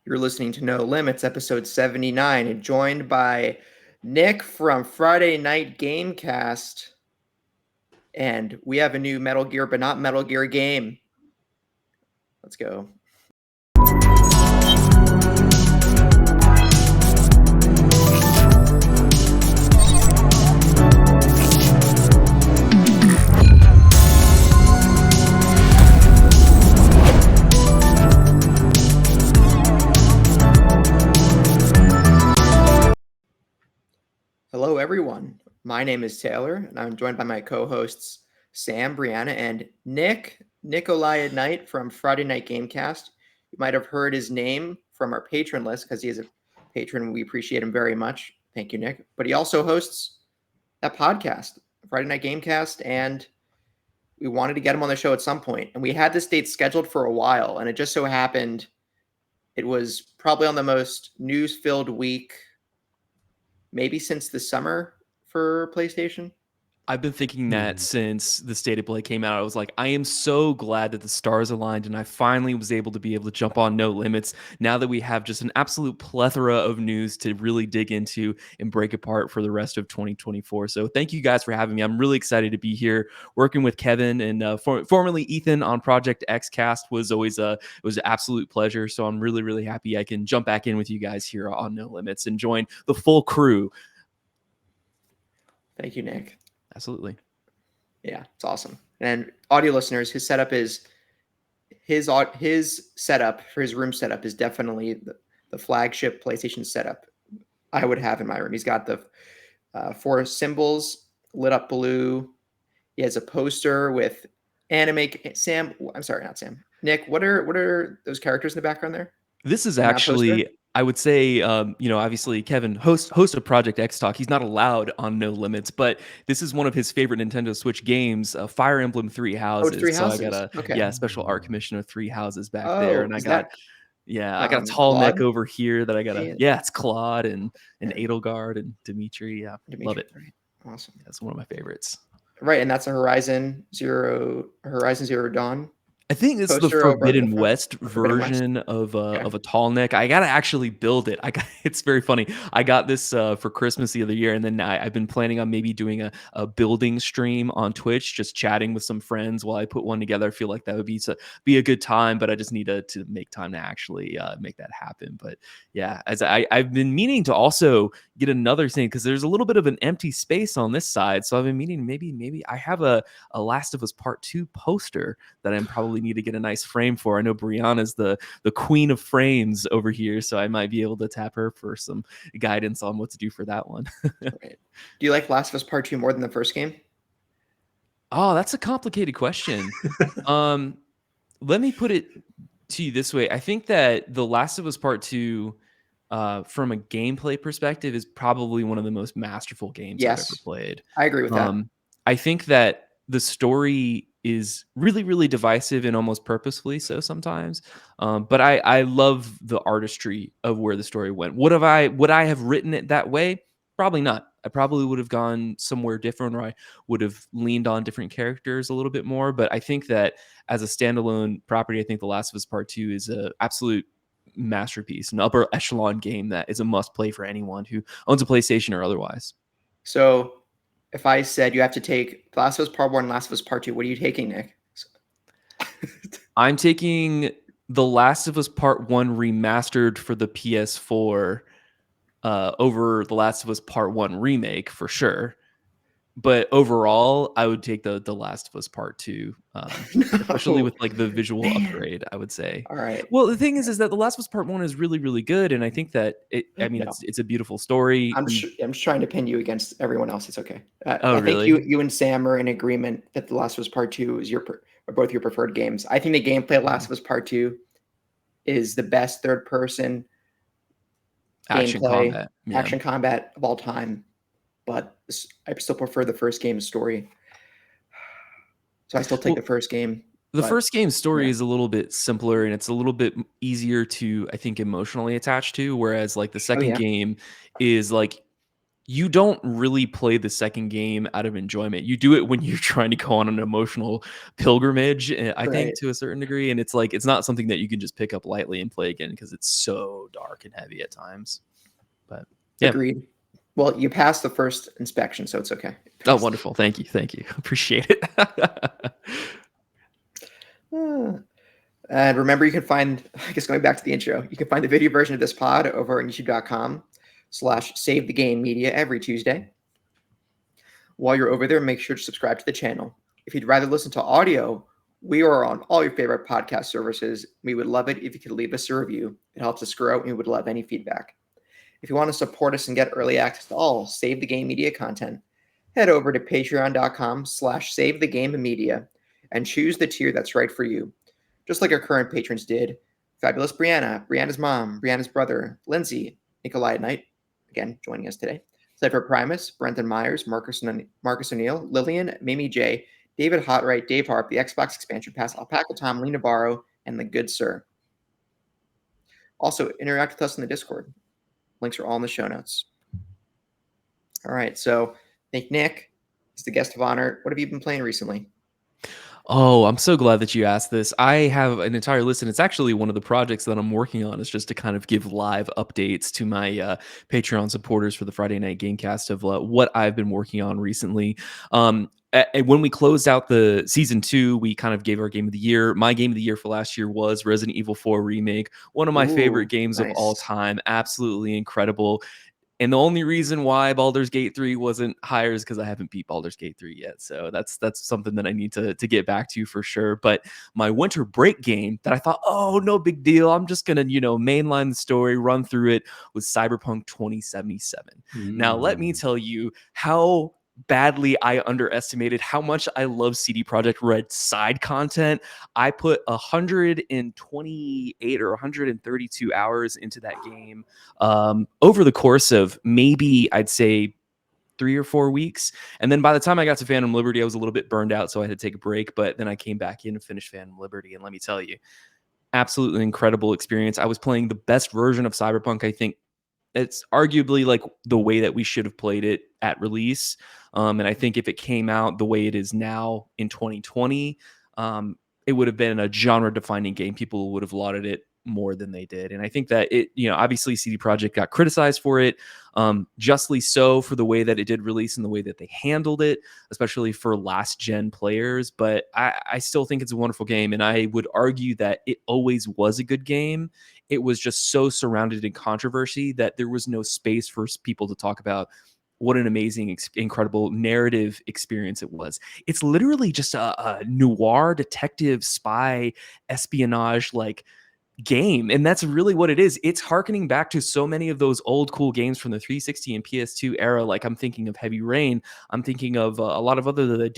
You're listening to No Limits, episode 79, and joined by Nick from Friday Night Gamecast. And we have a new Metal Gear, but not Metal Gear game. Let's go. Hello, everyone. My name is Taylor, and I'm joined by my co-hosts Sam, Breanna, and Nikolai at Night from Friday Night Gamecast. You might have heard his name from our patron list because he is a patron. We appreciate him very much. Thank you, Nick. But he also hosts that podcast, Friday Night Gamecast, and we wanted to get him on the show at some point. And we had this date scheduled for a while, and it just so happened it was probably on the most news-filled week maybe since the summer for PlayStation. I've been thinking that since the State of Play came out. I was like, I am so glad that the stars aligned and I finally was able to jump on No Limits now that we have just an absolute plethora of news to really dig into and break apart for the rest of 2024. So thank you guys for having me. I'm really excited to be here working with Kevin and formerly Ethan on Project XCast was always it was an absolute pleasure. So I'm really, really happy I can jump back in with you guys here on No Limits and join the full crew. Thank you, Nick. Absolutely. Yeah, it's awesome. And audio listeners, his setup for his room setup is definitely the flagship PlayStation setup I would have in my room. He's got the 4 symbols lit up blue. He has a poster with anime. Sam, I'm sorry, not Sam. Nick, what are those characters in the background there? This is actually, I would say, obviously Kevin, host of Project X Talk. He's not allowed on No Limits, but this is one of his favorite Nintendo Switch games, Fire Emblem Three Houses. Three Houses. So I got a special art commission of 3 houses back there, and I got a tall Claude? neck over here that I got it's Claude and Edelgard and Dimitri. Yeah, love it. Right. Awesome. That's one of my favorites. Right, and that's a Horizon Zero Dawn. I think it's the Forbidden West version of a tall neck. I gotta actually build it. It's very funny. I got this for Christmas the other year, and then I've been planning on maybe doing a building stream on Twitch, just chatting with some friends while I put one together. I feel like that would be a good time, but I just need to make time to actually make that happen. But yeah, as I've been meaning to also get another thing because there's a little bit of an empty space on this side, so I've been meaning maybe I have a Last of Us Part 2 poster that I'm probably need to get a nice frame for. I know Breanna's the queen of frames over here, so I might be able to tap her for some guidance on what to do for that one. Right. Do you like Last of Us Part 2 more than the first game? Oh, that's a complicated question. Let me put it to you this way. I think that The Last of Us Part 2 from a gameplay perspective is probably one of the most masterful games I've ever played. I agree with that. I think that the story is really, really divisive and almost purposefully so sometimes. But I love the artistry of where the story went. Would I have written it that way? Probably not. I probably would have gone somewhere different, or I would have leaned on different characters a little bit more. But I think that as a standalone property, I think The Last of Us Part 2 is an absolute masterpiece, an upper echelon game that is a must play for anyone who owns a PlayStation or otherwise. So if I said you have to take Last of Us Part 1 and Last of Us Part 2, what are you taking, Nick? I'm taking The Last of Us Part 1 remastered for the PS4 over The Last of Us Part 1 remake for sure. But overall, I would take the Last of Us Part 2, especially with like the visual upgrade, I would say. All right. Well, the thing is that The Last of Us Part 1 is really, really good. And I think that it's a beautiful story. I'm just trying to pin you against everyone else. It's okay. I think you and Sam are in agreement that The Last of Us Part 2 is both your preferred games. I think the gameplay of Last of Us Part 2 is the best third person action combat of all time. But I still prefer the first game's story. So I still take the first game. The first game's story is a little bit simpler and it's a little bit easier to, I think, emotionally attach to. Whereas like the second game is like you don't really play the second game out of enjoyment. You do it when you're trying to go on an emotional pilgrimage, I think, Right. to a certain degree. And it's like, it's not something that you can just pick up lightly and play again because it's so dark and heavy at times. But yeah. Agreed. Well, you passed the first inspection, so it's okay. Oh, wonderful. Thank you. Thank you. Appreciate it. And remember, you can find, I guess going back to the intro, you can find the video version of this pod over on youtube.com/save the game media every Tuesday. While you're over there, make sure to subscribe to the channel. If you'd rather listen to audio, we are on all your favorite podcast services. We would love it if you could leave us a review. It helps us grow, and we would love any feedback. If you want to support us and get early access to all Save the Game Media content, head over to patreon.com/save the game media and choose the tier that's right for you. Just like our current patrons did: Fabulous Breanna, Breanna's mom, Breanna's brother, Lindsay, Nikolai Knight, again joining us today, Cypher Primus, Brenton Myers, Marcus O'Neill, Lillian, Mimi J, David Hotwright, Dave Harp, the Xbox Expansion Pass, Alpaca Tom, Lee Navarro, and the Good Sir. Also, interact with us in the Discord. Links are all in the show notes. All right, so Nick is the guest of honor. What have you been playing recently? Oh, I'm so glad that you asked this. I have an entire list, and it's actually one of the projects that I'm working on, is just to kind of give live updates to my Patreon supporters for the Friday Night Gamecast of what I've been working on recently. When we closed out the season 2, we kind of gave our game of the year. My game of the year for last year was Resident Evil 4 Remake, one of my favorite Ooh, games of all nice. time. Absolutely incredible. And the only reason why Baldur's Gate 3 wasn't higher is because I haven't beat Baldur's Gate 3 yet. So that's something that I need to get back to for sure. But my winter break game that I thought, oh, no big deal, I'm just gonna, mainline the story, run through it, was Cyberpunk 2077. Now, let me tell you how badly I underestimated how much I love CD Projekt Red side content. I put 128 or 132 hours into that game over the course of maybe, I'd say, 3 or 4 weeks. And then by the time I got to Phantom Liberty, I was a little bit burned out, so I had to take a break. But then I came back in and finished Phantom Liberty. And let me tell you, absolutely incredible experience. I was playing the best version of Cyberpunk, I think. It's arguably like the way that we should have played it at release. And I think if it came out the way it is now in 2020, it would have been a genre defining game. People would have lauded it more than they did. And I think that it, obviously CD Projekt got criticized for it, justly so, for the way that it did release and the way that they handled it, especially for last gen players. But I still think it's a wonderful game. And I would argue that it always was a good game. It was just so surrounded in controversy that there was no space for people to talk about what an amazing, incredible narrative experience it was. It's literally just a noir detective spy espionage game, and that's really what it is. It's harkening back to so many of those old cool games from the 360 and PS2 era. Like, I'm thinking of Heavy Rain, I'm thinking of a lot of other the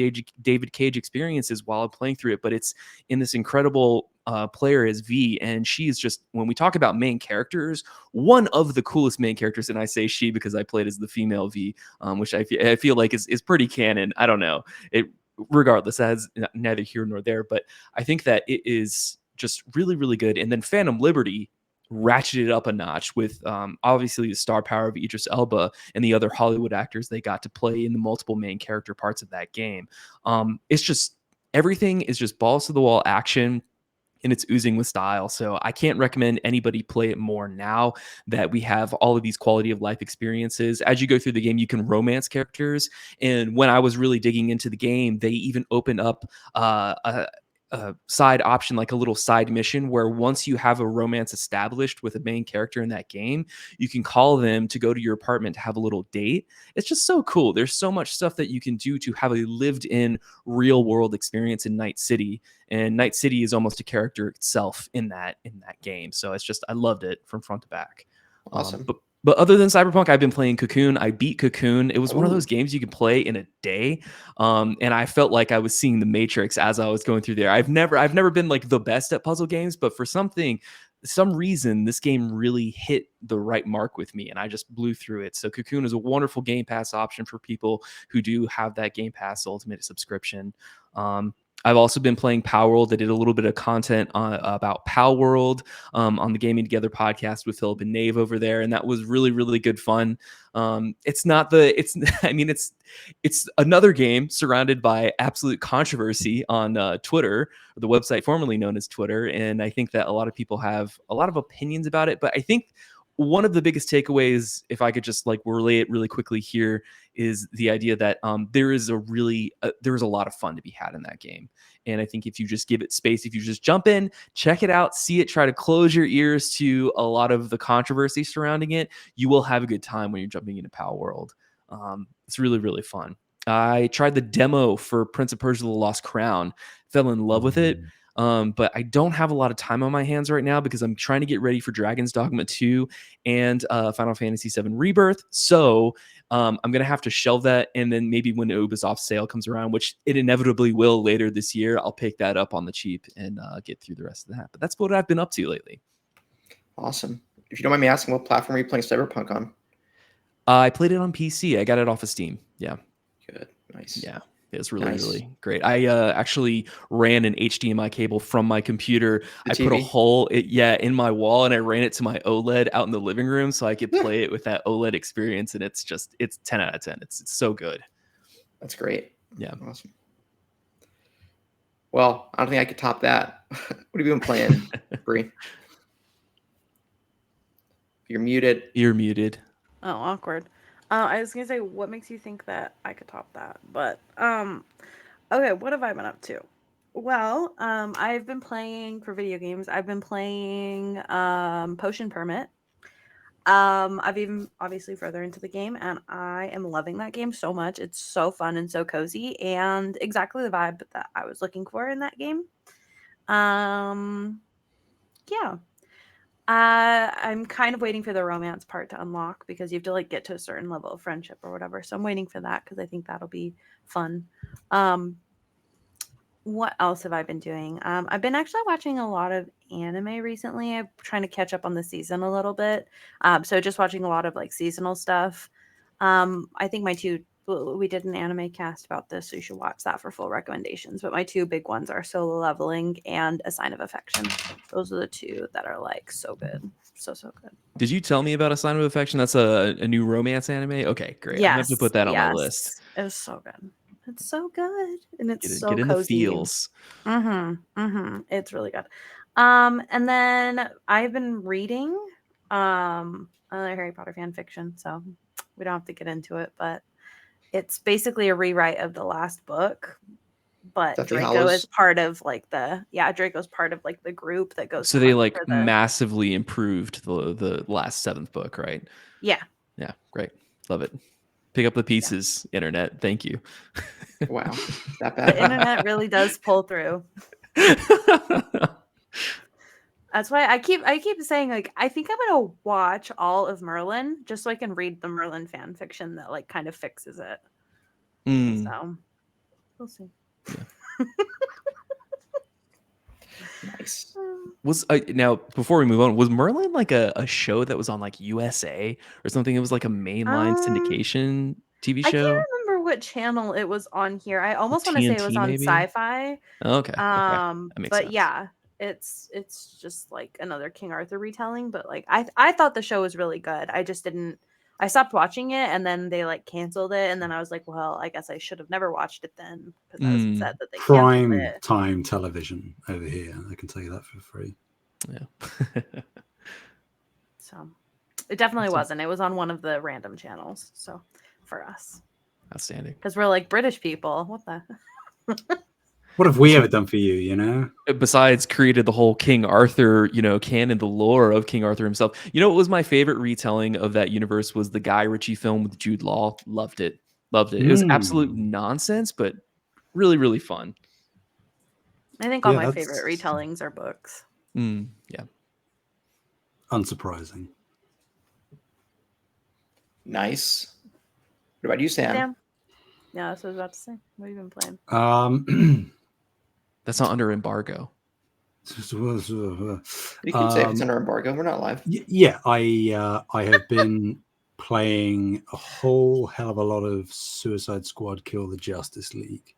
David Cage experiences while I'm playing through it, but it's in this incredible player as V, and she is just, when we talk about main characters, one of the coolest main characters. And I say she because I played as the female V, which I feel like is pretty canon. I don't know, it, regardless, that has neither here nor there, but I think that it is just really, really good. And then Phantom Liberty ratcheted up a notch with obviously the star power of Idris Elba and the other Hollywood actors they got to play in the multiple main character parts of that game. It's just, everything is just balls to the wall action, and it's oozing with style. So I can't recommend anybody play it more now that we have all of these quality of life experiences. As you go through the game, you can romance characters. And when I was really digging into the game, they even open up a side option, like a little side mission, where once you have a romance established with a main character in that game, you can call them to go to your apartment to have a little date. It's just so cool. There's so much stuff that you can do to have a lived in real world experience in Night City, and Night City is almost a character itself in that game. So it's just, I loved it from front to back. Awesome. But other than Cyberpunk, I've been playing Cocoon. I beat Cocoon. It was one of Ooh. those games you can play in a day, and I felt like I was seeing the Matrix as I was going through there. I've never been like the best at puzzle games, but for some reason, this game really hit the right mark with me, and I just blew through it. So Cocoon is a wonderful Game Pass option for people who do have that Game Pass Ultimate subscription. I've also been playing Power World. I did a little bit of content about Power World on the Gaming Together podcast with Philip and Nave over there, and that was really, really good fun. It's not the it's I mean it's another game surrounded by absolute controversy on Twitter, the website formerly known as Twitter, and I think that a lot of people have a lot of opinions about it. But I think one of the biggest takeaways, if I could just like relay it really quickly here, is the idea that there is a lot of fun to be had in that game. And I think if you just give it space, if you just jump in, check it out, see it, try to close your ears to a lot of the controversy surrounding it, you will have a good time when you're jumping into Power World. It's really, really fun. I tried the demo for Prince of Persia: The Lost Crown, fell in love with it. But I don't have a lot of time on my hands right now because I'm trying to get ready for Dragon's Dogma 2 and Final Fantasy VII Rebirth. So I'm going to have to shelve that. And then maybe when Ubisoft sale comes around, which it inevitably will later this year, I'll pick that up on the cheap and get through the rest of that. But that's what I've been up to lately. Awesome. If you don't mind me asking, what platform are you playing Cyberpunk on? I played it on PC. I got it off of Steam. Yeah. Good. Nice. Yeah. It's really, really great. I actually ran an HDMI cable from my computer. I put a hole in my wall and I ran it to my OLED out in the living room so I could play it with that OLED experience. And it's 10 out of 10. It's so good. That's great. Yeah. Awesome. Well, I don't think I could top that. What have you been playing, Bree? You're muted. You're muted. Oh, awkward. I was gonna say, what makes you think that I could top that? But okay, what have I been up to? Well, I've been playing for video games. I've been playing Potion Permit. I've even obviously further into the game, and I am loving that game so much. It's so fun and so cozy, and exactly the vibe that I was looking for in that game. Yeah. I'm kind of waiting for the romance part to unlock because you have to like get to a certain level of friendship or whatever. So I'm waiting for that because I think that'll be fun. What else have I been doing? I've been actually watching a lot of anime recently. I'm trying to catch up on the season a little bit. So just watching a lot of like seasonal stuff. I think we did an anime cast about this, so you should watch that for full recommendations. But my two big ones are Solo Leveling and A Sign of Affection. Those are the two that are like so good. So good. Did you tell me about A Sign of Affection? That's a new romance anime? Okay, great. Yes, I have to put that on my list. It was so good. It's so good. And it's so get in cozy. The feels. It's really good. And then I've been reading another Harry Potter fan fiction, so we don't have to get into it, but it's basically a rewrite of the last book, but Draco is part of like Draco's part of like the group that goes. So they like massively improved the last 7th book, right? Yeah. Yeah, great. Love it. Pick up the pieces, internet. Thank you. Wow, that bad. The internet really does pull through. That's why I keep saying like I think I'm gonna watch all of Merlin just so I can read the Merlin fan fiction that like kind of fixes it. So we'll see. Yeah. Nice. Now before we move on, was Merlin like a show that was on like USA or something? It was like a mainline syndication TV show. I can't remember what channel it was on here. I almost want to say it was on maybe? Sci-Fi. Okay. That makes but sense. Yeah, it's just like another King Arthur retelling. But like I thought the show was really good. I just didn't. I stopped watching it and then they like canceled it, and then I was like, well, I guess I should have never watched it then because I was upset that they prime canceled it. Time television over here. I can tell you that for free. Yeah. So it definitely wasn't. It was on one of the random channels. So for us, outstanding, because we're like British people. What the? What have we ever done for you, you know? Besides created the whole King Arthur, canon, the lore of King Arthur himself. What was my favorite retelling of that universe was the Guy Ritchie film with Jude Law. Loved it. It was absolute nonsense, but really, really fun. I think all my favorite retellings are books. Yeah. Unsurprising. Nice. What about you, Sam? Yeah, that's what I was about to say. What have you been playing? That's not under embargo. You can say if it's under embargo. We're not live. Yeah, I have been playing a whole hell of a lot of Suicide Squad Kill the Justice League.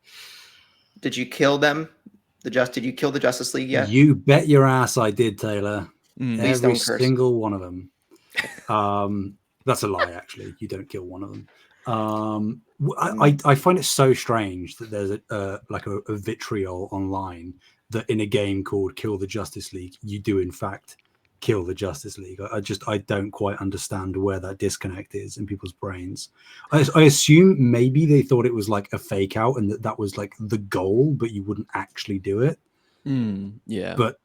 Did you kill them? Did you kill the Justice League yet? You bet your ass I did, Taylor. Please Every don't curse. single one of them. That's a lie, actually. You don't kill one of them. I find it so strange that there's a vitriol online that in a game called Kill the Justice League, you do in fact kill the Justice League. I don't quite understand where that disconnect is in people's brains. I assume maybe they thought it was like a fake out and that was like the goal, but you wouldn't actually do it. Yeah. But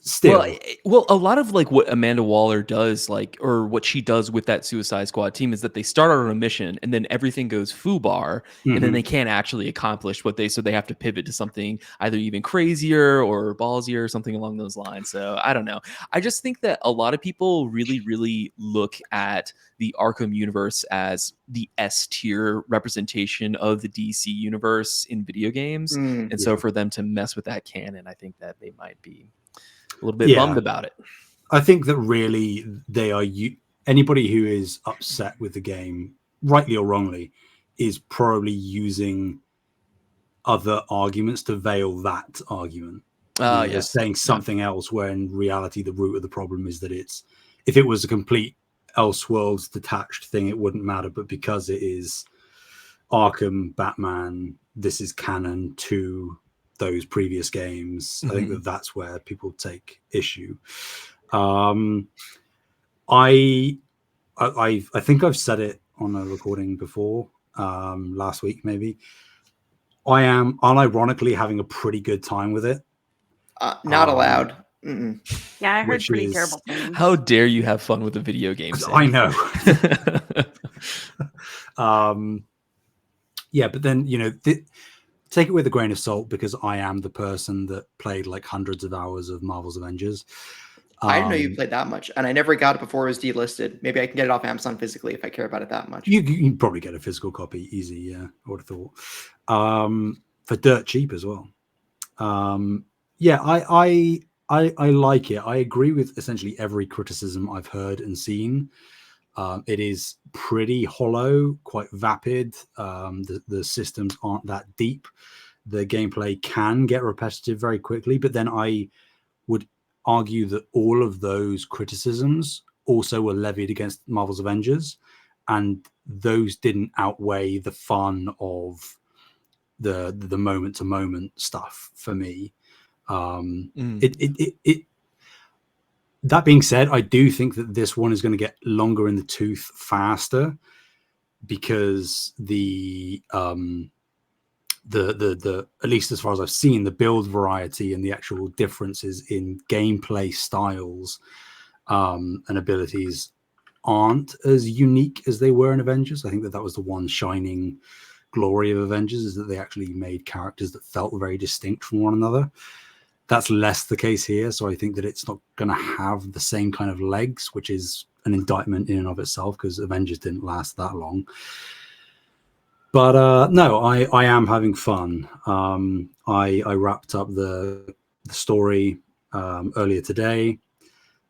still, well, a lot of like what Amanda Waller does, like, or what she does with that Suicide Squad team is that they start out on a mission and then everything goes foobar, and then they can't actually accomplish so they have to pivot to something either even crazier or ballsier or something along those lines. So I don't know. I just think that a lot of people really, really look at the Arkham universe as the S tier representation of the DC universe in video games. And so for them to mess with that canon, I think that they might be a little bit bummed about it. I think that really they are anybody who is upset with the game, rightly or wrongly, is probably using other arguments to veil that argument. They're saying something else where in reality the root of the problem is that if it was a complete Elseworlds detached thing, it wouldn't matter. But because it is Arkham, Batman, this is canon to those previous games. I think that's where people take issue. I think I've said it on a recording before, last week maybe. I am unironically having a pretty good time with it. Not allowed. Yeah, I heard pretty terrible things. How dare you have fun with a video game? I know. Yeah, but then take it with a grain of salt because I am the person that played like hundreds of hours of Marvel's Avengers. I didn't know you played that much, and I never got it before it was delisted. Maybe I can get it off Amazon physically if I care about it that much. You can probably get a physical copy easy, yeah, I would have thought. For dirt cheap as well. Yeah, I like it. I agree with essentially every criticism I've heard and seen. It is pretty hollow, quite vapid. The systems aren't that deep. The gameplay can get repetitive very quickly, but then I would argue that all of those criticisms also were levied against Marvel's Avengers, and those didn't outweigh the fun of the moment to moment stuff for me. That being said, I do think that this one is going to get longer in the tooth faster because the at least as far as I've seen, the build variety and the actual differences in gameplay styles and abilities aren't as unique as they were in Avengers. I think that was the one shining glory of Avengers, is that they actually made characters that felt very distinct from one another. That's less the case here, so I think that it's not going to have the same kind of legs, which is an indictment in and of itself because Avengers didn't last that long. But no, I am having fun. I wrapped up the story earlier today,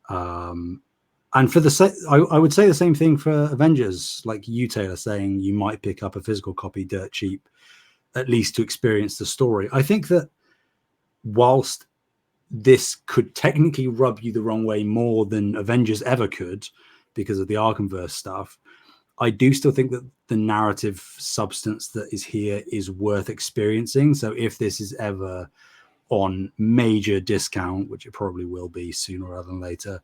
and for I would say the same thing for Avengers, like you, Taylor, saying you might pick up a physical copy dirt cheap, at least to experience the story. I think that whilst this could technically rub you the wrong way more than Avengers ever could because of the Arkhamverse stuff, I do still think that the narrative substance that is here is worth experiencing. So if this is ever on major discount, which it probably will be sooner rather than later,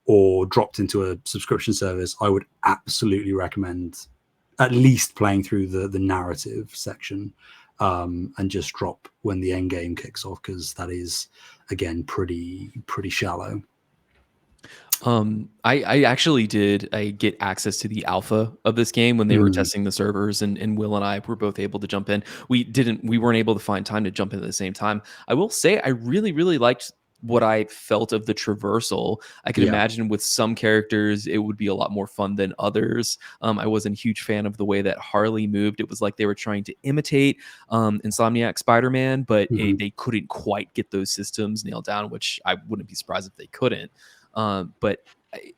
or dropped into a subscription service, I would absolutely recommend at least playing through the narrative section and just drop when the end game kicks off, because that is, again, pretty shallow. I actually did get access to the alpha of this game when they were testing the servers, and Will and I were both able to jump in. We weren't able to find time to jump in at the same time. I will say I really, really liked what I felt of the traversal. I could imagine with some characters it would be a lot more fun than others. I wasn't a huge fan of the way that Harley moved. It was like they were trying to imitate Insomniac Spider-Man, but they couldn't quite get those systems nailed down, which I wouldn't be surprised if they couldn't. But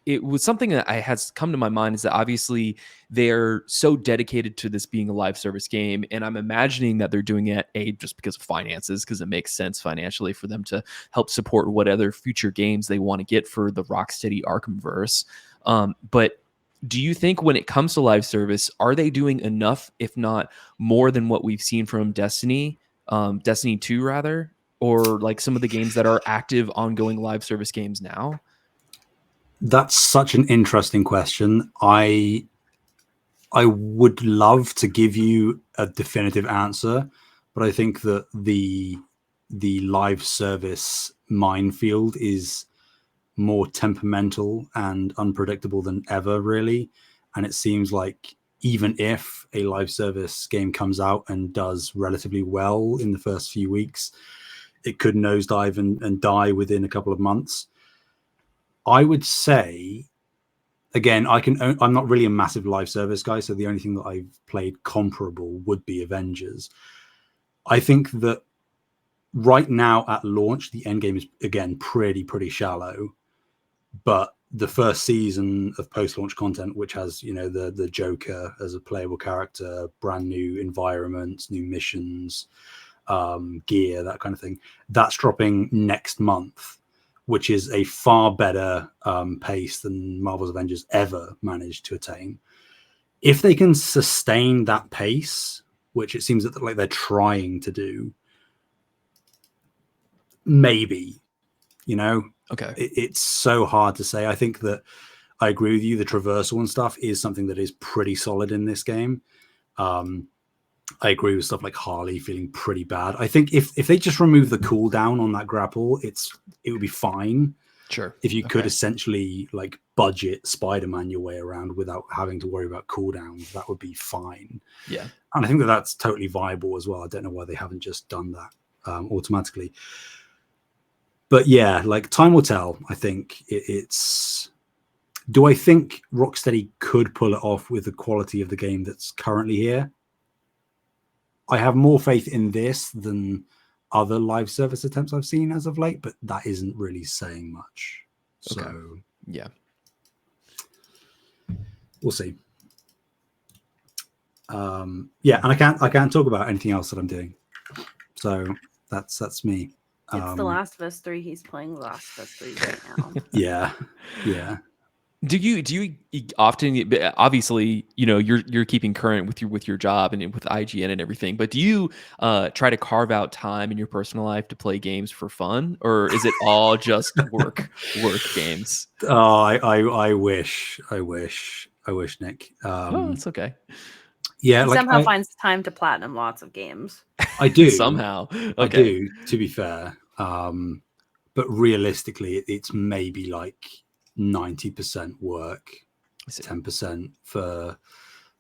it was something that has come to my mind is that obviously they're so dedicated to this being a live service game, and I'm imagining that they're doing it just because of finances, because it makes sense financially for them to help support what other future games they want to get for the Rocksteady Arkhamverse. But do you think when it comes to live service, are they doing enough, if not more than what we've seen from Destiny 2 rather, or like some of the games that are active ongoing live service games now? That's such an interesting question. I would love to give you a definitive answer, but I think that the live service minefield is more temperamental and unpredictable than ever, really. And it seems like even if a live service game comes out and does relatively well in the first few weeks, it could nosedive and die within a couple of months. I would say, again, I'm not really a massive live service guy, so the only thing that I've played comparable would be Avengers. I think that right now at launch, the end game is, again, pretty shallow, but the first season of post-launch content, which has, the Joker as a playable character, brand new environments, new missions, gear, that kind of thing, that's dropping next month, which is a far better pace than Marvel's Avengers ever managed to attain. If they can sustain that pace, which it seems that like they're trying to do, maybe, Okay. It's so hard to say. I think that I agree with you. The traversal and stuff is something that is pretty solid in this game. I agree with stuff like Harley feeling pretty bad. I think if they just remove the cooldown on that grapple, it would be fine. Sure. If you could essentially like budget Spider-Man your way around without having to worry about cooldowns, that would be fine. Yeah. And I think that that's totally viable as well. I don't know why they haven't just done that automatically. But yeah, like time will tell. I think it's... Do I think Rocksteady could pull it off with the quality of the game that's currently here? I have more faith in this than other live service attempts I've seen as of late, but that isn't really saying much. So yeah, we'll see. Yeah, and I can't talk about anything else that I'm doing. So that's me. It's The Last of Us 3. He's playing The Last of Us 3 right now. Yeah. Do you often, obviously, you're keeping current with your job and with IGN and everything, but do you try to carve out time in your personal life to play games for fun, or is it all just work games? Oh, I wish, Nick. Oh, it's okay. Yeah, he somehow finds time to platinum lots of games. I do somehow. Okay. I do, to be fair. But realistically, it's maybe like 90% work, 10% for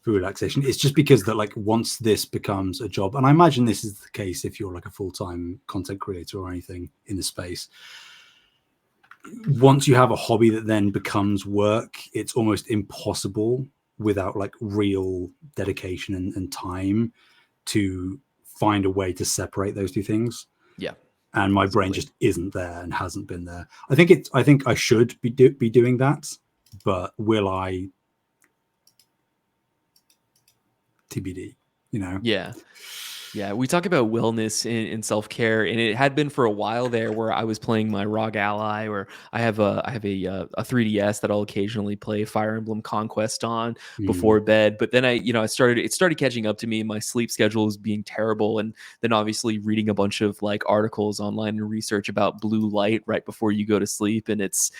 relaxation. It's just because that like once this becomes a job, and I imagine this is the case if you're like a full-time content creator or anything in the space, once you have a hobby that then becomes work, it's almost impossible without like real dedication and time to find a way to separate those two things. Yeah. And my brain just isn't there and hasn't been there. I think I should be doing that, but will I? TBD, Yeah, we talk about wellness and self-care, and it had been for a while there where I was playing my ROG Ally, or I have a 3DS that I'll occasionally play Fire Emblem Conquest on before bed. But then it started catching up to me. My sleep schedule was being terrible, and then obviously reading a bunch of like articles online and research about blue light right before you go to sleep, and it's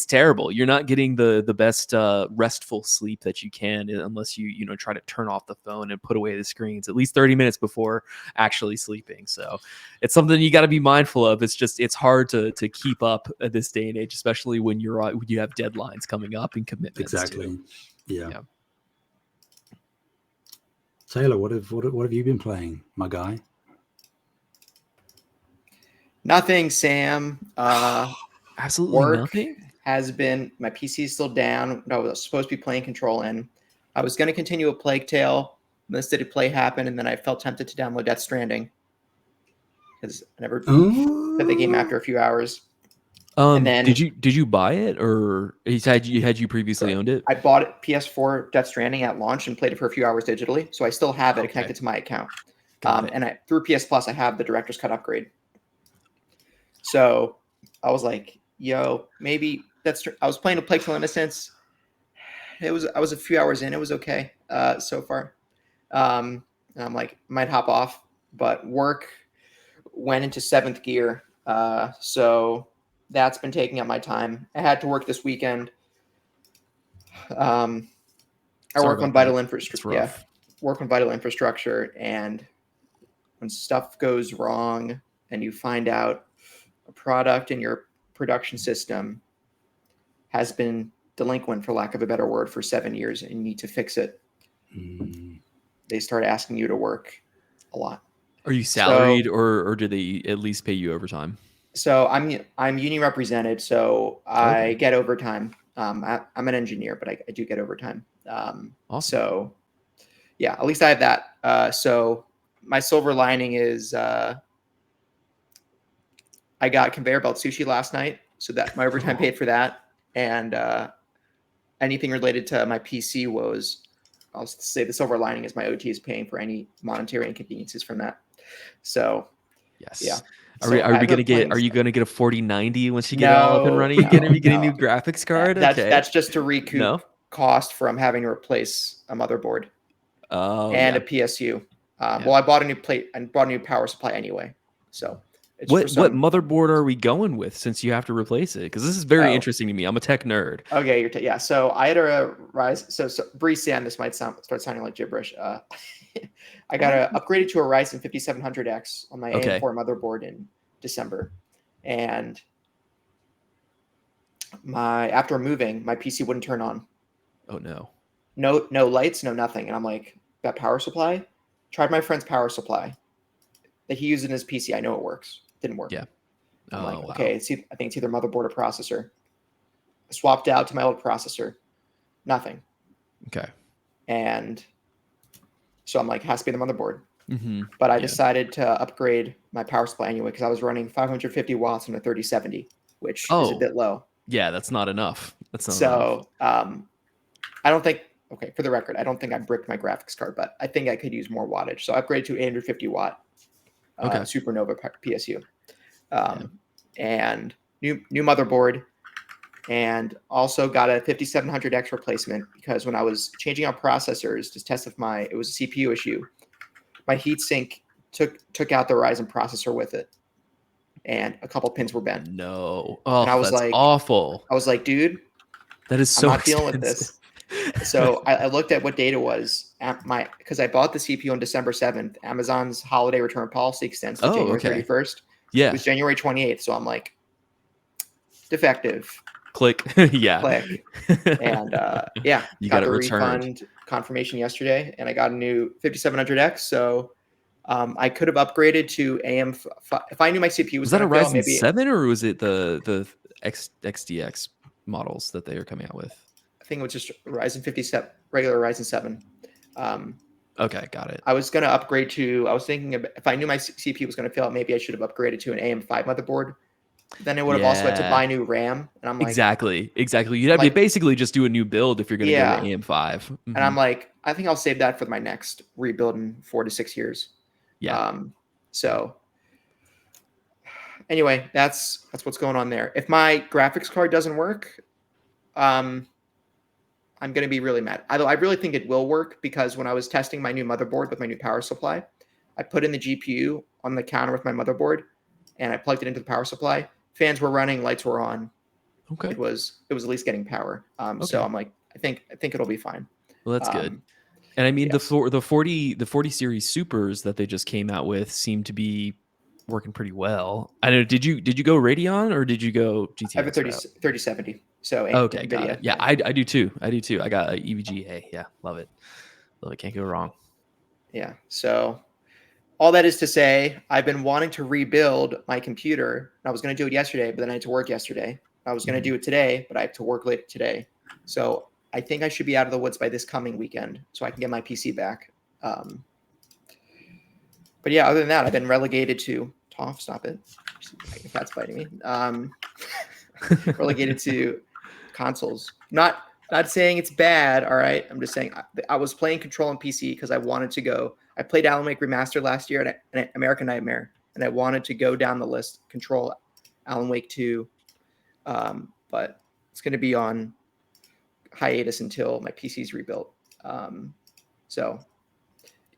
terrible. You're not getting the best restful sleep that you can unless you try to turn off the phone and put away the screens at least 30 minutes before actually sleeping. So it's something you got to be mindful of. It's hard to keep up at this day and age, especially when you have deadlines coming up and commitments. Exactly. Too. Yeah. Taylor, what have you been playing, my guy? Nothing, Sam. Absolutely work nothing. Has been, my PC is still down. I was supposed to be playing Control N. I was going to continue a Plague Tale. This did play happen, and then I felt tempted to download Death Stranding because I never played the game after a few hours. And then did you buy it, or had you previously owned it? I bought it PS4 Death Stranding at launch and played it for a few hours digitally, so I still have it connected to my account. Got it. And through PS Plus, I have the Director's Cut upgrade. So I was like, "Yo, maybe that's." I was playing a Plague Tale Innocence. I was a few hours in. It was okay so far. And I'm like, might hop off, but work went into seventh gear. So that's been taking up my time. I had to work this weekend. I work on vital infrastructure. Yeah, work on vital infrastructure, and when stuff goes wrong and you find out a product in your production system has been delinquent, for lack of a better word, for 7 years, and you need to fix it, they start asking you to work a lot. Are you salaried, or do they at least pay you overtime? So I'm union represented, so I get overtime. I'm an engineer, but I do get overtime. Awesome. So yeah, at least I have that. So my silver lining is I got conveyor belt sushi last night, so that my overtime paid for that, and anything related to my PC woes, I'll say the silver lining is my OT is paying for any monetary inconveniences from that. So yes, yeah. Are you gonna get a 4090 once you get it all up and running? No, You're gonna get a new graphics card? That's just to recoup cost from having to replace a motherboard and a PSU. Well, I bought a new plate and bought a new power supply anyway. So it's what motherboard are we going with, since you have to replace it? Because this is very interesting to me. I'm a tech nerd. Okay, yeah. So I had a Ryzen. So Breanna, this might start sounding like gibberish. I got upgraded to a Ryzen 5700X on my AM4 motherboard in December, and after moving, my PC wouldn't turn on. Oh no! No lights, no nothing, and I'm like, that power supply. Tried my friend's power supply that he used in his PC. I know it works. Didn't work. Yeah. I'm like, okay, I think it's either motherboard or processor. I swapped out to my old processor. Nothing. Okay. And so I'm like, has to be the motherboard. But I decided to upgrade my power supply anyway because I was running 550 watts on a 3070, which is a bit low. Yeah, that's not enough. I don't think. Okay, for the record, I don't think I bricked my graphics card, but I think I could use more wattage. So I upgraded to 850 watt Supernova PSU. And new motherboard, and also got a 5700X replacement because when I was changing out processors to test if it was a CPU issue, my heatsink took out the Ryzen processor with it, and a couple pins were bent. No, and I was that's like, awful. I was like, dude, that is so I'm not dealing with this. So I looked at what date it was because I bought the CPU on December 7th. Amazon's holiday return policy extends to January 31st. Yeah. It was January 28th. So I'm like, defective. Click. Yeah. Click. And you got the refund confirmation yesterday, and I got a new 5700X. So I could have upgraded to AM5. If I knew my CPU was that a Ryzen maybe 7, or was it the XDX models that they are coming out with? I think it was just Ryzen 57, regular Ryzen 7. Okay, got it. I was going to upgrade to, I was thinking if I knew my CPU was going to fail, maybe I should have upgraded to an AM5 motherboard. Then I would have also had to buy new RAM. And I'm like, exactly. You'd have to basically just do a new build if you're going to go to AM5. And I'm like, I think I'll save that for my next rebuild in 4 to 6 years. Yeah. So anyway, that's what's going on there. If my graphics card doesn't work, I'm going to be really mad. Although I really think it will work, because when I was testing my new motherboard with my new power supply, I put in the GPU on the counter with my motherboard, and I plugged it into the power supply. Fans were running, lights were on. Okay. It was at least getting power. So I'm like, I think it'll be fine. Well, that's good. And I mean, the 40 series supers that they just came out with seem to be working pretty well. I know. Did you go Radeon, or did you go GTX? I have a 3070. So okay, got it. Yeah, I do too. I got a EVGA. Yeah, love it. Can't go wrong. Yeah. So all that is to say, I've been wanting to rebuild my computer. I was going to do it yesterday, but then I had to work yesterday. I was going to do it today, but I have to work later today. So I think I should be out of the woods by this coming weekend, so I can get my PC back. But yeah, other than that, I've been relegated to Stop it. If that's biting me. relegated to consoles. Not saying it's bad, all right? I'm just saying I was playing Control on PC because I wanted to go. I played Alan Wake Remastered last year and American Nightmare, and I wanted to go down the list, Control, Alan Wake 2, but it's going to be on hiatus until my PC's rebuilt. So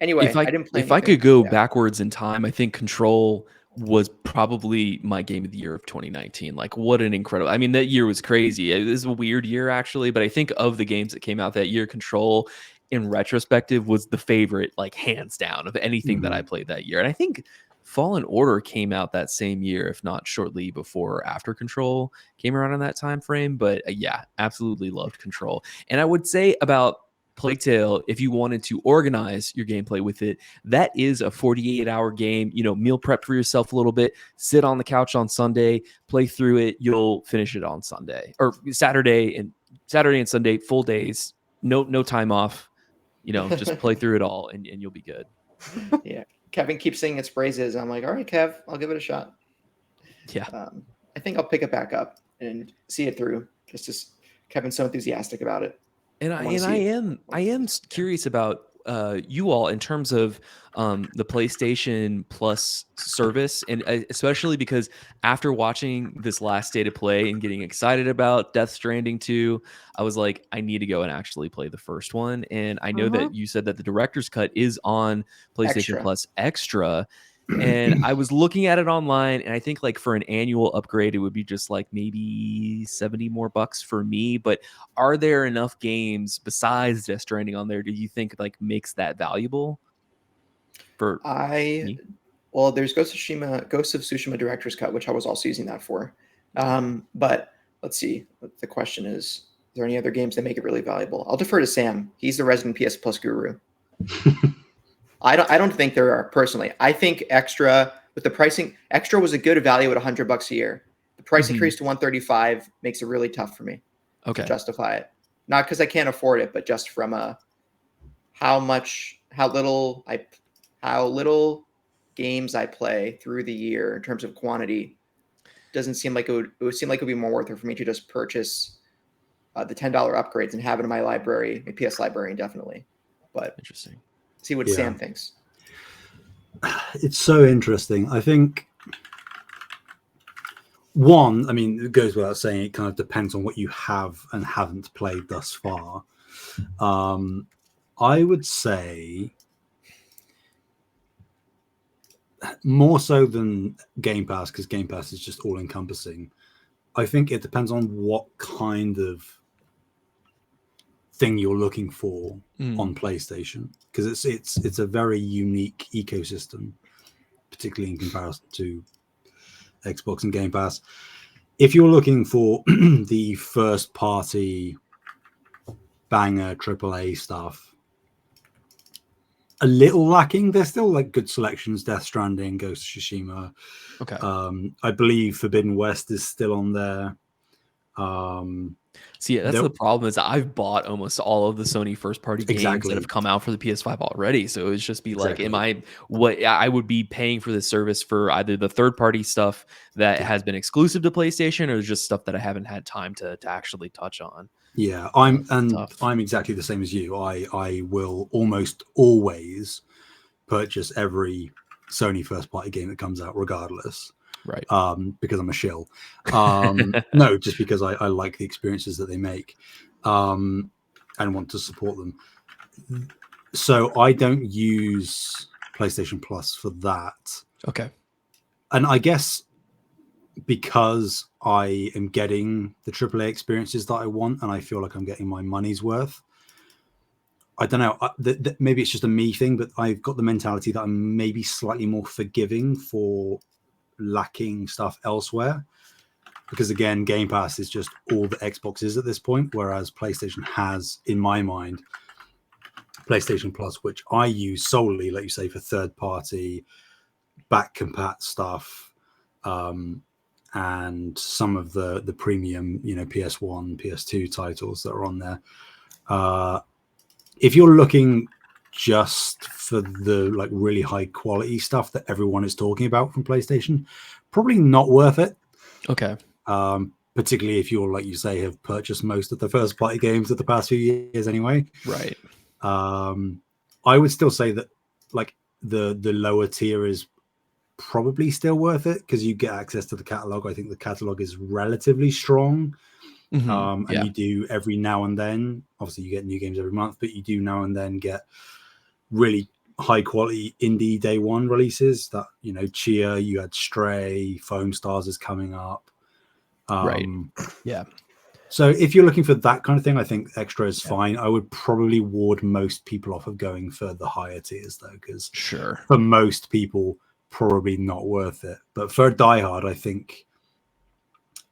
anyway, I didn't play if I anything. could go backwards in time, I think Control was probably my game of the year of 2019. Like, what an incredible, I mean, that year was crazy. It was a weird year, actually, but I think of the games that came out that year, Control, in retrospective, was the favorite, like, hands down, of anything that I played that year. And I think Fallen Order came out that same year, if not shortly before or after Control came around in that time frame. But yeah, absolutely loved Control. And I would say about Plague Tale, if you wanted to organize your gameplay with it, that is a 48-hour game. You know, meal prep for yourself a little bit, sit on the couch on Sunday, play through it. You'll finish it on Sunday or Saturday and Sunday, full days, no time off. You know, just play through it all and you'll be good. Yeah. Kevin keeps saying its praises. I'm like, all right, Kev, I'll give it a shot. Yeah. I think I'll pick it back up and see it through. Just as Kevin's so enthusiastic about it. And I am curious about you all in terms of the PlayStation Plus service, and especially because after watching this last State of Play and getting excited about Death Stranding 2, I was like, I need to go and actually play the first one. And I know that you said that the director's cut is on PlayStation Plus Extra. And I was looking at it online, and I think like for an annual upgrade, it would be just like maybe $70 more for me. But are there enough games besides Death Stranding on there? Do you think like makes that valuable? For me? Well, there's Ghost of Tsushima Director's Cut, which I was also using that for. But let's see. The question is there any other games that make it really valuable? I'll defer to Sam. He's the resident PS Plus guru. I don't think there are, personally. I think Extra, with the pricing, Extra was a good value at $100 a year. The price increase to $135 makes it really tough for me to justify it. Not because I can't afford it, but just from how little games I play through the year in terms of quantity. Doesn't seem like it would seem like it would be more worth it for me to just purchase the $10 upgrades and have it in my library, my PS library indefinitely. But interesting. See what Sam thinks. It's so interesting. I think one, I mean, it goes without saying, it kind of depends on what you have and haven't played thus far. I would say more so than Game Pass, because Game Pass is just all encompassing. I think it depends on what kind of thing you're looking for on PlayStation, because it's a very unique ecosystem, particularly in comparison to Xbox and Game Pass. If you're looking for the first party banger AAA stuff, a little lacking. There's still like good selections: Death Stranding, Ghost of Tsushima. I believe Forbidden West is still on there. See, that's the problem, is I've bought almost all of the Sony first party games that have come out for the PS5 already. So it's just be like, I would be paying for this service for either the third party stuff that has been exclusive to PlayStation, or just stuff that I haven't had time to actually touch on. Yeah, I'm exactly the same as you. I will almost always purchase every Sony first party game that comes out regardless. Right. Because I'm a shill. No, just because I like the experiences that they make and want to support them. So I don't use PlayStation Plus for that. Okay. And I guess because I am getting the AAA experiences that I want, and I feel like I'm getting my money's worth, I don't know, maybe it's just a me thing, but I've got the mentality that I'm maybe slightly more forgiving for lacking stuff elsewhere, because again, Game Pass is just all the Xbox is at this point, whereas PlayStation has, in my mind, PlayStation Plus, which I use solely, like you say, for third party back compat stuff, and some of the premium, PS1, PS2 titles that are on there. If you're looking just for the like really high quality stuff that everyone is talking about from PlayStation, probably not worth it. Okay. particularly if you're, like you say, have purchased most of the first party games of the past few years anyway. Right. I would still say that like the lower tier is probably still worth it because you get access to the catalog. I think the catalog is relatively strong. And you do every now and then, obviously you get new games every month, but you do now and then get really high quality indie day one releases that, you know, Chia, you had Stray, Foam Stars is coming up. Right. Yeah. So if you're looking for that kind of thing, I think Extra is fine. I would probably ward most people off of going for the higher tiers though, because for most people, probably not worth it. But for a diehard, I think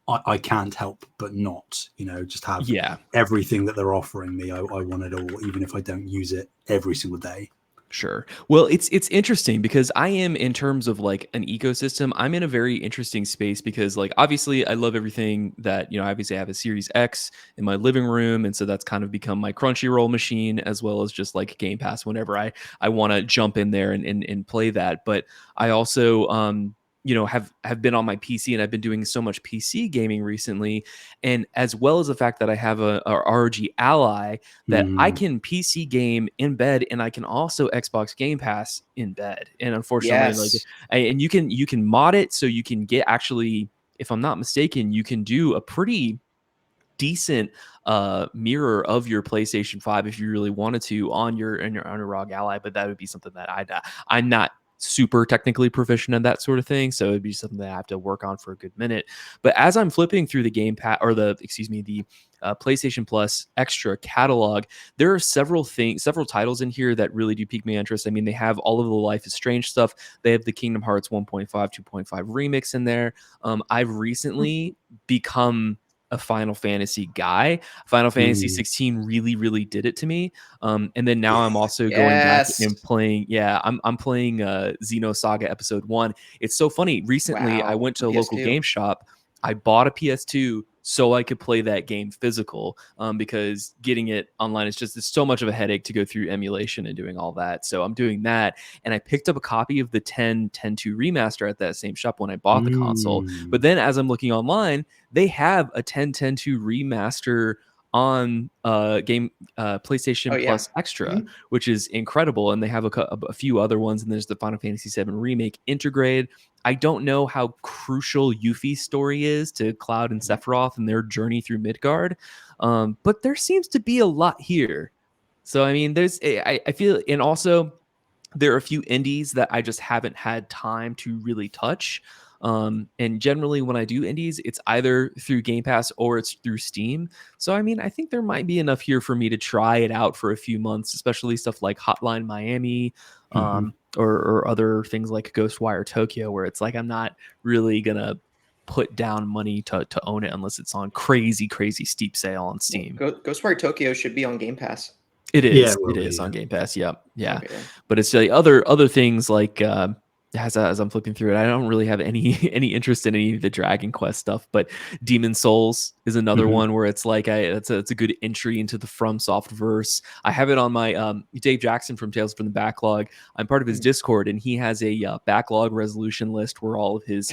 I can't help but not, you know, just have everything that they're offering me. I want it all, even if I don't use it every single day. Sure. Well, it's interesting because I am, in terms of like an ecosystem, I'm in a very interesting space because, like, obviously I love everything that, you know, obviously I have a Series X in my living room. And so that's kind of become my Crunchyroll machine, as well as just like Game Pass whenever I want to jump in there and play that. But I also, you know, have been on my PC, and I've been doing so much PC gaming recently. And as well as the fact that I have a ROG Ally that I can PC game in bed, and I can also Xbox Game Pass in bed. And unfortunately, like, and you can mod it so you can get, actually, if I'm not mistaken, you can do a pretty decent mirror of your PlayStation 5 if you really wanted to on your ROG Ally. But that would be something that I'm not super technically proficient in that sort of thing, so it'd be something that I have to work on for a good minute. But as I'm flipping through the the PlayStation Plus Extra catalog, there are several titles in here that really do pique my interest. I mean, they have all of the Life is Strange stuff. They have the Kingdom Hearts 1.5, 2.5 remix in there. I've recently become a Final Fantasy guy. Final Fantasy 16 really, really did it to me. And then now I'm also going back and playing. Yeah, I'm playing Xenosaga Episode 1. It's so funny. Recently, I went to a local game shop. I bought a PS2 so I could play that game physical, because getting it online is it's so much of a headache to go through emulation and doing all that. So I'm doing that. And I picked up a copy of the 10.2 remaster at that same shop when I bought the console. But then as I'm looking online, they have a 10.2 remaster on PlayStation Plus Extra, which is incredible. And they have a few other ones. And there's the Final Fantasy VII Remake Intergrade. I don't know how crucial Yuffie's story is to Cloud and Sephiroth and their journey through Midgard, but there seems to be a lot here. So, I mean, I feel, and also there are a few indies that I just haven't had time to really touch. And generally when I do indies, it's either through Game Pass or it's through Steam. So, I mean, I think there might be enough here for me to try it out for a few months, especially stuff like Hotline Miami, or other things like Ghostwire Tokyo, where it's like, I'm not really going to put down money to own it unless it's on crazy steep sale on Steam. Ghostwire Tokyo should be on Game Pass. It is. It is on Game Pass. Yep. Yeah. Okay. But it's like other things like, as I'm flipping through it, I don't really have any interest in any of the Dragon Quest stuff, but Demon Souls is another one where it's like it's a good entry into the FromSoft verse. I have it on my Dave Jackson from Tales from the Backlog. I'm part of his Discord, and he has a backlog resolution list where all of his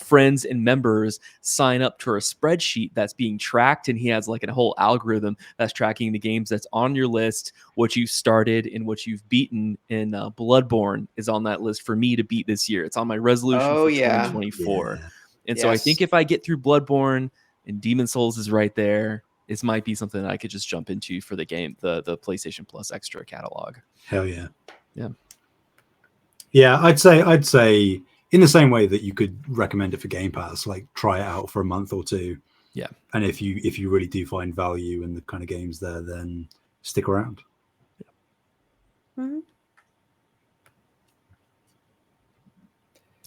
friends and members sign up to a spreadsheet that's being tracked, and he has like a whole algorithm that's tracking the games that's on your list, what you started and what you've beaten. And Bloodborne is on that list for me to beat this year. It's on my resolution for 2024. And so I think if I get through Bloodborne and Demon Souls is right there, this might be something that I could just jump into for the game, the PlayStation Plus Extra catalog. Hell yeah. Yeah. Yeah, I'd say in the same way that you could recommend it for Game Pass, like try it out for a month or two. Yeah. And if you really do find value in the kind of games there, then stick around. Yeah. Mm-hmm.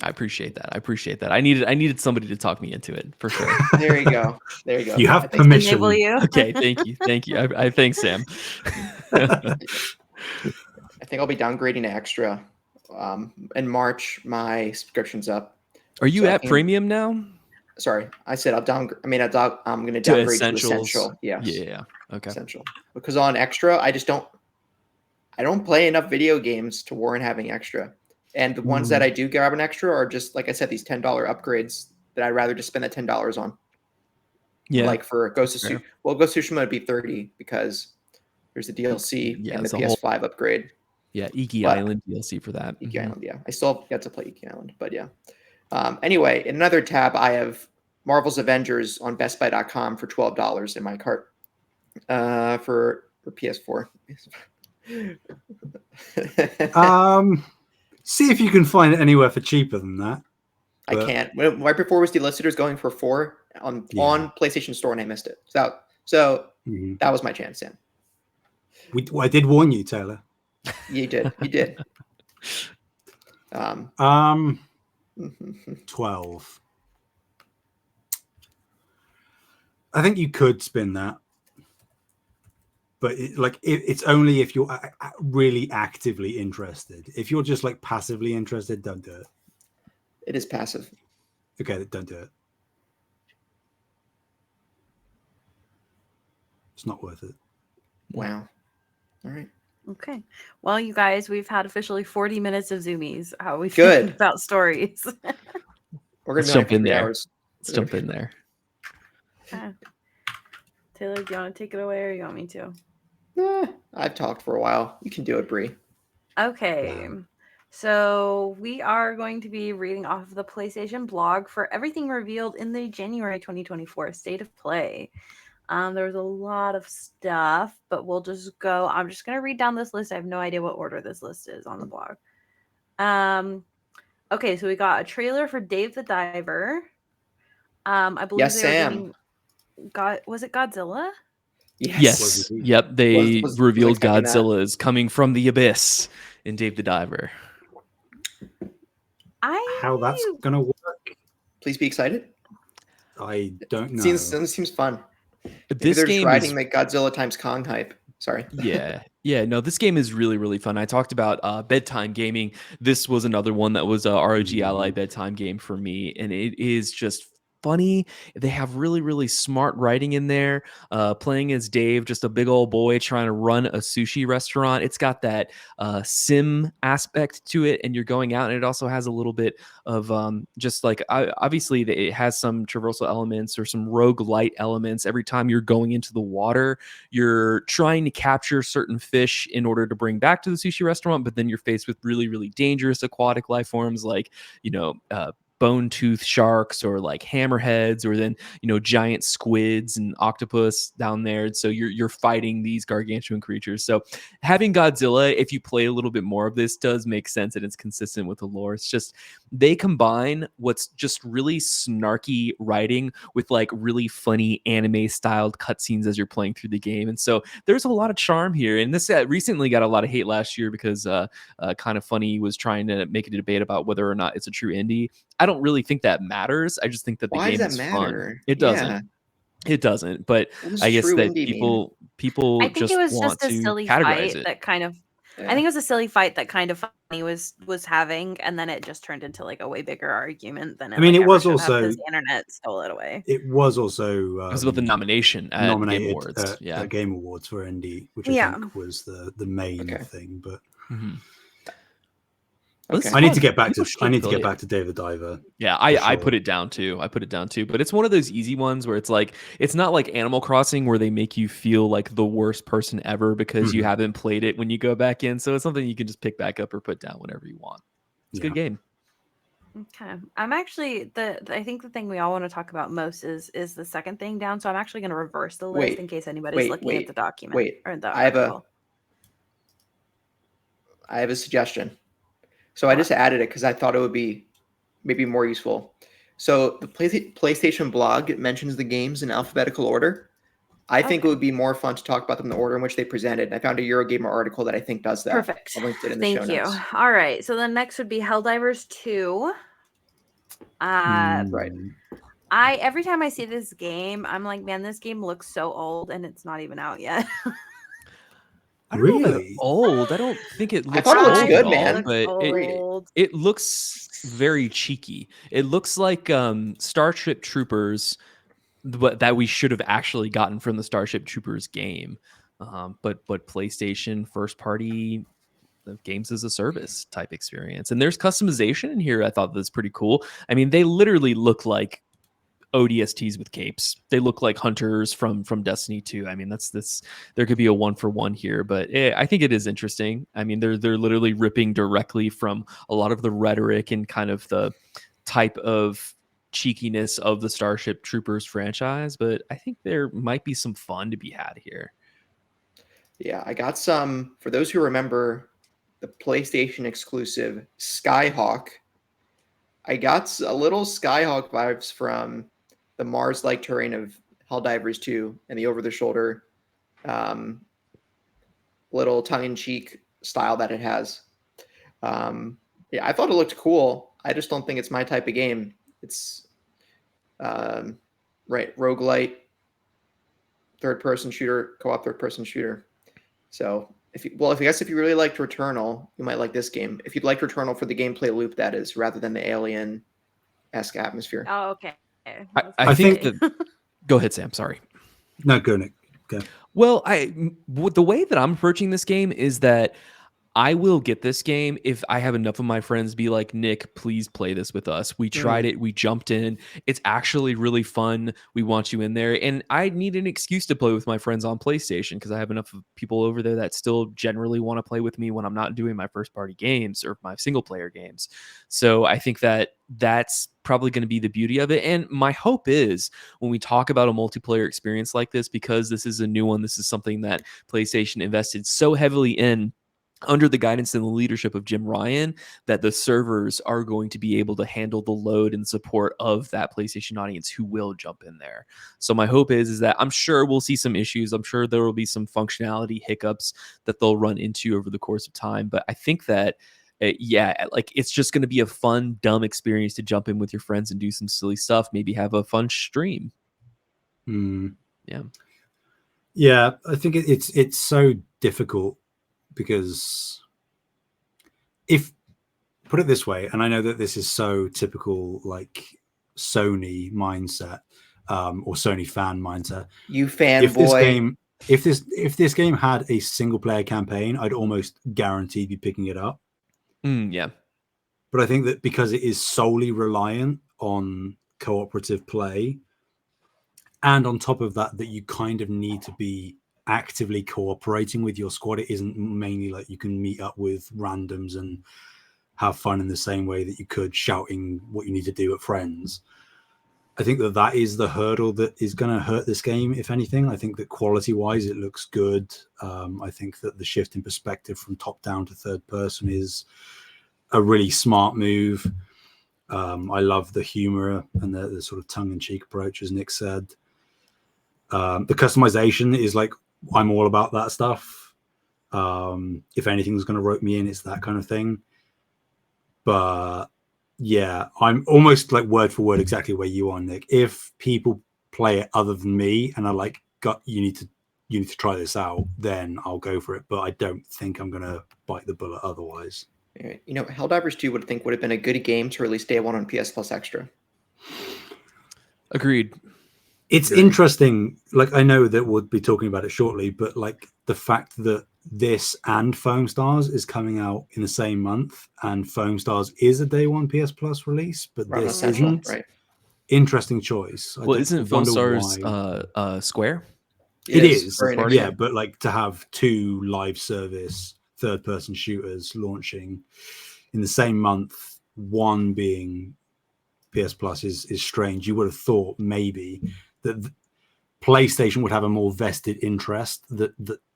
I appreciate that. I needed somebody to talk me into it for sure. There you go. You have permission. Okay, thank you. I thanks, Sam. I think I'll be downgrading to Extra. In March, my subscription's up. Are you at premium now? Sorry, I said I'm going to downgrade to Essential. Yes. Yeah. Okay. Essential, because on Extra, I don't play enough video games to warrant having Extra. And the ones that I do grab an Extra are just, like I said, these $10 upgrades that I'd rather just spend the $10 on. Yeah. Like for Ghost of Tsushima, Ghost of Tsushima would be 30 because there's a DLC and the PS5 upgrade. Yeah, Iki Island DLC for that. Iki Island, yeah. I still have yet to play Iki Island, but yeah. Anyway, in another tab, I have Marvel's Avengers on BestBuy.com for $12 in my cart for PS4. See if you can find it anywhere for cheaper than that. I can't. Right before it was delisted, it was going for $4 on PlayStation Store, and I missed it. So that was my chance, Sam. I did warn you, Taylor. You did. You did. 12. I think you could spin that, but it's only if you're really actively interested. If you're just like passively interested, don't do it. It is passive. Okay, don't do it. It's not worth it. Wow. All right. Okay. Well, you guys, we've had officially 40 minutes of Zoomies. How are we Good feeling about stories? We're gonna jump in there. Hours. Let's jump in there. Taylor, do you want to take it away, or you want me to? I've talked for a while. You can do it, Bree. Okay. So we are going to be reading off of the PlayStation blog for everything revealed in the January 2024 State of Play. There was a lot of stuff, but we'll just go. I'm just going to read down this list. I have no idea what order this list is on the blog. Okay, so we got a trailer for Dave the Diver. I believe yes, Sam. Was it Godzilla? Yes. Yep. They revealed Godzilla is coming from the abyss in Dave the Diver. How that's gonna work? Please be excited. I don't know. Seems fun. This game is riding like Godzilla times Kong hype. Sorry. Yeah. No, this game is really, really fun. I talked about bedtime gaming. This was another one that was a ROG Ally bedtime game for me, and it is just funny. They have really, really smart writing in there. Playing as Dave, just a big old boy trying to run a sushi restaurant. It's got that sim aspect to it, and you're going out, and it also has a little bit of just like obviously it has some traversal elements or some roguelite elements. Every time you're going into the water, you're trying to capture certain fish in order to bring back to the sushi restaurant, but then you're faced with really, really dangerous aquatic life forms like bone tooth sharks or like hammerheads, or then giant squids and octopus down there. So you're fighting these gargantuan creatures. So having Godzilla, if you play a little bit more of this, does make sense, and it's consistent with the lore. It's just they combine what's just really snarky writing with like really funny anime styled cutscenes as you're playing through the game, and so there's a lot of charm here. And this recently got a lot of hate last year because Kind of Funny was trying to make a debate about whether or not it's a true indie. I don't really think that matters. I just think that the game is fun. It doesn't. Yeah. It doesn't. But I guess that people I think just it was want just a to silly categorize fight it. that kind of. Yeah. I think it was a silly fight that Kind of Funny was having, and then it just turned into like a way bigger argument than it. I mean, like it was also because the internet stole it away. It was also it was about the nomination at Game Awards. At Game Awards for indie, which I think was the main thing. But okay. I need to get back to Dave the Diver. Yeah, I put it down too. But it's one of those easy ones where it's like it's not like Animal Crossing where they make you feel like the worst person ever because you haven't played it when you go back in. So it's something you can just pick back up or put down whenever you want. It's a good game. Okay. I'm actually I think the thing we all want to talk about most is the second thing down. So I'm actually going to reverse the list in case anybody's looking at the document or the article. I have a suggestion. So I just added it because I thought it would be maybe more useful. So the PlayStation blog mentions the games in alphabetical order. I think it would be more fun to talk about them in the order in which they presented. I found a Eurogamer article that I think does that. Perfect. I linked it in the show notes. Thank you. All right. So the next would be Helldivers 2. Right. Every time I see this game, I'm like, man, this game looks so old, and it's not even out yet. I don't know about old. I don't think it looks. I thought it looks good, man. But it looks very cheeky. It looks like Starship Troopers, that we should have actually gotten from the Starship Troopers game. But PlayStation first party games as a service type experience, and there's customization in here. I thought that's pretty cool. I mean, they literally look like ODSTs with capes. They look like hunters from Destiny 2. I mean, that's there could be a 1-for-1 here, but I think it is interesting. I mean, they're literally ripping directly from a lot of the rhetoric and kind of the type of cheekiness of the Starship Troopers franchise, but I think there might be some fun to be had here. Yeah, I got some, for those who remember the PlayStation exclusive Skyhawk. I got a little Skyhawk vibes from the Mars-like terrain of Helldivers 2 and the over-the-shoulder little tongue-in-cheek style that it has. Yeah, I thought it looked cool. I just don't think it's my type of game. It's roguelite, third-person shooter, co-op third-person shooter. So if you really liked Returnal, you might like this game. If you'd like Returnal for the gameplay loop, that is, rather than the Alien-esque atmosphere. Oh, okay. I think that. Go ahead, Sam. Sorry. No, go Nick. Go. Well, the way that I'm approaching this game is that I will get this game if I have enough of my friends be like, Nick, please play this with us. We tried it. We jumped in. It's actually really fun. We want you in there. And I need an excuse to play with my friends on PlayStation because I have enough of people over there that still generally want to play with me when I'm not doing my first party games or my single player games. So I think that that's probably going to be the beauty of it. And my hope is when we talk about a multiplayer experience like this, because this is a new one, this is something that PlayStation invested so heavily in under the guidance and the leadership of Jim Ryan, that the servers are going to be able to handle the load and support of that PlayStation audience who will jump in there. So my hope is that I'm sure we'll see some issues. I'm sure there will be some functionality hiccups that they'll run into over the course of time. But I think that, like it's just going to be a fun, dumb experience to jump in with your friends and do some silly stuff. Maybe have a fun stream. Yeah. Yeah, I think it's so difficult. Because if put it this way, and I know that this is so typical, like Sony mindset or Sony fan mindset. You fanboy. If this game had a single player campaign, I'd almost guarantee be picking it up. Yeah. But I think that because it is solely reliant on cooperative play, and on top of that, that you kind of need to be actively cooperating with your squad. It isn't mainly like you can meet up with randoms and have fun in the same way that you could shouting what you need to do at friends. I think that is the hurdle that is going to hurt this game. If anything, I think that quality wise, it looks good. I think that the shift in perspective from top down to third person is a really smart move. I love the humor and the sort of tongue in cheek approach, as Nick said. The customization is like, I'm all about that stuff. If anything's going to rope me in, it's that kind of thing. But yeah, I'm almost like word for word exactly where you are, Nick. If people play it other than me and are like, you need to try this out, then I'll go for it. But I don't think I'm going to bite the bullet otherwise. You know, Helldivers 2 would have been a good game to release day one on PS Plus Extra. Agreed. It's interesting. Like, I know that we'll be talking about it shortly, but like the fact that this and Foam Stars is coming out in the same month, and Foam Stars is a day one PS Plus release, but this isn't. Right. Interesting choice. Well, isn't Foam Stars Square? It is. Yeah, but like to have two live service third person shooters launching in the same month, one being PS Plus is strange. You would have thought maybe that PlayStation would have a more vested interest that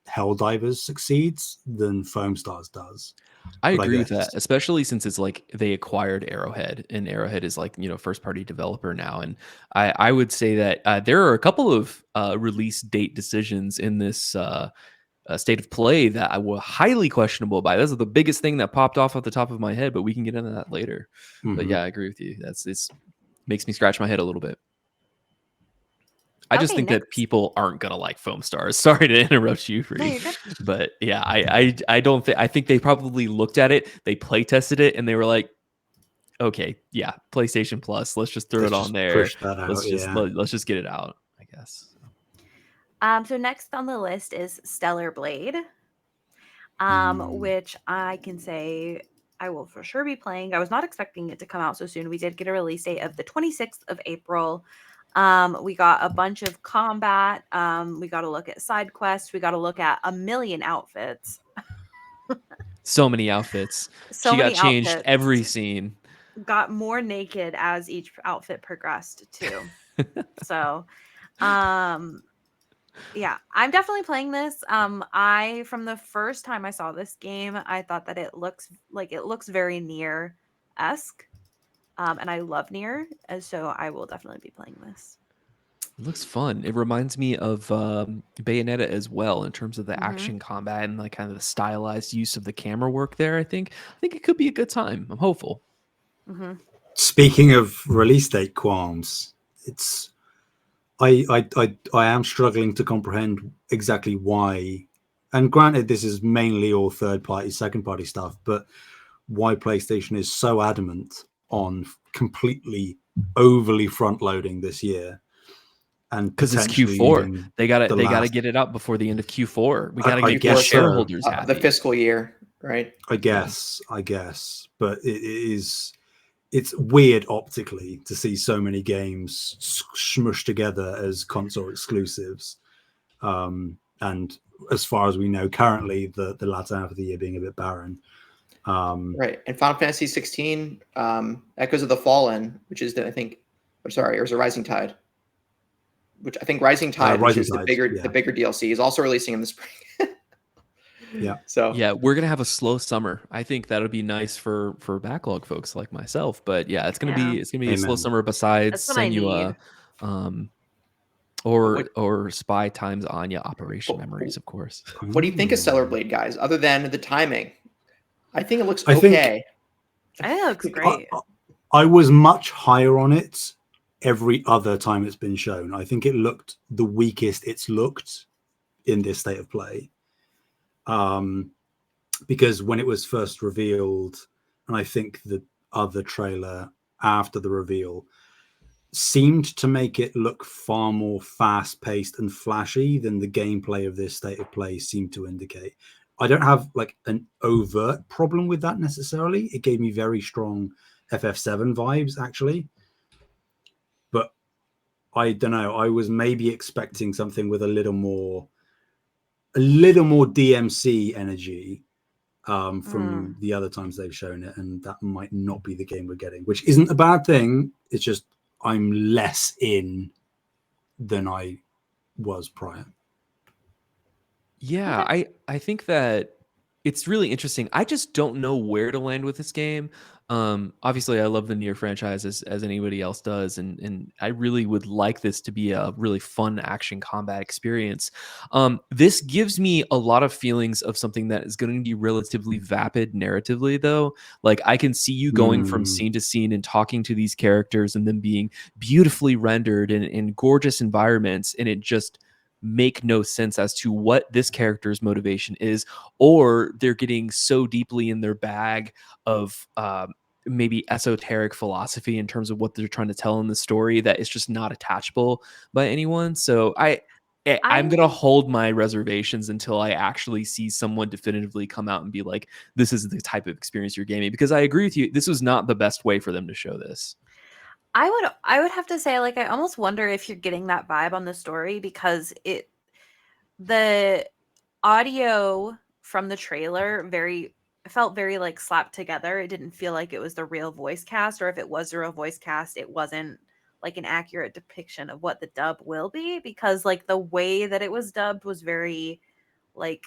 Helldivers succeeds than Foam Stars does. I agree with that, especially since it's like they acquired Arrowhead, and Arrowhead is like, first party developer now. And I would say that there are a couple of release date decisions in this state of play that I were highly questionable by. That's the biggest thing that popped off at the top of my head, but we can get into that later. Mm-hmm. But yeah, I agree with you. It's makes me scratch my head a little bit. I just think that people aren't gonna like Foam Stars. Sorry to interrupt you, Free. But yeah, I don't think. I think they probably looked at it, they play tested it, and they were like, okay, yeah, PlayStation Plus. Let's just throw it on there. Let's just get it out, I guess. So next on the list is Stellar Blade, which I can say I will for sure be playing. I was not expecting it to come out so soon. We did get a release date of the 26th of April. We got a bunch of combat. We got to look at side quests. We got to look at a million outfits. So many outfits. So She got many changed outfits. every scene. Got more naked as each outfit progressed too. So, yeah, I'm definitely playing this. I from the first time I saw this game, I thought that it looks very Nier-esque. And I love Nier, and so I will definitely be playing this. It looks fun. It reminds me of Bayonetta as well in terms of the Mhm. action combat and like kind of the stylized use of the camera work there. I think it could be a good time. I'm hopeful. Mhm. Speaking of release date qualms, it's I am struggling to comprehend exactly why. And granted, this is mainly all third party, second party stuff, but why PlayStation is so adamant on completely overly front loading this year, and Because it's potentially Q4. leaving They got the to last. get it out before the end of Q4. We got to I make the guess so. shareholders the happy. fiscal year, right? I guess, but it's weird optically to see so many games smushed together as console exclusives. And as far as we know, currently the latter half of the year being a bit barren. Right. And Final Fantasy 16, Echoes of the Fallen, which is or it was a Rising Tide. Which I think Rising Tide, which Rising is Tide, the bigger DLC, is also releasing in the spring. Yeah. So yeah, we're gonna have a slow summer. I think that'll be nice for backlog folks like myself. But yeah, it's gonna be a slow Amen. summer. Besides That's what I Senua, need. or Spy Times Anya Operation What- Memories, of course. what do you think of Stellar Blade, guys? Other than the timing, I think it looks I think- okay. I think it looks great. I was much higher on it every other time it's been shown. I think it looked the weakest it's looked in this state of play. Because when it was first revealed, and I think the other trailer after the reveal seemed to make it look far more fast-paced and flashy than the gameplay of this state of play seemed to indicate. I don't have like an overt problem with that necessarily. It gave me very strong FF7 vibes actually, but I don't know. I was maybe expecting something with a little more DMC energy from the other times they've shown it, and that might not be the game we're getting, which isn't a bad thing. It's just I'm less in than I was prior. Yeah, Okay. I think that it's really interesting. I just don't know where to land with this game. Obviously, I love the Nier franchise as anybody else does, and I really would like this to be a really fun action combat experience. This gives me a lot of feelings of something that is going to be relatively vapid narratively, though. Like I can see you going from scene to scene and talking to these characters, and them being beautifully rendered in gorgeous environments, and it just make no sense as to what this character's motivation is, or they're getting so deeply in their bag of maybe esoteric philosophy in terms of what they're trying to tell in the story that it's just not attachable by anyone. So I'm going to hold my reservations until I actually see someone definitively come out and be like, this is the type of experience you're gaming, because I agree with you, this was not the best way for them to show this. I would have to say, like, I almost wonder if you're getting that vibe on the story, because the audio from the trailer felt very like slapped together. It didn't feel like it was the real voice cast, or if it was the real voice cast, it wasn't like an accurate depiction of what the dub will be, because like the way that it was dubbed was very like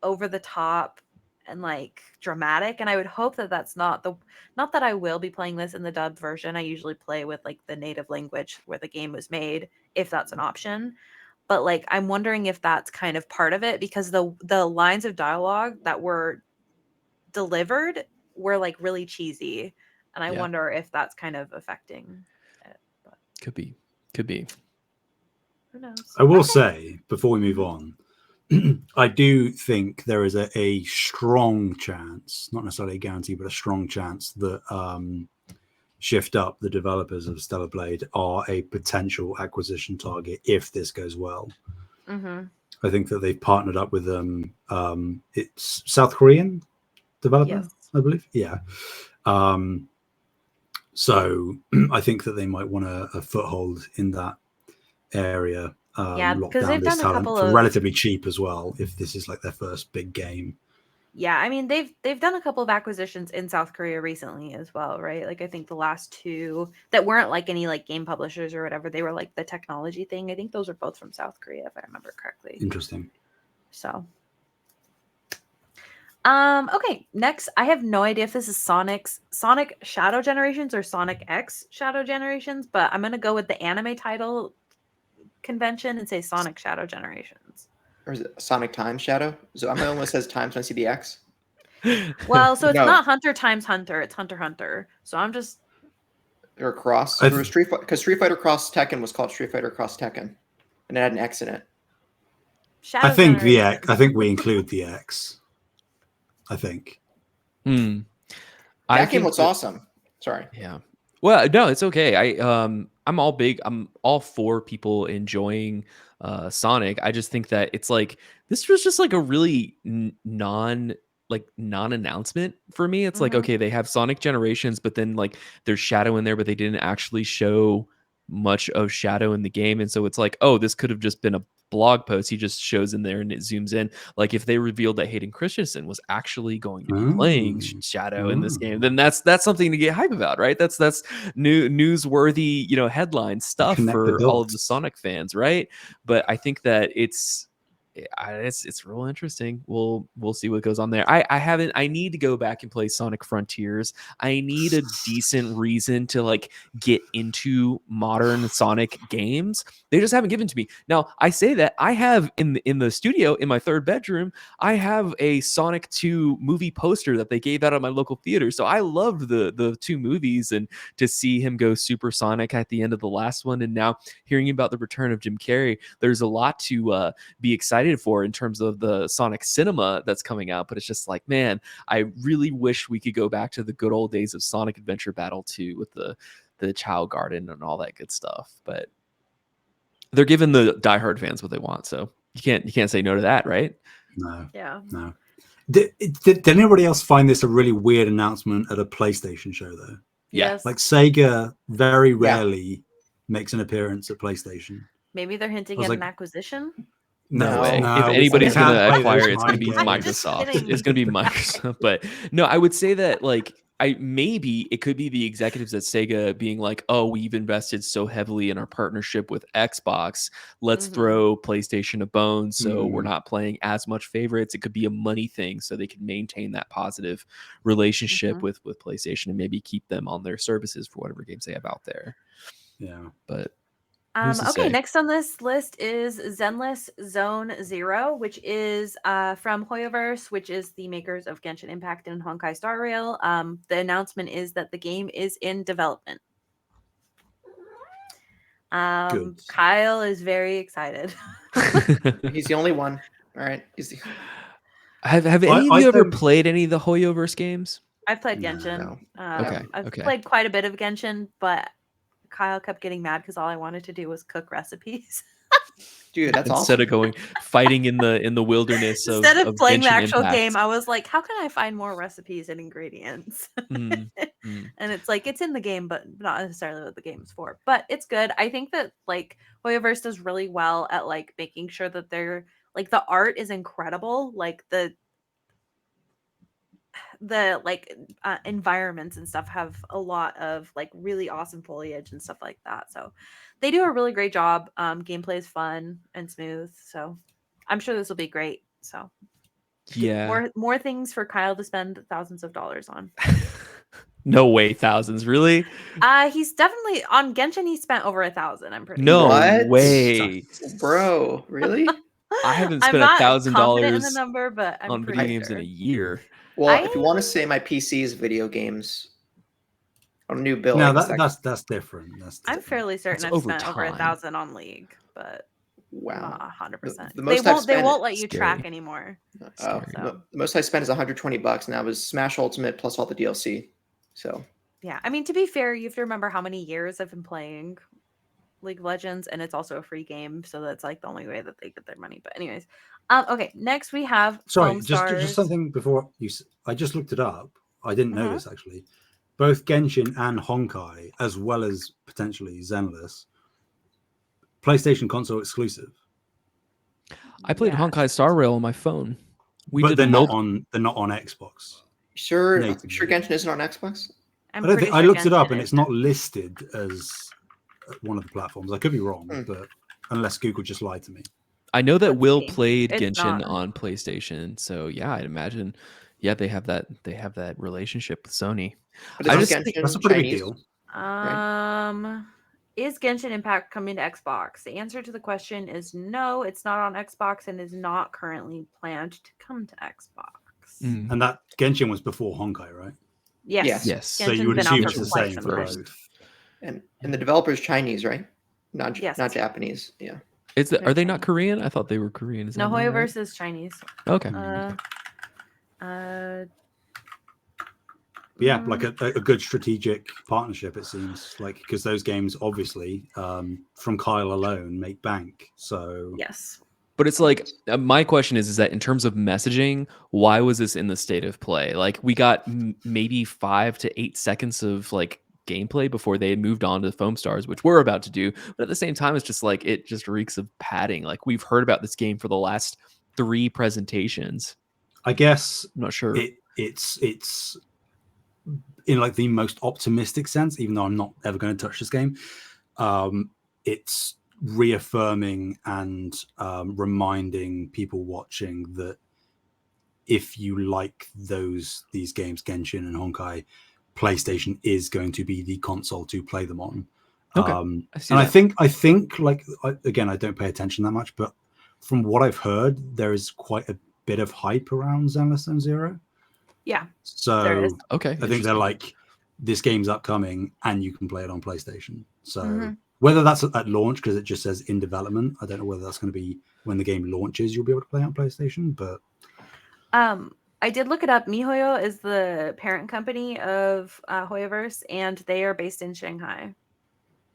over the top and like dramatic. And I would hope that that's not that I will be playing this in the dub version. I usually play with like the native language where the game was made, if that's an option. But like I'm wondering if that's kind of part of it, because the lines of dialogue that were delivered were like really cheesy, and I wonder if that's kind of affecting it. But Could be who knows? I will say before we move on, I do think there is a strong chance, not necessarily a guarantee, but a strong chance that Shift Up, the developers of Stellar Blade, are a potential acquisition target if this goes well. I think that they've partnered up with them. It's South Korean developer, Yes. I believe. Yeah. So I think that they might want a foothold in that area. Yeah, lock because down they've this done a talent couple for of relatively cheap as well. If this is like their first big game. Yeah, I mean they've done a couple of acquisitions in South Korea recently as well, right? Like I think the last two that weren't like any like game publishers or whatever, they were like the technology thing. I think those are both from South Korea if I remember correctly. Interesting. So okay, next I have no idea if this is Sonic Shadow Generations or Sonic X Shadow Generations, but I'm going to go with the anime title convention and say Sonic Shadow Generations. Or is it Sonic Time Shadow? So I'm the only one that says times when I see the X. Well, so it's No. not Hunter times Hunter, it's Hunter Hunter. So I'm just Or Cross. I There was because Street Fighter Cross Tekken was called Street Fighter Cross Tekken, and it had an X in it. Shadow I think the Generation. X. I think we include the X. I think. That game looks awesome. Sorry. Yeah. Well, no, it's okay. I'm all for people enjoying Sonic. I just think that it's like this was just like a really non-announcement for me. It's like, okay, they have Sonic Generations, but then like there's Shadow in there, but they didn't actually show much of Shadow in the game. And so it's like, oh, this could have just been a blog post. He just shows in there and it zooms in. Like if they revealed that Hayden Christensen was actually going to be playing Shadow in this game, then that's something to get hype about, right? That's newsworthy, headline stuff for all of the Sonic fans, right? But I think that it's real interesting. We'll see what goes on there. I need to go back and play Sonic Frontiers. I need a decent reason to like get into modern Sonic games. They just haven't given to me. Now, I say that I have in the studio in my third bedroom, I have a Sonic 2 movie poster that they gave out at my local theater. So I loved the two movies, and to see him go Super Sonic at the end of the last one, and now hearing about the return of Jim Carrey, there's a lot to be excited for in terms of the Sonic cinema that's coming out. But it's just like, man, I really wish we could go back to the good old days of Sonic Adventure Battle 2 with the Child Garden and all that good stuff. But they're giving the diehard fans what they want, so you can't say no to that, right? No. Yeah. No. Did anybody else find this a really weird announcement at a PlayStation show though? Yes. Like Sega very rarely makes an appearance at PlayStation. Maybe they're hinting at an acquisition. No way. If anybody's going to acquire, it's going to be Microsoft. It's going to be Microsoft. But no, I would say that like maybe it could be the executives at Sega being like, oh, we've invested so heavily in our partnership with Xbox. Let's throw PlayStation a bone so we're not playing as much favorites. It could be a money thing so they can maintain that positive relationship with PlayStation and maybe keep them on their services for whatever games they have out there. Yeah. But okay, next on this list is Zenless Zone Zero, which is from Hoyoverse, which is the makers of Genshin Impact and Honkai Star Rail. The announcement is that the game is in development. Kyle is very excited. He's the only one. All right. Have any of you ever played any of the Hoyoverse games? I've played Genshin. No. I've played quite a bit of Genshin, but Kyle kept getting mad because all I wanted to do was cook recipes. Dude, that's awesome. Instead of going fighting in the wilderness instead of playing the actual Impact. game, I was like, how can I find more recipes and ingredients? And it's like it's in the game, but not necessarily what the game's for. But it's good. I think that like Hoyoverse does really well at like making sure that they're like the art is incredible. Like the environments and stuff have a lot of like really awesome foliage and stuff like that, so they do a really great job. Gameplay is fun and smooth, so I'm sure this will be great. So more things for Kyle to spend thousands of dollars on. No way, thousands, really? He's definitely on Genshin. He spent over 1,000. I'm pretty no sure. way, bro. Really? I haven't spent $1,000 in the number, but I'm on video games in a year. Well, if you want to say my PC is video games on a new build, no, that's different. I'm fairly certain I've spent over 1,000 on League, but wow, 100%. They won't let you track anymore. The most I spent is $120, and that was Smash Ultimate plus all the DLC. So yeah, I mean, to be fair, you have to remember how many years I've been playing League of Legends, and it's also a free game, so that's like the only way that they get their money. But anyways, okay, next we have just something before you. I just looked it up. I didn't know this actually. both Genshin and Honkai, as well as potentially Zenless, PlayStation console exclusive. I played Honkai Star Rail on my phone. But they're not on Xbox. Sure, natively. sure. Genshin isn't on Xbox. I looked it up and it's not listed as one of the platforms. I could be wrong, but unless Google just lied to me. I know that Will played Genshin on PlayStation, so yeah, I'd imagine. Yeah, they have that relationship with Sony. But that's a pretty big deal. Right? Is Genshin Impact coming to Xbox? The answer to the question is no, it's not on Xbox and is not currently planned to come to Xbox. And that Genshin was before Honkai, right? Yes. So you would assume it's the same for both. And the developer's Chinese, right? Not Japanese. Yeah. Are they not Korean? I thought they were Korean. No, Hoyoverse is Chinese. Okay. Yeah, like a good strategic partnership, it seems like, because those games obviously from Kyle alone make bank. So yes, but it's like my question is that in terms of messaging, why was this in the state of play? Like we got maybe 5 to 8 seconds of like gameplay before they had moved on to the Foam Stars, which we're about to do. But at the same time, it's just like it just reeks of padding. Like we've heard about this game for the last 3 presentations. I guess I'm not sure. It's in like the most optimistic sense, even though I'm not ever going to touch this game. It's reaffirming and reminding people watching that if you like these games, Genshin and Honkai, PlayStation is going to be the console to play them on. Okay. I think like again, I don't pay attention that much, but from what I've heard, there is quite a bit of hype around Zenless Zone Zero. Yeah. So okay, I think they're like, this game's upcoming and you can play it on PlayStation. So whether that's at launch, because it just says in development, I don't know whether that's going to be when the game launches, you'll be able to play it on PlayStation. But I did look it up. MiHoYo is the parent company of Hoyoverse, and they are based in Shanghai.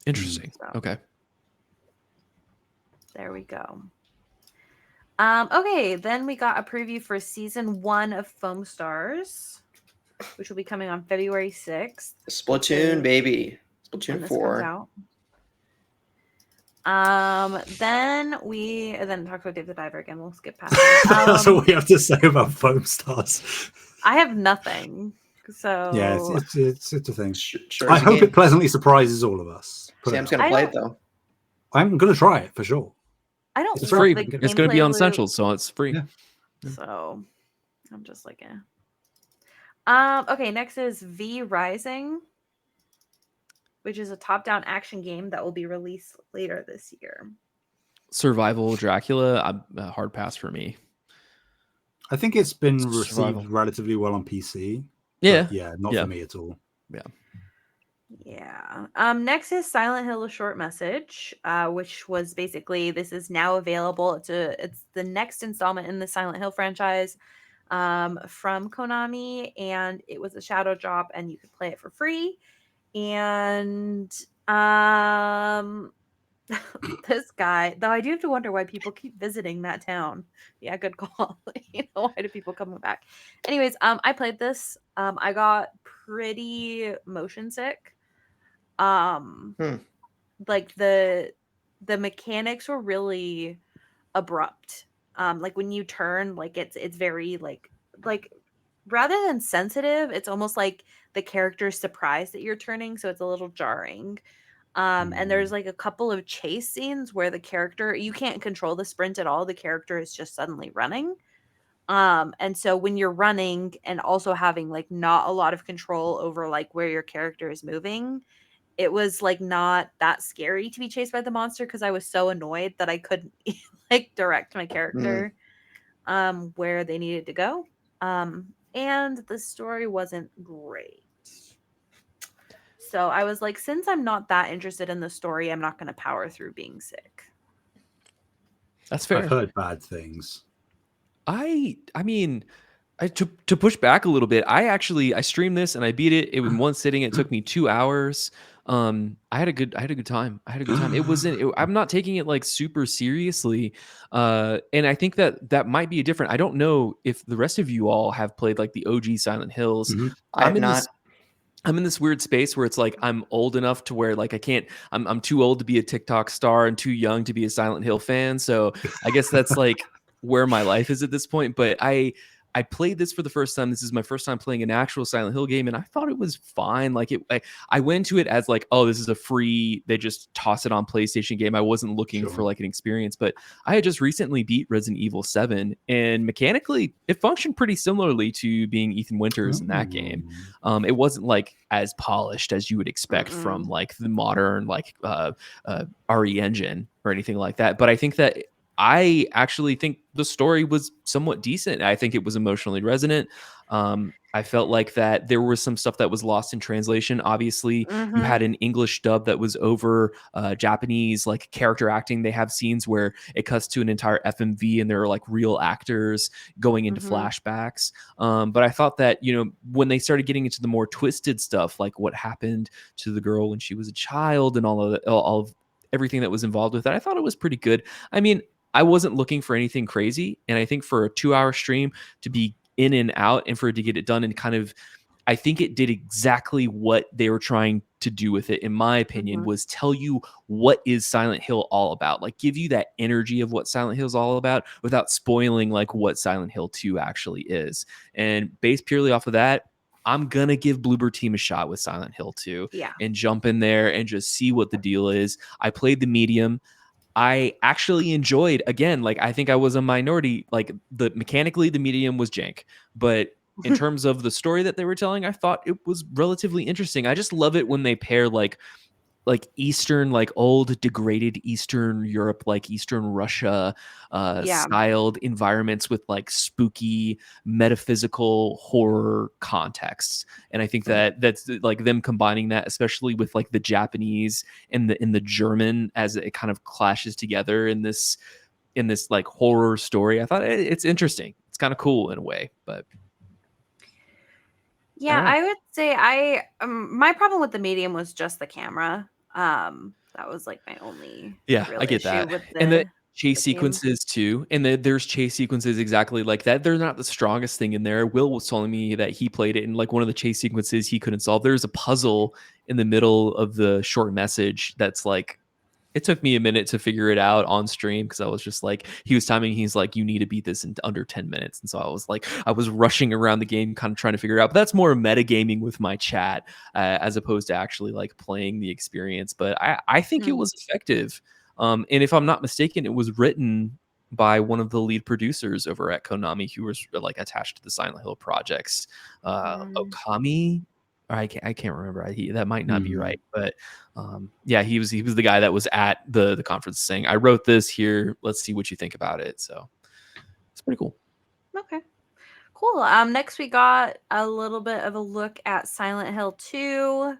Interesting. So, okay. There we go. Okay, then we got a preview for season 1 of Foam Stars, which will be coming on February 6th. Splatoon, baby. Splatoon 4. Then talk about Dave the Diver again. We'll skip past it. That's all we have to say about Foam Stars. I have nothing. So yeah, it's a thing. Sure I hope it pleasantly surprises all of us. Sam's gonna play it though. I'm gonna try it for sure. I don't. It's free. It's going to be on Essentials, so it's free. Yeah. So I'm just like, Okay, next is V Rising, which is a top-down action game that will be released later this year. Survival Dracula, a hard pass for me. I think it's been received relatively well on PC. Yeah. Yeah, not for me at all. Yeah. Yeah. Next is Silent Hill: A Short Message, which was basically, this is now available. It's the next installment in the Silent Hill franchise from Konami, and it was a shadow drop, and you could play it for free. And this guy, though, I do have to wonder why people keep visiting that town. Yeah, good call. Why do people come back? Anyways, I played this. I got pretty motion sick. Like the mechanics were really abrupt. Like when you turn, like it's very like rather than sensitive, it's almost like the character's surprised that you're turning, so it's a little jarring. And there's like a couple of chase scenes where the character, you can't control the sprint at all. The character is just suddenly running. And so when you're running and also having like not a lot of control over like where your character is moving, it was like not that scary to be chased by the monster, because I was so annoyed that I couldn't like direct my character where they needed to go. And the story wasn't great. So I was like, since I'm not that interested in the story, I'm not going to power through being sick. That's fair. I've heard bad things. I mean, to push back a little bit, I streamed this and I beat it. It was in one sitting. It took me 2 hours. I had a good time. It wasn't. I'm not taking it like super seriously, and I think that might be different. I don't know if the rest of you all have played like the OG Silent Hills. I have not. I'm in this weird space where it's like I'm old enough to where like I can't. I'm too old to be a TikTok star and too young to be a Silent Hill fan. So I guess that's like where my life is at this point. But I played this for the first time. This is my first time playing an actual Silent Hill game, and I thought it was fine. Like I went to it as like, oh, this is a free. They just toss it on PlayStation game. I wasn't looking for like an experience, but I had just recently beat Resident Evil 7, and mechanically, it functioned pretty similarly to being Ethan Winters in that game. It wasn't like as polished as you would expect from like the modern like RE engine or anything like that. But I think that I actually think the story was somewhat decent. I think it was emotionally resonant. I felt like that there was some stuff that was lost in translation. Obviously, you had an English dub that was over Japanese, like character acting. They have scenes where it cuts to an entire FMV and there are like real actors going into flashbacks. But I thought that, you know, when they started getting into the more twisted stuff, like what happened to the girl when she was a child and all of everything that was involved with that, I thought it was pretty good. I mean, I wasn't looking for anything crazy. And I think for a 2-hour stream to be in and out and for it to get it done and kind of, I think it did exactly what they were trying to do with it, in my opinion, was tell you what is Silent Hill all about. Like give you that energy of what Silent Hill is all about without spoiling like what Silent Hill 2 actually is. And based purely off of that, I'm going to give Bluebird Team a shot with Silent Hill 2 and jump in there and just see what the deal is. I played the medium. I actually enjoyed, again, like I think I was a minority, like mechanically the medium was jank, but in terms of the story that they were telling, I thought it was relatively interesting. I just love it when they pair like Eastern, like old degraded Eastern Europe, like Eastern Russia styled environments with like spooky metaphysical horror contexts. And I think that that's like them combining that, especially with like the Japanese and the German as it kind of clashes together in this like horror story. I thought it's interesting. It's kind of cool in a way, but yeah, I would say my problem with the medium was just the camera. That was like my only real I get issue that. with And the chase the game. sequences too. And there's chase sequences exactly like that. They're not the strongest thing in there. Will was telling me that he played it and like one of the chase sequences he couldn't solve. There's a puzzle in the middle of the short message that's like, it took me a minute to figure it out on stream because I was just like, he was timing, he's like, you need to beat this in under 10 minutes. And so I was like, I was rushing around the game, kind of trying to figure it out. But that's more metagaming with my chat as opposed to actually like playing the experience. But I think it was effective. And if I'm not mistaken, it was written by one of the lead producers over at Konami who was like attached to the Silent Hill projects. Okami, I can't remember. That might not be right, but yeah, he was the guy that was at the conference saying, "I wrote this here. Let's see what you think about it." So it's pretty cool. Okay, cool. Next we got a little bit of a look at Silent Hill 2.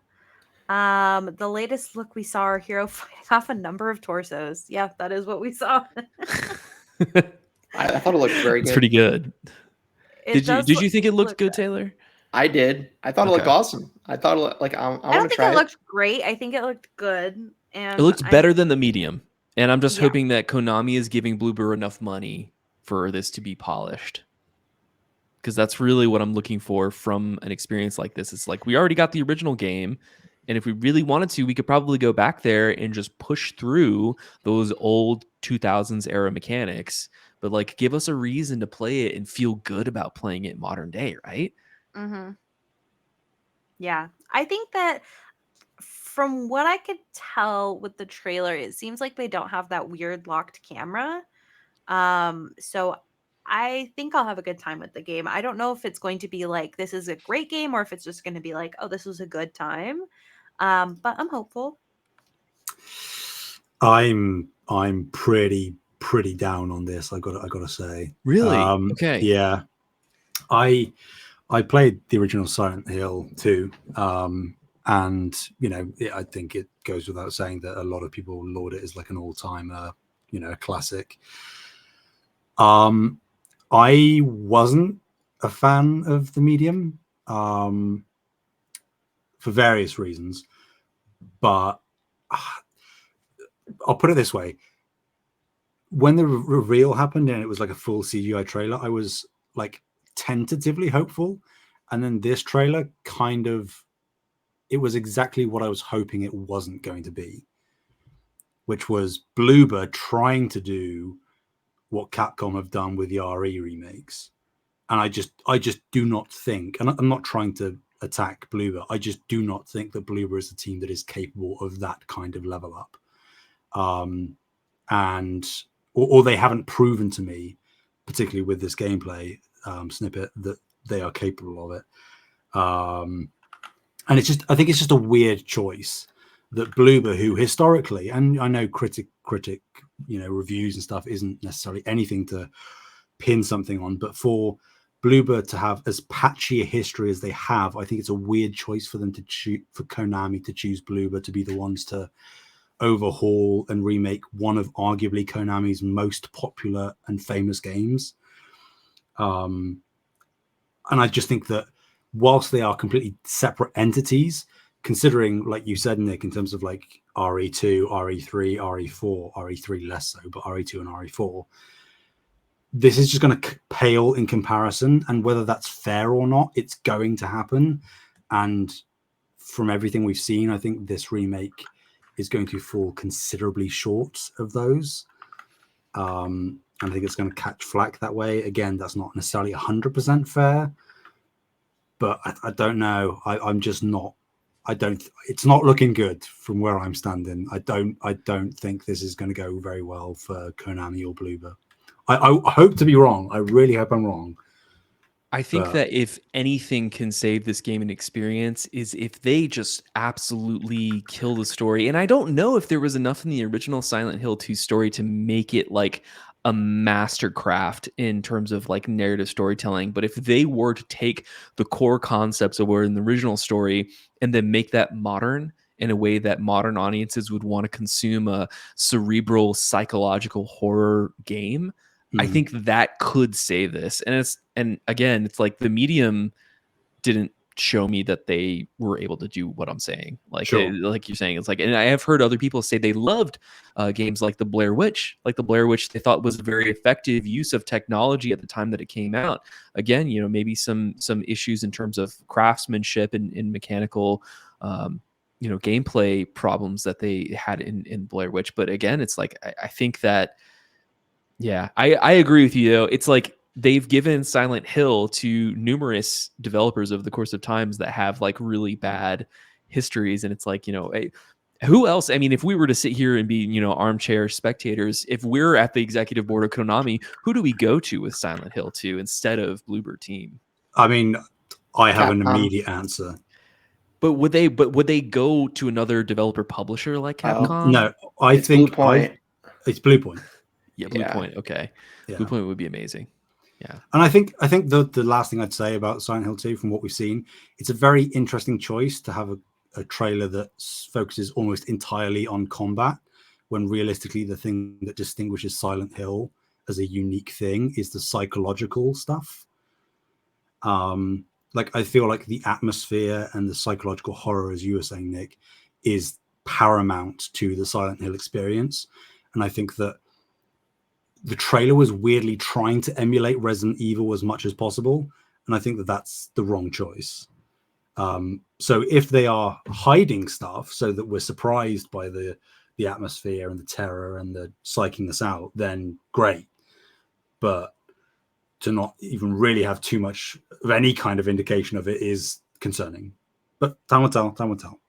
The latest look we saw our hero fighting off a number of torsos. Yeah, that is what we saw. I thought it looked very good. It's pretty good. Did you think it looked good, Taylor? I did. I thought it looked awesome. I thought it looked like I don't think it looked great. I think it looked good, and it looked better than the medium. And I'm just hoping that Konami is giving Bluebird enough money for this to be polished, because that's really what I'm looking for from an experience like this. It's like we already got the original game, and if we really wanted to, we could probably go back there and just push through those old 2000s era mechanics. But like, give us a reason to play it and feel good about playing it modern day, right? Yeah, I think that from what I could tell with the trailer, it seems like they don't have that weird locked camera. So I think I'll have a good time with the game. I don't know if it's going to be like this is a great game or if it's just going to be like, oh, this was a good time. But I'm hopeful. I'm pretty down on this. I gotta say. Really? Okay. Yeah. I played the original Silent Hill 2, and you know, I think it goes without saying that a lot of people laud it as like an all-time, classic. I wasn't a fan of the medium, for various reasons, but I'll put it this way: when the reveal happened and it was like a full CGI trailer, I was like tentatively hopeful, and then this trailer kind of it was exactly what I was hoping it wasn't going to be, which was Bloober trying to do what Capcom have done with the RE remakes. And I just do not think, and I'm not trying to attack Bloober, I just do not think that Bloober is a team that is capable of that kind of level up. And or they haven't proven to me, particularly with this gameplay snippet, that they are capable of it. And it's just, I think it's just a weird choice that Bloober, who historically, and I know critic, reviews and stuff isn't necessarily anything to pin something on, but for Bloober to have as patchy a history as they have, I think it's a weird choice for them to choose, for Konami to choose Bloober to be the ones to overhaul and remake one of arguably Konami's most popular and famous games. And I just think that whilst they are completely separate entities, considering, like you said, Nick, in terms of like RE2, RE3, RE4, RE3 less so, but RE2 and RE4, this is just going to pale in comparison. And whether that's fair or not, it's going to happen. And from everything we've seen, I think this remake is going to fall considerably short of those. And I think it's going to catch flack that way. Again, that's not necessarily 100% fair, but I don't know. I'm just not. It's not looking good from where I'm standing. I don't think this is going to go very well for Konami or Bloober. I hope to be wrong. I really hope I'm wrong. I think that if anything can save this game and experience is if they just absolutely kill the story. And I don't know if there was enough in the original Silent Hill 2 story to make it like a mastercraft in terms of like narrative storytelling. But if they were to take the core concepts that were in the original story and then make that modern in a way that modern audiences would want to consume a cerebral psychological horror game, I think that could save this. And again, it's like the medium didn't show me that they were able to do what I'm saying. Like, sure. Like you're saying, it's like, and I have heard other people say they loved games like the Blair Witch, they thought was a very effective use of technology at the time that it came out. Again, maybe some issues in terms of craftsmanship and mechanical, gameplay problems that they had in Blair Witch. But again, it's like, I think that, yeah, I agree with you, though. It's like they've given Silent Hill to numerous developers over the course of times that have like really bad histories. And it's like, who else? I mean, if we were to sit here and be, armchair spectators, if we're at the executive board of Konami, who do we go to with Silent Hill 2 instead of Bloober Team? I mean, I have an immediate answer. But would they go to another developer publisher like Capcom? No, I think Blue Point. It's Blue Point. Yeah, Blue Point. Okay. Yeah. Blue Point would be amazing. Yeah. And I think the last thing I'd say about Silent Hill 2, from what we've seen, it's a very interesting choice to have a trailer that focuses almost entirely on combat, when realistically the thing that distinguishes Silent Hill as a unique thing is the psychological stuff. Like, I feel like the atmosphere and the psychological horror, as you were saying, Nick, is paramount to the Silent Hill experience. And I think that the trailer was weirdly trying to emulate Resident Evil as much as possible. And I think that that's the wrong choice. So if they are hiding stuff so that we're surprised by the atmosphere and the terror and the psyching us out, then great. But to not even really have too much of any kind of indication of it is concerning. But time will tell.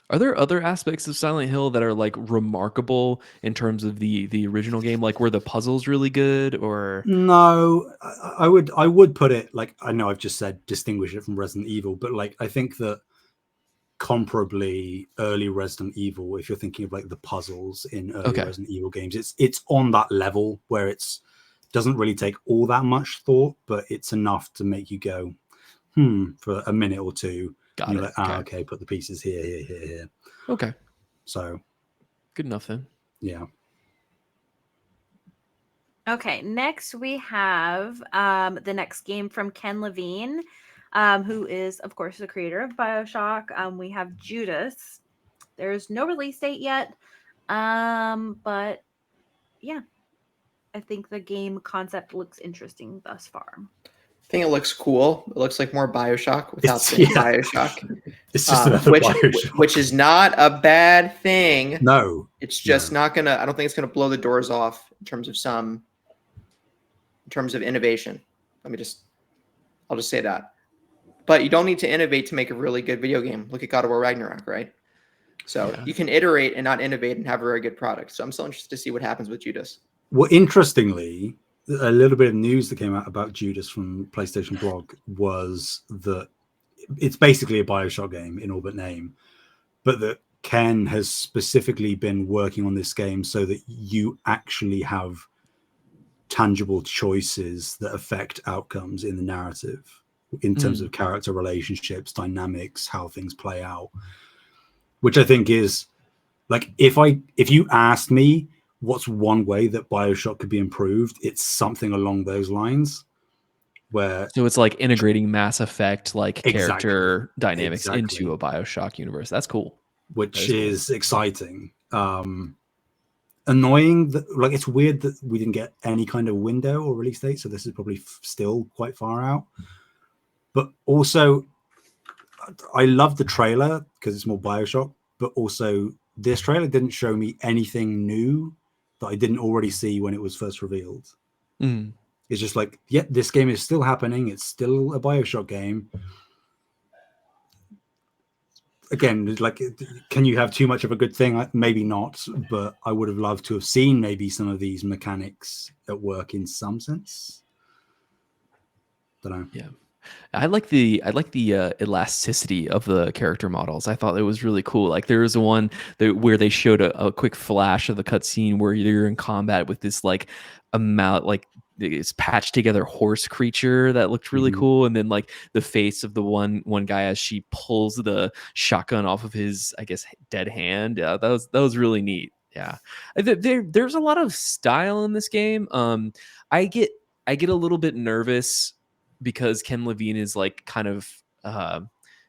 Are there other aspects of Silent Hill that are like remarkable in terms of the original game? Like, were the puzzles really good, or? No, I would put it, like, I know I've just said distinguish it from Resident Evil, but like, I think that comparably early Resident Evil, if you're thinking of like the puzzles in early Resident Evil games, it's on that level where it's doesn't really take all that much thought, but it's enough to make you go, for a minute or two. Got and it. You're like, okay, put the pieces here. Okay. So good enough then. Yeah. Okay, next we have the next game from Ken Levine, who is, of course, the creator of BioShock. We have Judas. There's no release date yet, but yeah, I think the game concept looks interesting thus far. I think it looks cool. It looks like more Bioshock without It's- being yeah. Bioshock. It's just another Bioshock. Which is not a bad thing. No. It's just not gonna. I don't think it's gonna blow the doors off in terms of innovation. I'll just say that. But you don't need to innovate to make a really good video game. Look at God of War Ragnarok, right? So you can iterate and not innovate and have a very good product. So I'm so interested to see what happens with Judas. Well, interestingly, a little bit of news that came out about Judas from PlayStation Blog was that it's basically a Bioshock game in all but name, but that Ken has specifically been working on this game so that you actually have tangible choices that affect outcomes in the narrative in terms of character relationships, dynamics, how things play out, which I think is like, if you asked me what's one way that Bioshock could be improved, it's something along those lines. So it's like integrating Mass Effect like character dynamics into a Bioshock universe. That's cool. Which is exciting. Annoying that, like, it's weird that we didn't get any kind of window or release date, so this is probably still quite far out. But also, I love the trailer because it's more Bioshock, but also this trailer didn't show me anything new that I didn't already see when it was first revealed. It's just like, yeah, this game is still happening. It's still a Bioshock game. Again, like, can you have too much of a good thing? Maybe not, but I would have loved to have seen maybe some of these mechanics at work in some sense. Don't know. Yeah. I like the elasticity of the character models. I thought it was really cool. Like, there was one where they showed a quick flash of the cutscene where you're in combat with this like amount, like it's patched together horse creature that looked really cool, and then like the face of the one guy as she pulls the shotgun off of his, I guess, dead hand. Yeah, that was really neat. Yeah, there's a lot of style in this game. I get a little bit nervous because Ken Levine is like kind of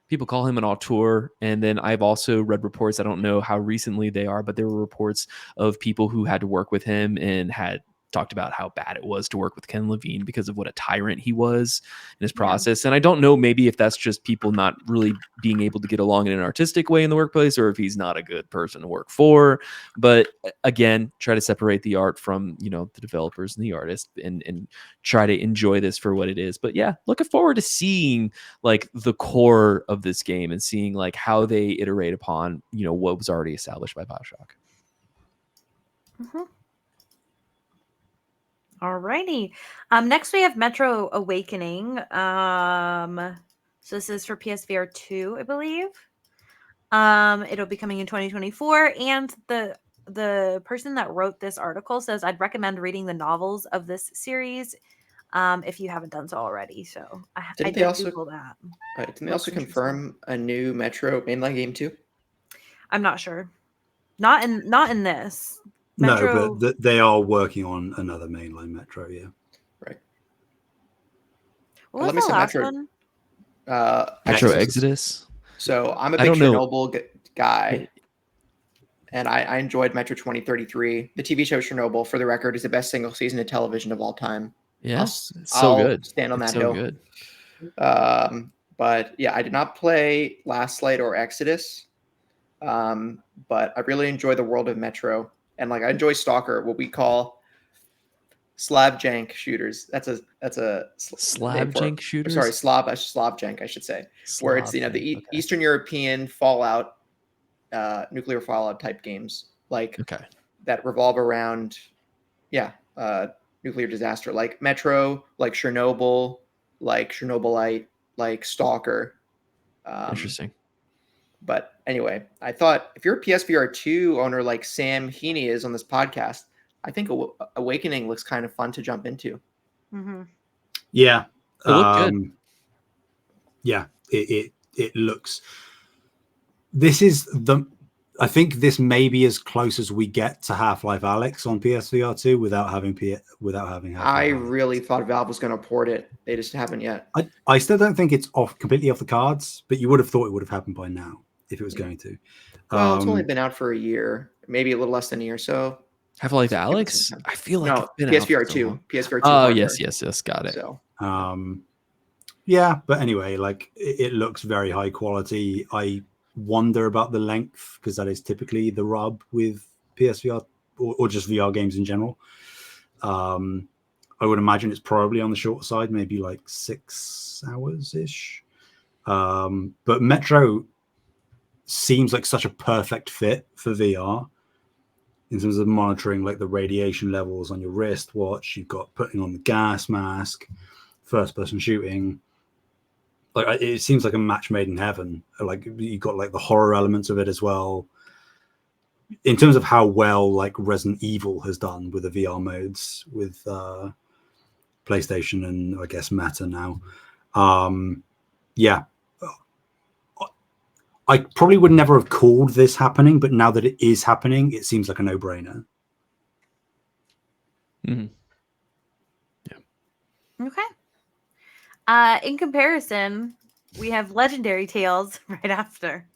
people call him an auteur, and then I've also read reports, I don't know how recently they are, but there were reports of people who had to work with him and had talked about how bad it was to work with Ken Levine because of what a tyrant he was in his process. And I don't know, maybe if that's just people not really being able to get along in an artistic way in the workplace, or if he's not a good person to work for. But again, try to separate the art from, the developers and the artist, and try to enjoy this for what it is. But yeah, looking forward to seeing like the core of this game and seeing like how they iterate upon, what was already established by BioShock. Alrighty. Next we have Metro Awakening. So this is for PSVR 2, I believe. It'll be coming in 2024, and the person that wrote this article says, I'd recommend reading the novels of this series if you haven't done so already. So I did Google that. Didn't they also confirm a new Metro mainline game too? I'm not sure. Not in this. Metro... No, but they are working on another mainline Metro, yeah. Right. What was the last one? Metro Exodus. So I'm a big Chernobyl guy, and I enjoyed Metro 2033. The TV show Chernobyl, for the record, is the best single season of television of all time. Yes, I'll good. Stand on that hill. Good. But yeah, I did not play Last Light or Exodus, but I really enjoy the world of Metro. And like, I enjoy Stalker, what we call slab jank shooters. That's a slab jank shooters. Sorry, slav jank, I should say. Where it's the Eastern European Fallout, nuclear Fallout type games, like that revolve around nuclear disaster, like Metro, like Chernobyl, like Chernobylite, like Stalker. Interesting. But anyway, I thought if you're a PSVR 2 owner like Sam Heaney is on this podcast, I think Awakening looks kind of fun to jump into. Yeah. It looked good. Yeah, it looks... I think this may be as close as we get to Half-Life Alyx on PSVR 2 without having Half-Life I Alyx. really thought Valve was going to port it. They just haven't yet. I still don't think it's completely off the cards, but you would have thought it would have happened by now if it was going to. Well, it's only been out for a year, maybe a little less than a year. So Half-Life Alyx? I feel like no, it's been PSVR out 2. PSVR 2. Oh, yes, got it. So, Yeah, but anyway, like it looks very high quality. I wonder about the length because that is typically the rub with PSVR or just VR games in general. I would imagine it's probably on the short side, maybe like 6 hours ish. But Metro seems like such a perfect fit for VR in terms of monitoring like the radiation levels on your wristwatch. You've got putting on the gas mask, first person shooting. Like it seems like a match made in heaven. Like you got like the horror elements of it as well. In terms of how well like Resident Evil has done with the VR modes with PlayStation and I guess Meta now. Yeah, I probably would never have called this happening, but now that it is happening, it seems like a no-brainer. Mm-hmm. Yeah. Okay. In comparison, we have Legendary Tales right after.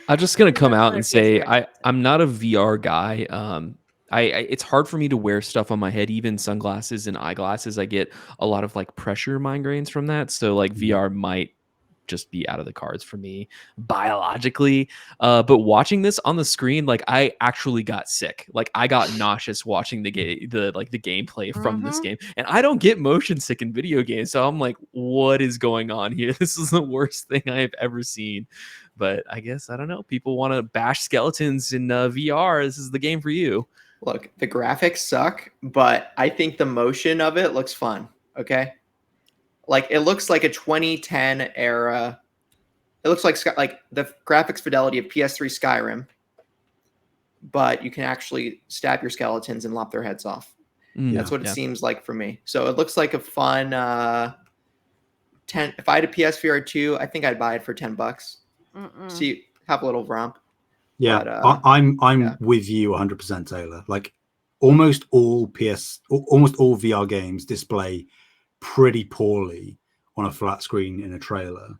I'm just gonna come out and say I'm not a VR guy. It's hard for me to wear stuff on my head, even sunglasses and eyeglasses. I get a lot of like pressure migraines from that. So like VR might just be out of the cards for me biologically. But watching this on the screen, like I actually got sick. Like I got nauseous watching the gameplay from this game. And I don't get motion sick in video games. So I'm like, what is going on here? This is the worst thing I have ever seen. But I guess, I don't know, people want to bash skeletons in VR. This is the game for you. Look, the graphics suck, but I think the motion of it looks fun. Okay. Like it looks like a 2010 era. It looks like the graphics fidelity of PS3 Skyrim, but you can actually stab your skeletons and lop their heads off. That's what it seems like for me. So it looks like a fun 10. If I had a PSVR 2, I think I'd buy it for $10. See, have a little romp. Yeah, but, I'm with you 100%, Taylor. Like almost all VR games display pretty poorly on a flat screen in a trailer.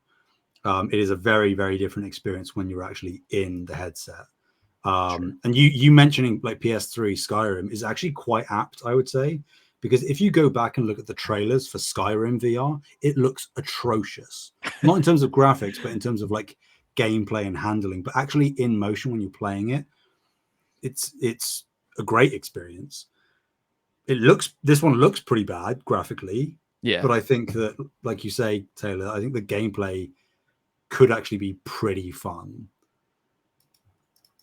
It is a very, very different experience when you're actually in the headset. And you mentioning like PS3 Skyrim is actually quite apt, I would say, because if you go back and look at the trailers for Skyrim VR, it looks atrocious. Not in terms of graphics, but in terms of like gameplay and handling, but actually in motion when you're playing it, it's a great experience. This one looks pretty bad graphically. Yeah. But I think that, like you say, Taylor, I think the gameplay could actually be pretty fun.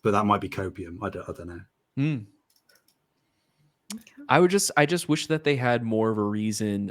But that might be copium. I don't know. I just wish that they had more of a reason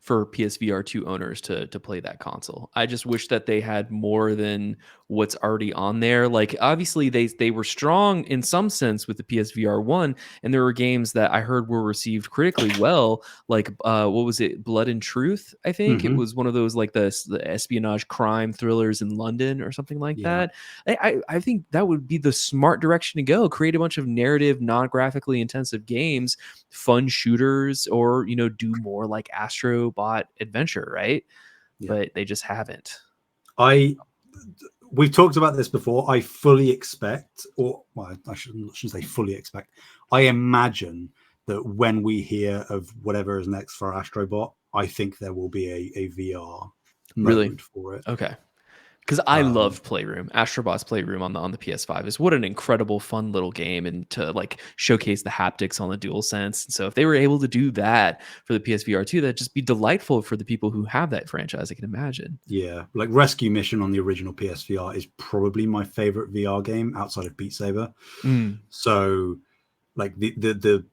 for PSVR 2 owners to play that console. I just wish that they had more than what's already on there. Like obviously they were strong in some sense with the PSVR 1, and there were games that I heard were received critically well, like what was it, Blood and Truth, I think. It was one of those like the espionage crime thrillers in London or something like that. I think that would be the smart direction to go. Create a bunch of narrative, non-graphically intensive games, fun shooters, or do more like Astrobot Adventure, right? But they just haven't. We've talked about this before. I fully expect, or well, I shouldn't say fully expect. I imagine that when we hear of whatever is next for Astrobot, I think there will be a VR mode for it. Okay. Because I love Playroom. Astrobot's Playroom on the PS5 is what an incredible, fun little game, and to like showcase the haptics on the DualSense. So if they were able to do that for the PSVR 2, that'd just be delightful for the people who have that franchise, I can imagine. Yeah, like Rescue Mission on the original PSVR is probably my favorite VR game outside of Beat Saber. So like the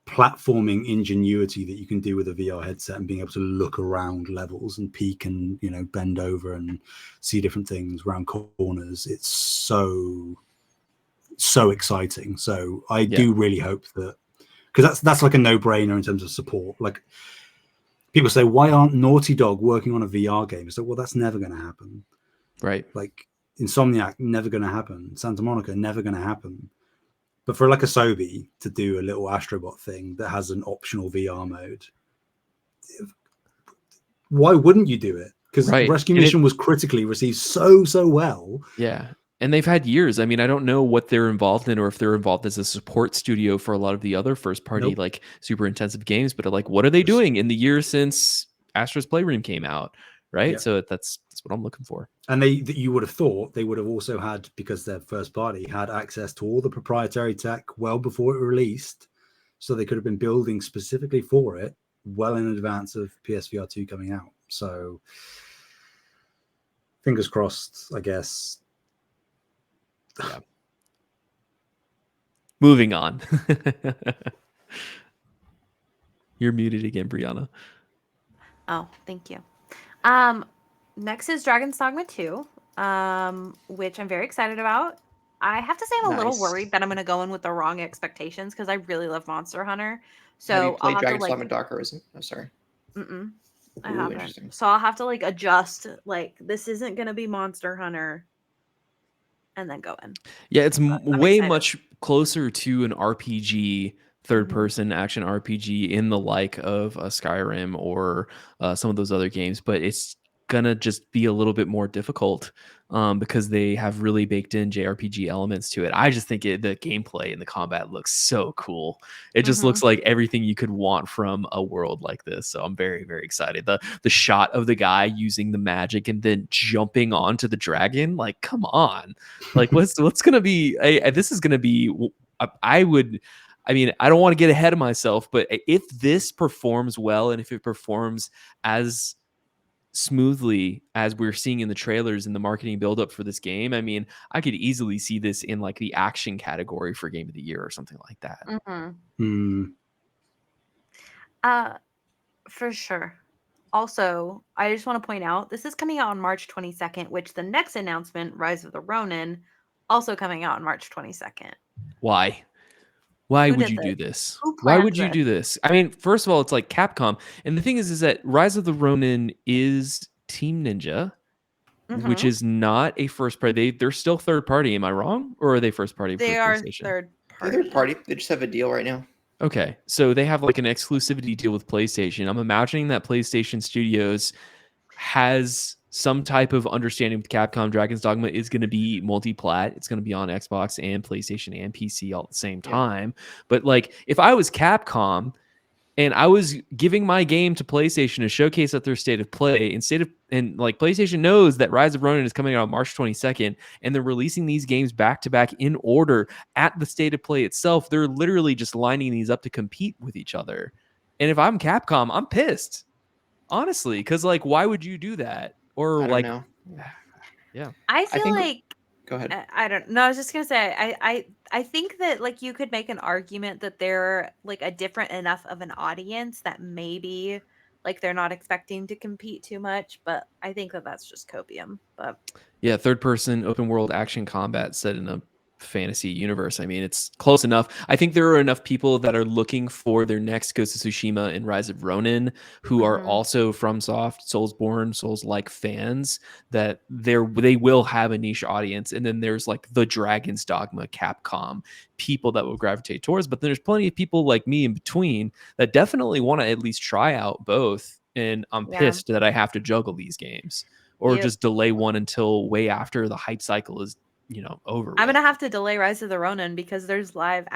platforming ingenuity that you can do with a VR headset and being able to look around levels and peek and bend over and see different things around corners, it's so exciting. So I do really hope that, because that's like a no-brainer in terms of support. Like people say, why aren't Naughty Dog working on a VR game? So well, that's never going to happen, right? Like Insomniac, never going to happen. Santa Monica, never going to happen. But for like a Sobi to do a little Astrobot thing that has an optional VR mode, why wouldn't you do it? Because Rescue Mission was critically received so well. Yeah. And they've had years. I mean, I don't know what they're involved in, or if they're involved as a support studio for a lot of the other first party, like super intensive games, but like, what are they doing in the years since Astro's Playroom came out, right? Yep. So that's what I'm looking for. And you would have thought they would have also had, because their first party had access to all the proprietary tech well before it released, so they could have been building specifically for it well in advance of PSVR 2 coming out. So fingers crossed, I guess. Yeah. Moving on. You're muted again, Breanna. Oh, thank you. Next is Dragon's Dogma 2, which I'm very excited about. I have to say I'm a little worried that I'm going to go in with the wrong expectations because I really love Monster Hunter. So have you played I'll have Dragon's to Dogma Dark Arisen? Oh, sorry. I haven't. So I'll have to adjust. This isn't going to be Monster Hunter, and then go in. Yeah, it's way much closer to an RPG, third-person action RPG in the like of a Skyrim or some of those other games, but it's gonna just be a little bit more difficult because they have really baked in JRPG elements to it. I just think the gameplay and the combat looks so cool. It just looks like everything you could want from a world like this. So I'm very, very excited. The shot of the guy using the magic and then jumping onto the dragon, like, come on. Like, what's gonna be? This is gonna be. I mean, I don't want to get ahead of myself, but if this performs well and if it performs as smoothly as we're seeing in the trailers and the marketing buildup for this game, I mean, I could easily see this in like the action category for Game of the Year or something like that. For sure. Also, I just want to point out this is coming out on March 22nd, which the next announcement, Rise of the Ronin, also coming out on March 22nd. Why? Why would you do this? Why would you do this? I mean, first of all, it's like Capcom. And the thing is that Rise of the Ronin is Team Ninja, which is not a first party. They're still third party. Am I wrong? Or are they first party? They are third party. They're third party. They just have a deal right now. Okay. So they have like an exclusivity deal with PlayStation. I'm imagining that PlayStation Studios has some type of understanding with Capcom. Dragon's Dogma is going to be multi-plat. It's going to be on Xbox and PlayStation and PC all at the same time. But like, if I was Capcom and I was giving my game to PlayStation to showcase at their state of play, and like PlayStation knows that Rise of Ronin is coming out on March 22nd, and they're releasing these games back to back in order at the state of play itself. They're literally just lining these up to compete with each other. And if I'm Capcom, I'm pissed. Honestly, because like, why would you do that? Or I don't know. Yeah, I feel like. Go ahead. I don't know. I was just gonna say I think that like you could make an argument that they're like a different enough of an audience that maybe like they're not expecting to compete too much, but I think that that's just copium. But yeah, third person open world action combat set in a fantasy universe. I mean, it's close enough. I think there are enough people that are looking for their next Ghost of Tsushima and Rise of Ronin who are also FromSoft, Soulsborne, Souls-like fans that they will have a niche audience. And then there's like the Dragon's Dogma, Capcom people that will gravitate towards. But there's plenty of people like me in between that definitely want to at least try out both. And I'm pissed that I have to juggle these games or just delay one until way after the hype cycle is over. I'm gonna have to delay Rise of the Ronin because there's live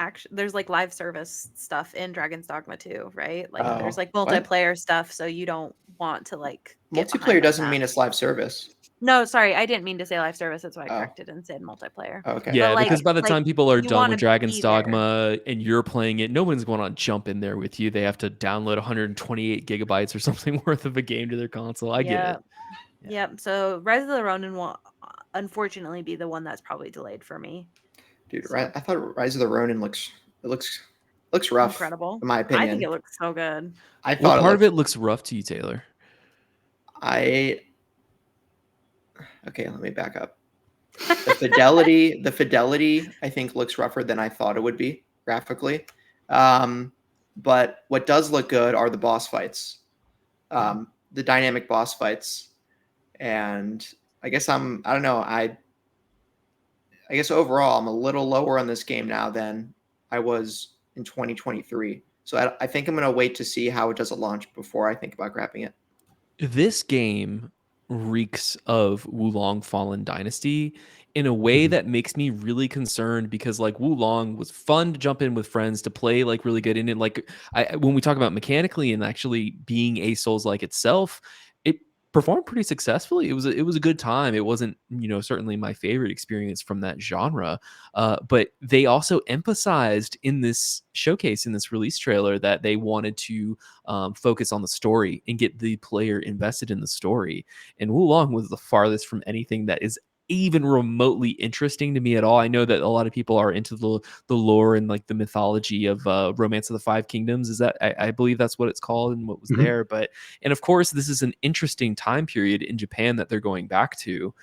service stuff in Dragon's Dogma 2, right? Like there's like multiplayer stuff, so you don't want to like multiplayer doesn't mean it's live service. No, sorry, I didn't mean to say live service. That's why I corrected and said multiplayer. Okay. Yeah, because by the time people are done with Dragon's Dogma and you're playing it, no one's going to jump in there with you. They have to download 128 gigabytes or something worth of a game to their console. I get it. Yep. So Rise of the Ronin will unfortunately be the one that's probably delayed for me. Dude, I thought Rise of the Ronin looks rough. Incredible. In my opinion. I think it looks so good. I thought what part of it looks rough to you, Taylor? Okay, let me back up. The fidelity I think looks rougher than I thought it would be graphically. But what does look good are the boss fights. The dynamic boss fights. And I guess I don't know. I guess overall I'm a little lower on this game now than I was in 2023. So I think I'm going to wait to see how it does at launch before I think about grabbing it. This game reeks of Wulong Fallen Dynasty, in a way that makes me really concerned, because like Wulong was fun to jump in with friends to play like really good in it. Like when we talk about mechanically and actually being a Souls-like itself, it performed pretty successfully. It was a good time. It wasn't, certainly my favorite experience from that genre. But they also emphasized in this showcase, in this release trailer, that they wanted to focus on the story and get the player invested in the story. And Wulong was the farthest from anything that is even remotely interesting to me at all. I know that a lot of people are into the lore and like the mythology of Romance of the Five Kingdoms. Is that I believe that's what it's called and what was there. But and of course, this is an interesting time period in Japan that they're going back to.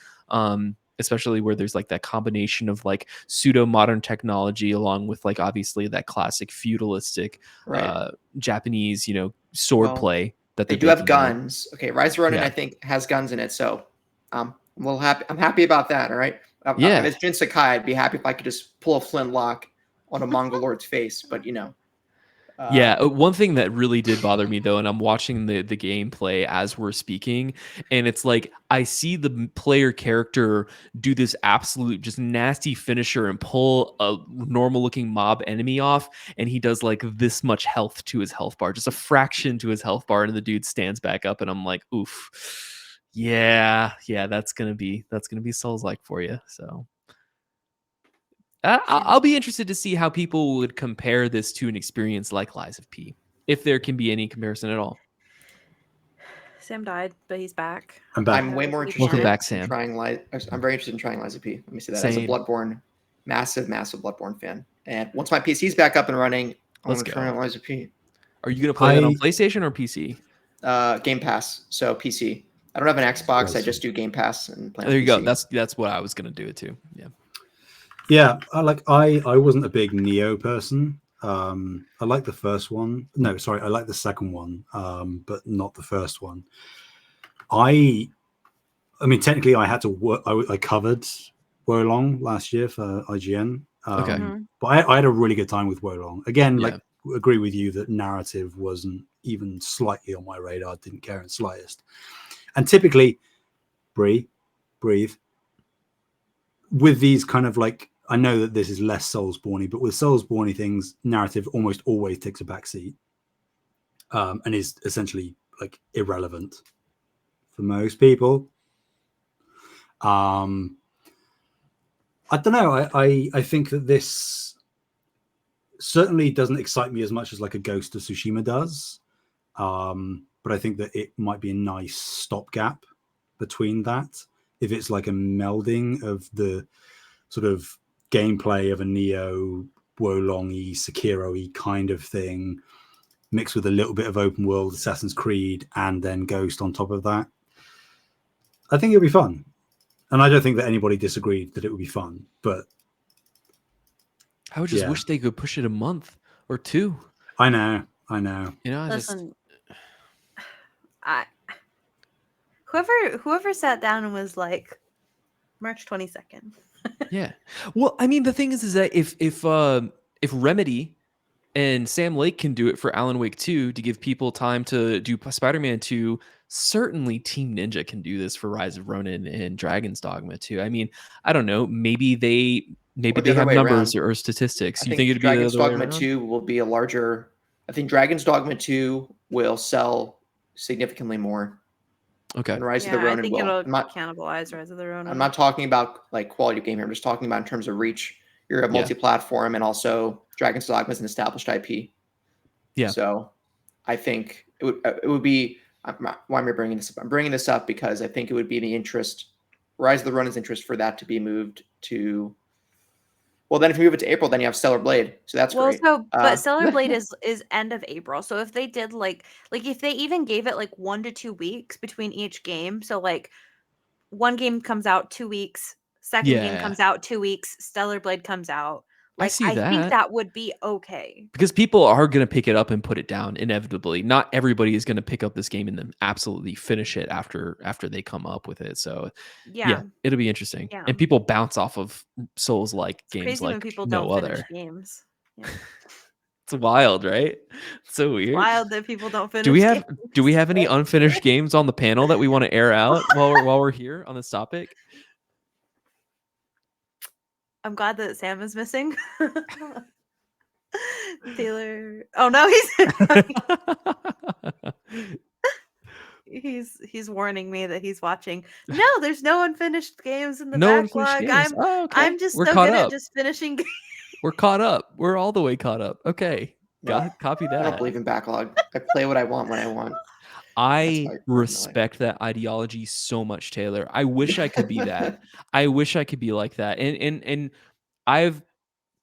Especially where there's like that combination of like pseudo modern technology along with like obviously that classic feudalistic Japanese, sword play that they do have guns. Okay, Rise of Ronin I think has guns in it, so I'm a little happy. I'm happy about that. All right. If it's Jin Sakai, I'd be happy if I could just pull a flintlock on a Mongol lord's face. But one thing that really did bother me though, and I'm watching the gameplay as we're speaking, and it's like I see the player character do this absolute just nasty finisher and pull a normal looking mob enemy off, and he does like this much health to his health bar, just a fraction to his health bar, and the dude stands back up, and I'm like, oof. Yeah, that's gonna be Souls-like for you. So I'll be interested to see how people would compare this to an experience like Lies of P, if there can be any comparison at all. Sam died, but he's back. I'm way more interested in trying I'm very interested in trying Lies of P. Let me say that. As a Bloodborne, massive Bloodborne fan. And once my PC's back up and running, I'm going to try Lies of P. Are you going to play that on PlayStation or PC? Game Pass, so PC. I don't have an Xbox. I just do Game Pass and play. There you go. That's what I was going to do it too. Yeah. I wasn't a big Neo person. I like the first one. No, sorry, I like the second one, but not the first one. I mean, technically, I had to work. I covered Wolong last year for IGN. But I had a really good time with Wolong. Again, agree with you that narrative wasn't even slightly on my radar. Didn't care in the slightest. And typically, breathe. With these kind of like, I know that this is less Soulsborne-y, but with Soulsborne-y things, narrative almost always takes a backseat, and is essentially like irrelevant for most people. I don't know. I think that this certainly doesn't excite me as much as like a Ghost of Tsushima does. But I think that it might be a nice stopgap between that. If it's like a melding of the sort of gameplay of a Neo, Wolong-y, Sekiro-y kind of thing, mixed with a little bit of open world Assassin's Creed and then Ghost on top of that, I think it'll be fun. And I don't think that anybody disagreed that it would be fun, but I would just wish they could push it a month or two. I know. Listen, whoever sat down and was like, March 22nd. Yeah. Well, I mean, the thing is that if Remedy and Sam Lake can do it for Alan Wake 2 to give people time to do Spider-Man 2, certainly Team Ninja can do this for Rise of Ronin and Dragon's Dogma 2. I mean, I don't know. Maybe they have numbers or statistics. You think it'd be Dragon's Dogma 2 will be a larger? I think Dragon's Dogma 2 will sell significantly more. Okay. And Rise of the Ronin I think will. it'll cannibalize Rise of the Ronin. I'm not talking about like quality of game here. I'm just talking about in terms of reach. You're a multi-platform, and also Dragon's Dogma is an established IP. Yeah. So I think it would be. Why am I bringing this up? I'm bringing this up because I think it would be the interest, Rise of the Ronin's interest, for that to be moved to. Well, then if you move it to April, then you have Stellar Blade. So that's great. But Stellar Blade is end of April. So if they did like if they even gave it like 1 to 2 weeks between each game, so like one game comes out 2 weeks, second game comes out 2 weeks, Stellar Blade comes out. Like, I think that would be okay. Because people are going to pick it up and put it down inevitably. Not everybody is going to pick up this game and then absolutely finish it after they come up with it. So yeah it'll be interesting. Yeah. And people bounce off of Souls-like games crazy like when people no don't other finish games. Yeah. It's wild, right? It's so weird. It's wild that people don't finish. Do we have any unfinished games on the panel that we want to air out while we're here on this topic? I'm glad that Sam is missing. Taylor. Oh no, he's warning me that he's watching. No, there's no unfinished games in the No unfinished backlog. games. Oh, okay. I'm just We're so caught good up. at just finishing games. We're caught up. We're all the way caught up. Okay. No, Copy I don't that. believe in backlog. I play what I want when I want. I respect that ideology so much, Taylor. I wish I could be that. I wish I could be like that. And I've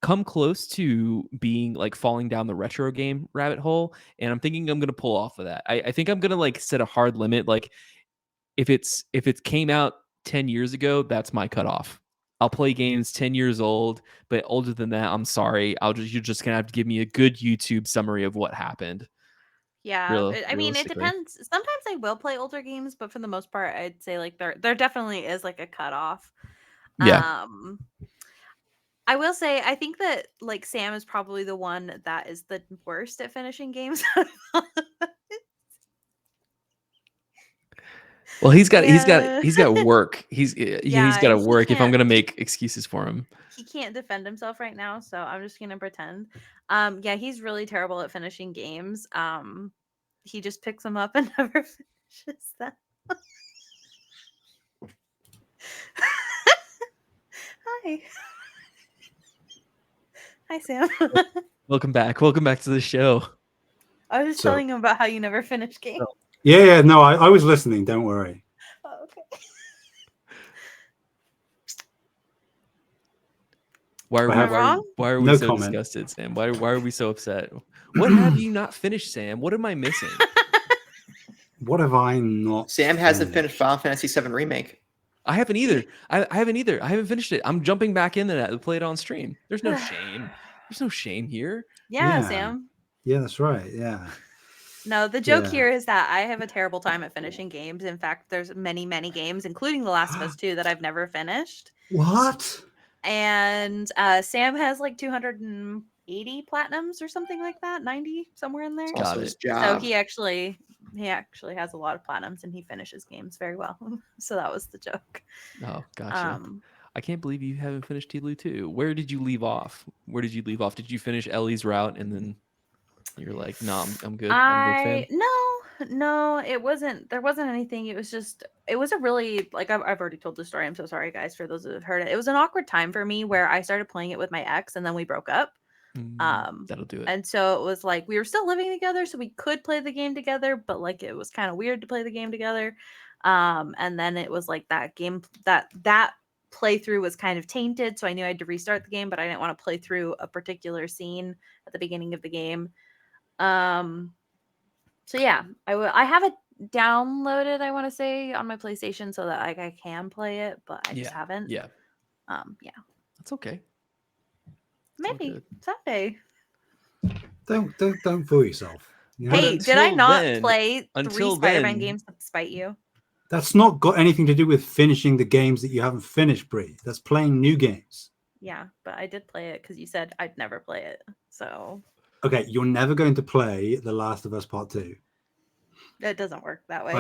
come close to being like falling down the retro game rabbit hole, and I'm thinking I'm gonna pull off of that. I think I'm gonna like set a hard limit. Like if it came out 10 years ago, that's my cutoff. I'll play games 10 years old, but older than that, I'm sorry. You're just gonna have to give me a good YouTube summary of what happened. Yeah, I mean, it depends. Sometimes I will play older games, but for the most part, I'd say like there definitely is like a cutoff. Yeah. I will say I think that like Sam is probably the one that is the worst at finishing games. Well, he's got work. He's got to work if I'm gonna make excuses for him. He can't defend himself right now, so I'm just gonna pretend. Yeah, he's really terrible at finishing games. He just picks them up and never finishes them. Hi. Hi, Sam. Welcome back. Welcome back to the show. I was just telling him about how you never finish games. Yeah, no, I was listening. Don't worry. Oh, okay. Why are we so disgusted, Sam? Why are we so upset? What have you not finished, Sam? What am I missing? What have I not? Sam hasn't finished Final Fantasy VII Remake. I haven't either. I haven't either. I haven't finished it. I'm jumping back into that to play it on stream. There's no shame. There's no shame here. Yeah, Sam. Yeah, that's right. Yeah. No, the joke here is that I have a terrible time at finishing games. In fact, there's many, many games, including The Last of Us 2, that I've never finished. What? And Sam has like 280 platinums or something like that, 90, somewhere in there. Got it. So he actually has a lot of platinums and he finishes games very well. So that was the joke. Oh, gotcha. I can't believe you haven't finished T-Lu 2. Where did you leave off? Did you finish Ellie's route and then you're like, no, I'm good. I'm good, fan? No, it wasn't. There wasn't anything. It was a really, like, I've already told the story. I'm so sorry, guys, for those that have heard it. It was an awkward time for me where I started playing it with my ex and then we broke up. That'll do it. And so it was like we were still living together, so we could play the game together, but like it was kind of weird to play the game together. And then it was like that game that playthrough was kind of tainted, so I knew I had to restart the game, but I didn't want to play through a particular scene at the beginning of the game. So yeah, I have it downloaded, I want to say, on my PlayStation so that I can play it, but I just haven't. Yeah. Yeah. That's okay. Maybe someday. Don't fool yourself. Hey, did I not play 3 Spider-Man games to spite you? That's not got anything to do with finishing the games that you haven't finished, Bree. That's playing new games. Yeah, but I did play it because you said I'd never play it. So. Okay, you're never going to play The Last of Us Part 2. It doesn't work that way.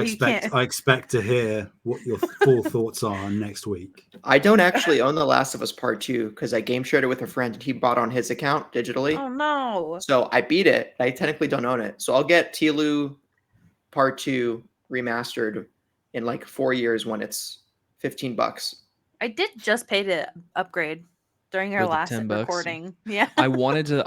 I expect to hear what your full thoughts are next week. I don't actually own The Last of Us Part 2 because I game shared it with a friend and he bought on his account digitally. Oh no. So I beat it. I technically don't own it. So I'll get T-Lu Part 2 remastered in like 4 years when it's $15. I did just pay to upgrade during our last recording. Yeah. I wanted to,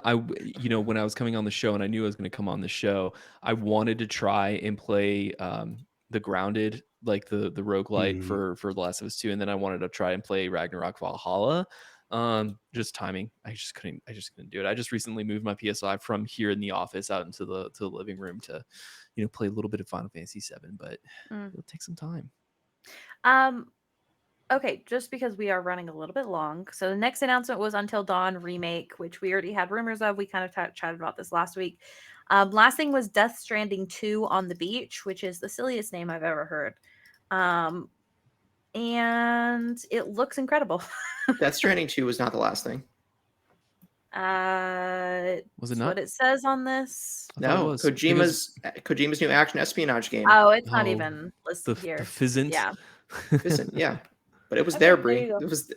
when I was coming on the show and I knew I was going to come on the show, I wanted to try and play the Grounded, like the roguelite for The Last of Us 2. And then I wanted to try and play Ragnarok Valhalla. Just timing. I just couldn't do it. I just recently moved my PS5 from here in the office out into the living room to, play a little bit of Final Fantasy 7, but it'll take some time. Okay, just because we are running a little bit long. So the next announcement was Until Dawn Remake, which we already had rumors of. We kind of chatted about this last week. Last thing was Death Stranding 2 on the Beach, which is the silliest name I've ever heard. And it looks incredible. Death Stranding 2 was not the last thing. Was it not? What it says on this? No, Kojima's new action espionage game. Oh, it's not even listed here. The Fizzant. Yeah. Fizzant, yeah. But it was there, Bree. It was.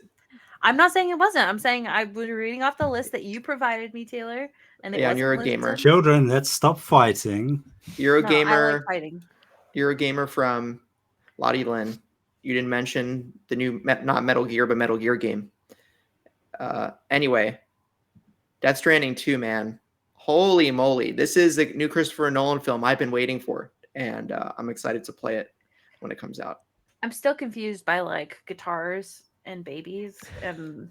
I'm not saying it wasn't. I'm saying I was reading off the list that you provided me, Taylor, and it Yeah, and wasn't you're a listed. gamer. Children, let's stop fighting. You're a No, gamer. I like fighting. You're a gamer from Lottie Lynn. You didn't mention the new, not Metal Gear, but Metal Gear game. Anyway, Death Stranding 2, man. Holy moly. This is the new Christopher Nolan film I've been waiting for, and I'm excited to play it when it comes out. I'm still confused by like guitars and babies and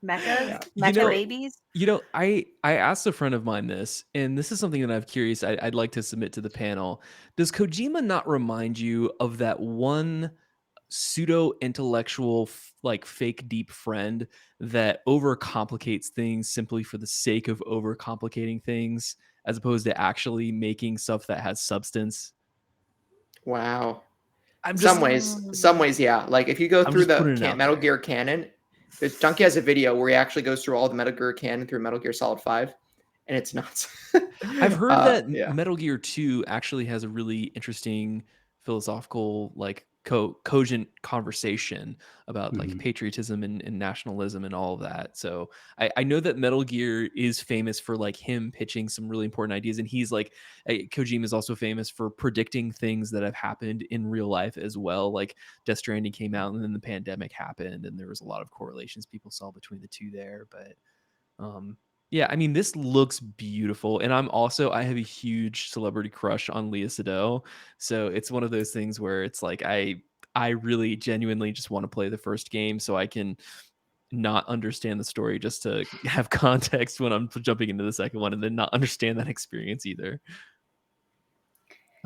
mechas, mecha babies. I asked a friend of mine this, and this is something that I'm curious. I'd like to submit to the panel. Does Kojima not remind you of that one pseudo intellectual, like fake deep friend that overcomplicates things simply for the sake of overcomplicating things, as opposed to actually making stuff that has substance? Wow. I'm some ways, yeah. Like if you go through the Metal Gear canon, Donkey has a video where he actually goes through all the Metal Gear canon through Metal Gear Solid 5, and it's nuts. I've heard that Metal Gear 2 actually has a really interesting philosophical, like cogent conversation about like patriotism and nationalism and all of that. So I know that Metal Gear is famous for like him pitching some really important ideas, and he's like Kojima is also famous for predicting things that have happened in real life as well. Like Death Stranding came out, and then the pandemic happened, and there was a lot of correlations people saw between the two there. But yeah, I mean, this looks beautiful. And I have a huge celebrity crush on Lea Seydoux. So it's one of those things where it's like, I really genuinely just want to play the first game so I can not understand the story just to have context when I'm jumping into the second one, and then not understand that experience either.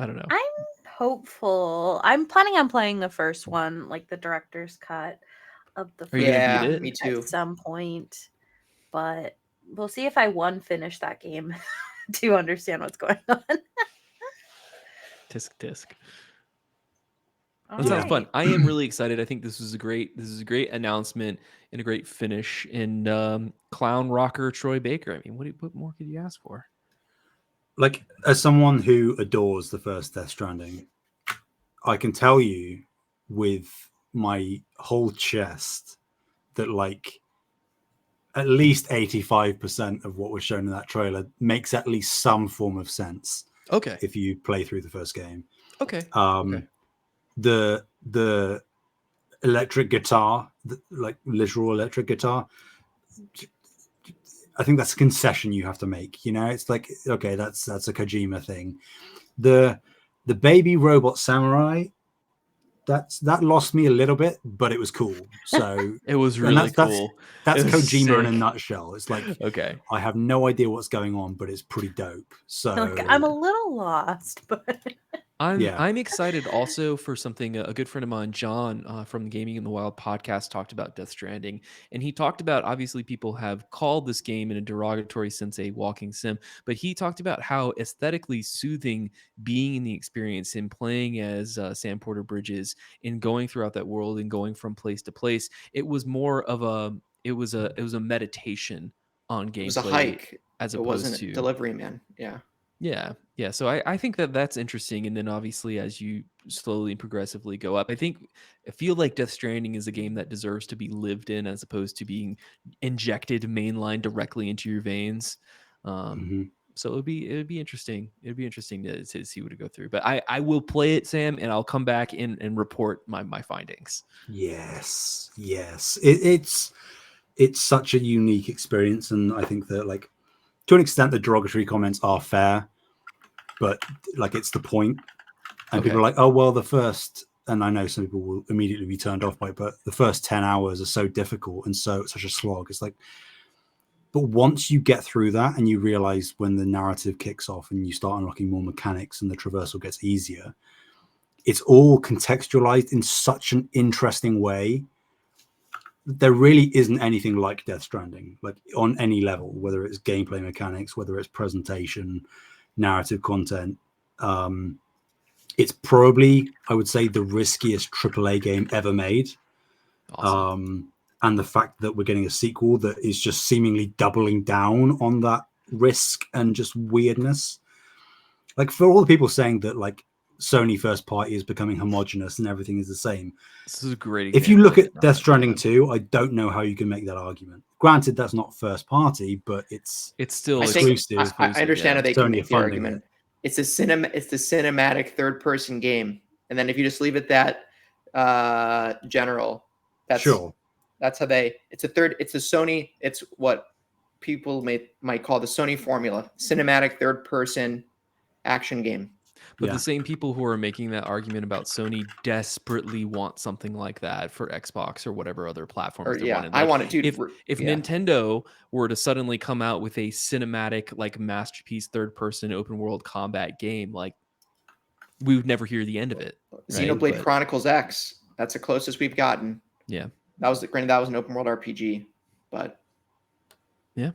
I don't know. I'm hopeful. I'm planning on playing the first one, like the director's cut of the first. Are you gonna beat it? Me too. At some point, but we'll see if I finish that game to understand what's going on. Tisk. That sounds fun. I am really excited. I think this is a great announcement and a great finish in clown rocker Troy Baker. I mean, what more could you ask for? Like, as someone who adores the first Death Stranding, I can tell you with my whole chest that like at least 85% of what was shown in that trailer makes at least some form of sense. Okay. If you play through the first game. Okay. The electric guitar, like literal electric guitar, I think that's a concession you have to make. You know, it's like, okay, that's a Kojima thing. The baby robot samurai, that lost me a little bit, but it was cool. So it was really cool. That's Kojima in a nutshell. It's like, okay, I have no idea what's going on, but it's pretty dope. So I'm a little lost, but I'm excited also for something. A good friend of mine, John, from the Gaming in the Wild podcast, talked about Death Stranding, and he talked about, obviously people have called this game in a derogatory sense a walking sim, but he talked about how aesthetically soothing being in the experience and playing as Sam Porter Bridges and going throughout that world and going from place to place. It was more of a meditation on gameplay. It was a hike as opposed to delivery, man. Yeah. So I think that's interesting. And then obviously as you slowly and progressively go up, I feel like Death Stranding is a game that deserves to be lived in as opposed to being injected mainline directly into your veins. So it would be interesting. It'd be interesting to see what to go through. But I will play it, Sam, and I'll come back and report my findings. Yes. It's such a unique experience, and I think that, like, to an extent, the derogatory comments are fair, but like, it's the point. And people are like, oh, well, the first, and I know some people will immediately be turned off by it, but the first 10 hours are so difficult and such a slog. It's like, but once you get through that and you realize when the narrative kicks off and you start unlocking more mechanics and the traversal gets easier, it's all contextualized in such an interesting way. There really isn't anything like Death Stranding, like on any level, whether it's gameplay mechanics, whether it's presentation, narrative content. It's probably, I would say, the riskiest AAA game ever made. Awesome. And the fact that we're getting a sequel that is just seemingly doubling down on that risk and just weirdness. Like, for all the people saying that, like, Sony first party is becoming homogenous and everything is the same. This is a great example. If you look at Death Stranding that. 2, I don't know how you can make that argument. Granted, that's not first party, but it's still exclusive. I understand how they can Sony make the argument. It's the cinematic third person game, and then if you just leave it that general, that's sure. That's how they. It's a Sony. It's what people might call the Sony formula: cinematic third person action game. But the same people who are making that argument about Sony desperately want something like that for Xbox or whatever other platforms they wanted. I want it to. If Nintendo were to suddenly come out with a cinematic, like masterpiece, third-person open-world combat game, like we would never hear the end of it. Xenoblade Chronicles X. That's the closest we've gotten. Yeah, that was an open-world RPG, but yeah.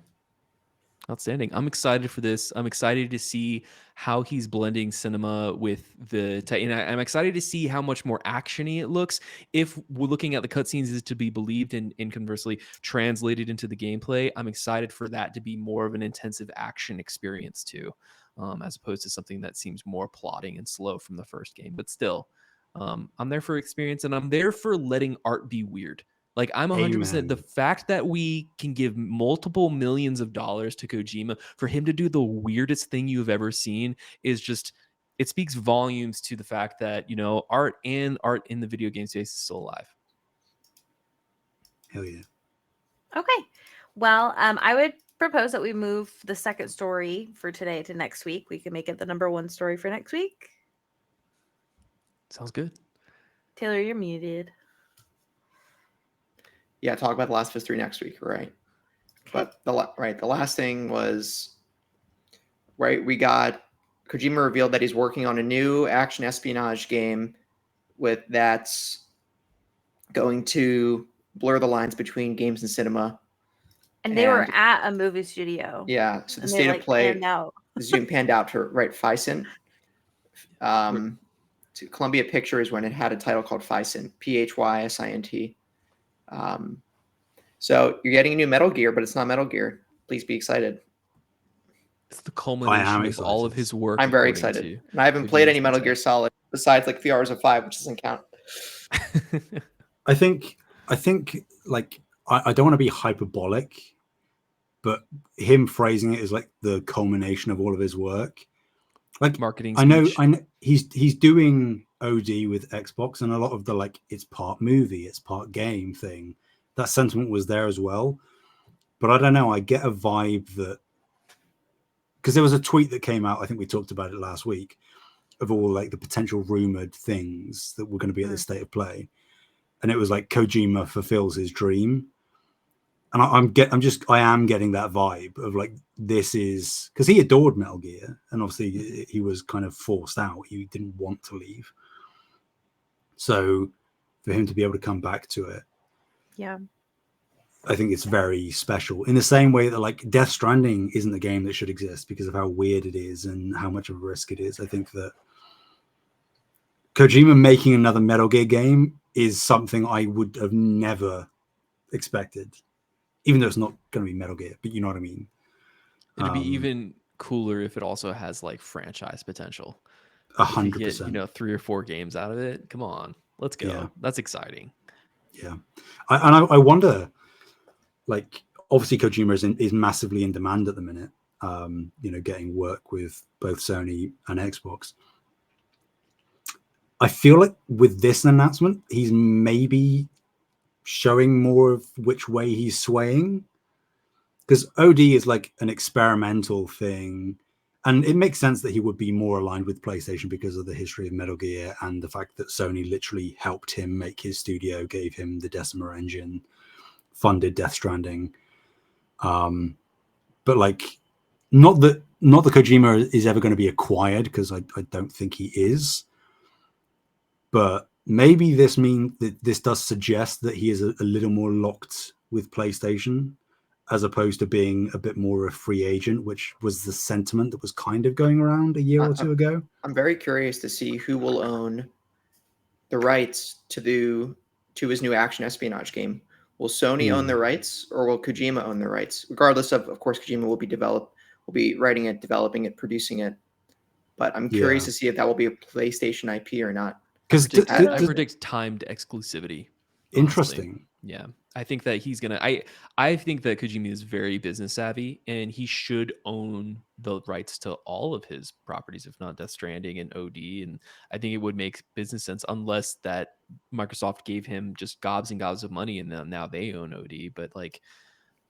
Outstanding. I'm excited for this. I'm excited to see how he's blending cinema with the and I'm excited to see how much more actiony it looks. If we're looking at the cutscenes is to be believed and conversely translated into the gameplay, I'm excited for that to be more of an intensive action experience too, as opposed to something that seems more plotting and slow from the first game. But still, I'm there for experience, and I'm there for letting art be weird. Like, I'm 100%. The fact that we can give multiple millions of dollars to Kojima for him to do the weirdest thing you've ever seen is just, it speaks volumes to the fact that, art in the video game space is still alive. Hell yeah. Okay. Well, I would propose that we move the second story for today to next week. We can make it the number one story for next week. Sounds good. Taylor, you're muted. Yeah, talk about The Last of Us 3 next week, right? But the last thing was, we got Kojima revealed that he's working on a new action espionage game that's going to blur the lines between games and cinema. And they were at a movie studio. Yeah, so the state of play panned out for Physint. Columbia Pictures when it had a title called Physint, Physint. So you're getting a new Metal Gear, but it's not Metal Gear. Please be excited. It's the culmination of all of his work. I'm very excited. And I haven't played any Metal Gear Solid besides like 3 Hours of 5, which doesn't count. I think like I don't want to be hyperbolic, but him phrasing it as like the culmination of all of his work. Like marketing. I know he's doing OD with Xbox, and a lot of the like it's part movie, it's part game thing. That sentiment was there as well. But I don't know, I get a vibe that, because there was a tweet that came out, I think we talked about it last week, of all like the potential rumored things that were going to be at the state of play. And it was like Kojima fulfills his dream. And I am getting that vibe of like, this is, because he adored Metal Gear, and obviously he was kind of forced out. He didn't want to leave. So for him to be able to come back to it, yeah, I think it's very special, in the same way that like Death Stranding isn't a game that should exist because of how weird it is and how much of a risk it is. I think that Kojima making another Metal Gear game is something I would have never expected, even though it's not going to be Metal Gear, but you know what I mean? It'd be even cooler if it also has like franchise potential. 100%. 3 or 4 games out of it. Come on, let's go. Yeah. That's exciting. Yeah. I wonder, like, obviously Kojima is massively in demand at the minute, getting work with both Sony and Xbox. I feel like with this announcement, he's maybe showing more of which way he's swaying, because OD is like an experimental thing, and it makes sense that he would be more aligned with PlayStation because of the history of Metal Gear and the fact that Sony literally helped him make his studio, gave him the Decima engine, funded Death Stranding. But like, not that Kojima is ever going to be acquired, because I don't think he is. But maybe this does suggest that he is a little more locked with PlayStation, as opposed to being a bit more a free agent, which was the sentiment that was kind of going around a year or two ago. I'm very curious to see who will own the rights to his new action espionage game. Will Sony own the rights, or will Kojima own the rights? Regardless of course, Kojima will be writing it, developing it, producing it. but I'm curious to see if that will be a PlayStation IP or not. Because I predict timed exclusivity. Interesting. Honestly. Yeah. I think that he's gonna. I think that Kojima is very business savvy, and he should own the rights to all of his properties, if not Death Stranding and OD. And I think it would make business sense, unless that Microsoft gave him just gobs and gobs of money, and now they own OD. But like,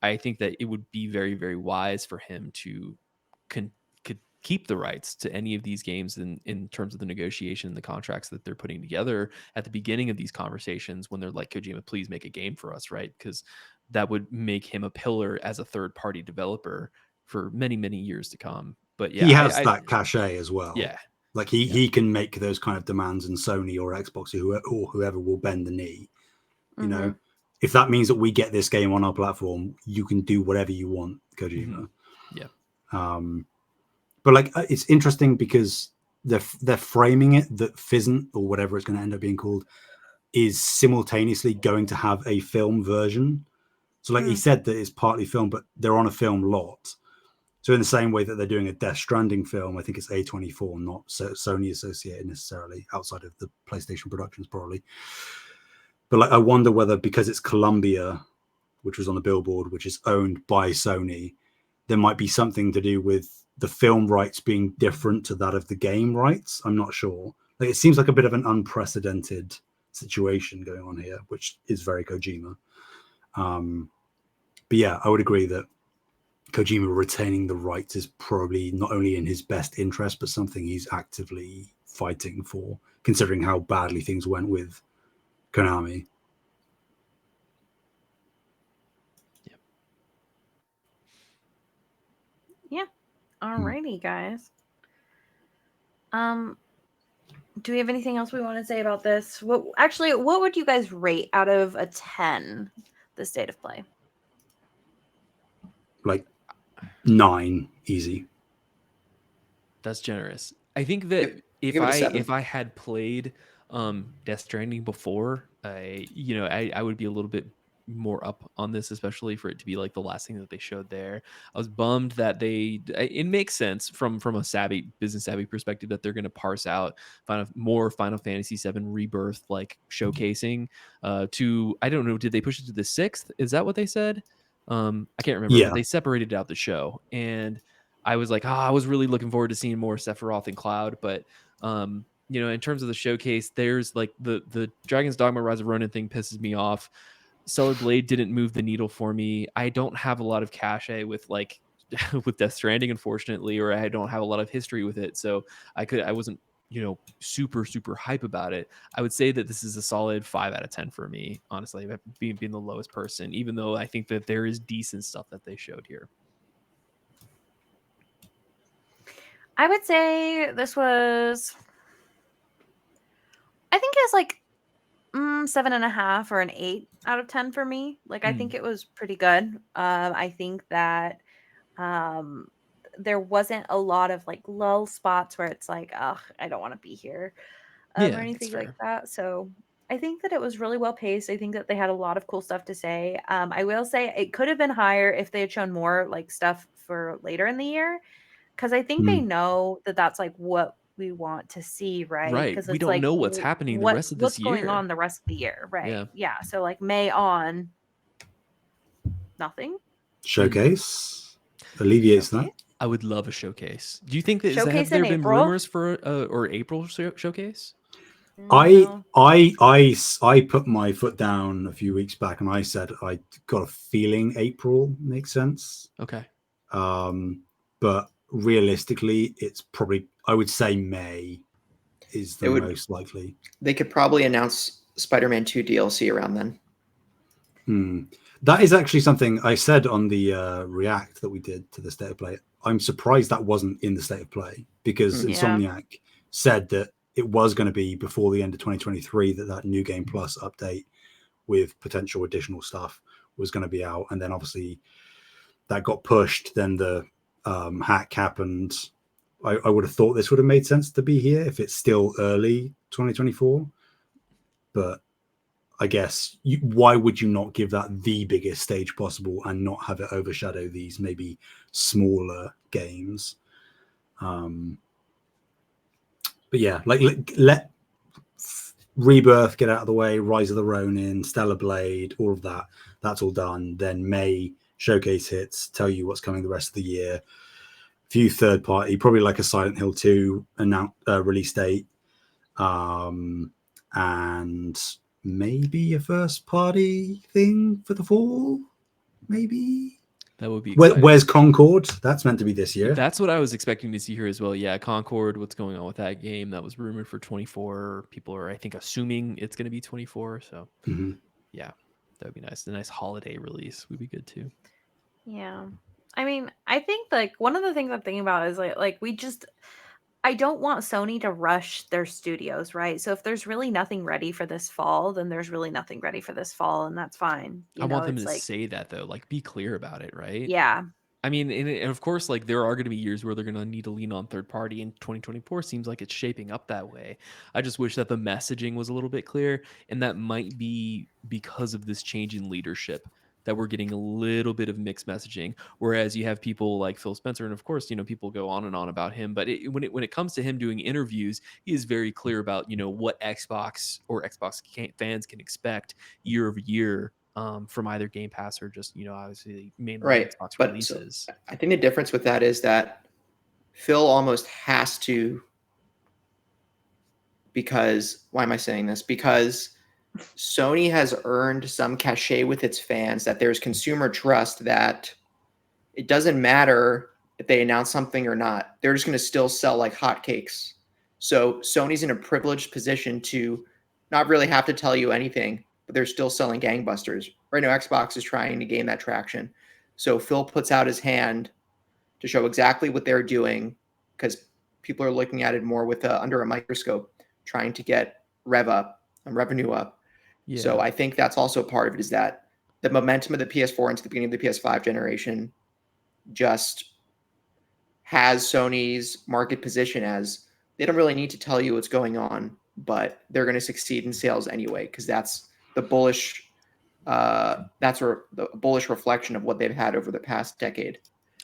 I think that it would be very, very wise for him to could keep the rights to any of these games in terms of the negotiation and the contracts that they're putting together at the beginning of these conversations, when they're like, Kojima, please make a game for us, right? Because that would make him a pillar as a third-party developer for many, many years to come. But yeah, he has that cachet as well. Yeah. Like he can make those kind of demands, and Sony or Xbox or whoever will bend the knee. You know, if that means that we get this game on our platform, you can do whatever you want, Kojima. Yeah. But like, it's interesting because they're framing it that Fizzant, or whatever it's going to end up being called, is simultaneously going to have a film version. So like he said that it's partly film, but they're on a film lot. So in the same way that they're doing a Death Stranding film, I think it's A24, not Sony associated necessarily, outside of the PlayStation productions probably. But like, I wonder whether, because it's Columbia, which was on the billboard, which is owned by Sony, there might be something to do with the film rights being different to that of the game rights. I'm not sure. Like, it seems like a bit of an unprecedented situation going on here, which is very Kojima. But yeah, I would agree that Kojima retaining the rights is probably not only in his best interest, but something he's actively fighting for, considering how badly things went with Konami. Yeah. Alrighty, guys. Do we have anything else we want to say about this? What would you guys rate out of a 10 the state of play? Like 9, easy. That's generous. I think that if I had played Death Stranding before, I would be a little bit more up on this, especially for it to be like the last thing that they showed there. I was bummed that it makes sense from a business savvy perspective that they're going to parse out more Final Fantasy VII Rebirth like showcasing to, I don't know, did they push it to the 6th? Is that what they said? I can't remember, but they separated out the show, and I was like, I was really looking forward to seeing more Sephiroth and Cloud, but in terms of the showcase, there's like the Dragon's Dogma Rise of Ronin thing pisses me off. Stellar Blade didn't move the needle for me. I don't have a lot of cachet with like with Death Stranding, unfortunately, or I don't have a lot of history with it, so I wasn't super super hype about it. I would say that this is a solid 5 out of 10 for me, honestly, being the lowest person, even though I think that there is decent stuff that they showed here. I would say this was, I think it's like 7.5 or an 8 out of 10 for me. Like, I think it was pretty good. I think that there wasn't a lot of like lull spots where it's like, I don't want to be here, or anything like that. So I think that it was really well paced. I think that they had a lot of cool stuff to say. I will say it could have been higher if they had shown more like stuff for later in the year, because I think they know that that's like what we want to see, right? Because we don't know what's happening the rest of this year. What's going on the rest of the year, right? Yeah. So like May on, nothing. Showcase alleviates that. I would love a showcase. Do you think that have there been rumors for or April showcase? I put my foot down a few weeks back and I said I got a feeling April makes sense. Okay. But realistically, it's probably, I would say May is the most likely. They could probably announce Spider-Man 2 DLC around then. That is actually something I said on the react that we did to the State of Play. I'm surprised that wasn't in the State of Play, because Insomniac said that it was going to be before the end of 2023 that New Game Plus update with potential additional stuff was going to be out. And then obviously that got pushed. Then the hack happened. I would have thought this would have made sense to be here if it's still early 2024. But I guess why would you not give that the biggest stage possible and not have it overshadow these maybe smaller games? But yeah, like let Rebirth get out of the way, Rise of the Ronin, Stellar Blade, all of that. That's all done. Then May showcase hits, tell you what's coming the rest of the year. Few third party, probably like a Silent Hill 2 release date, and maybe a first party thing for the fall. Maybe that would be exciting. Where's Concord? That's meant to be this year. That's what I was expecting to see here as well. Yeah, Concord. What's going on with that game? That was rumored for 24. People are, I think, assuming it's going to be 24. So yeah, that would be nice. A nice holiday release would be good too. Yeah. I mean, I think like one of the things I'm thinking about is like I don't want Sony to rush their studios, right? So if there's really nothing ready for this fall, then there's really nothing ready for this fall, and that's fine. I want them to say that though, like be clear about it, right? Yeah. I mean, and of course, like there are going to be years where they're going to need to lean on third party, and 2024 seems like it's shaping up that way. I just wish that the messaging was a little bit clear, and that might be because of this change in leadership that we're getting a little bit of mixed messaging. Whereas you have people like Phil Spencer, and of course, people go on and on about him, but when it comes to him doing interviews, he is very clear about what Xbox or Xbox fans can expect year over year. From either Game Pass or just obviously mainly right. Xbox But releases. So I think the difference with that is that Phil almost has to, because why am I saying this? Because Sony has earned some cachet with its fans that there's consumer trust that it doesn't matter if they announce something or not. They're just going to still sell like hotcakes. So Sony's in a privileged position to not really have to tell you anything, but they're still selling gangbusters. Right now, Xbox is trying to gain that traction. So Phil puts out his hand to show exactly what they're doing, because people are looking at it more with under a microscope, trying to get revenue up. Yeah. So I think that's also part of it, is that the momentum of the PS4 into the beginning of the PS5 generation just has Sony's market position as they don't really need to tell you what's going on, but they're going to succeed in sales anyway, because that's the bullish the bullish reflection of what they've had over the past decade.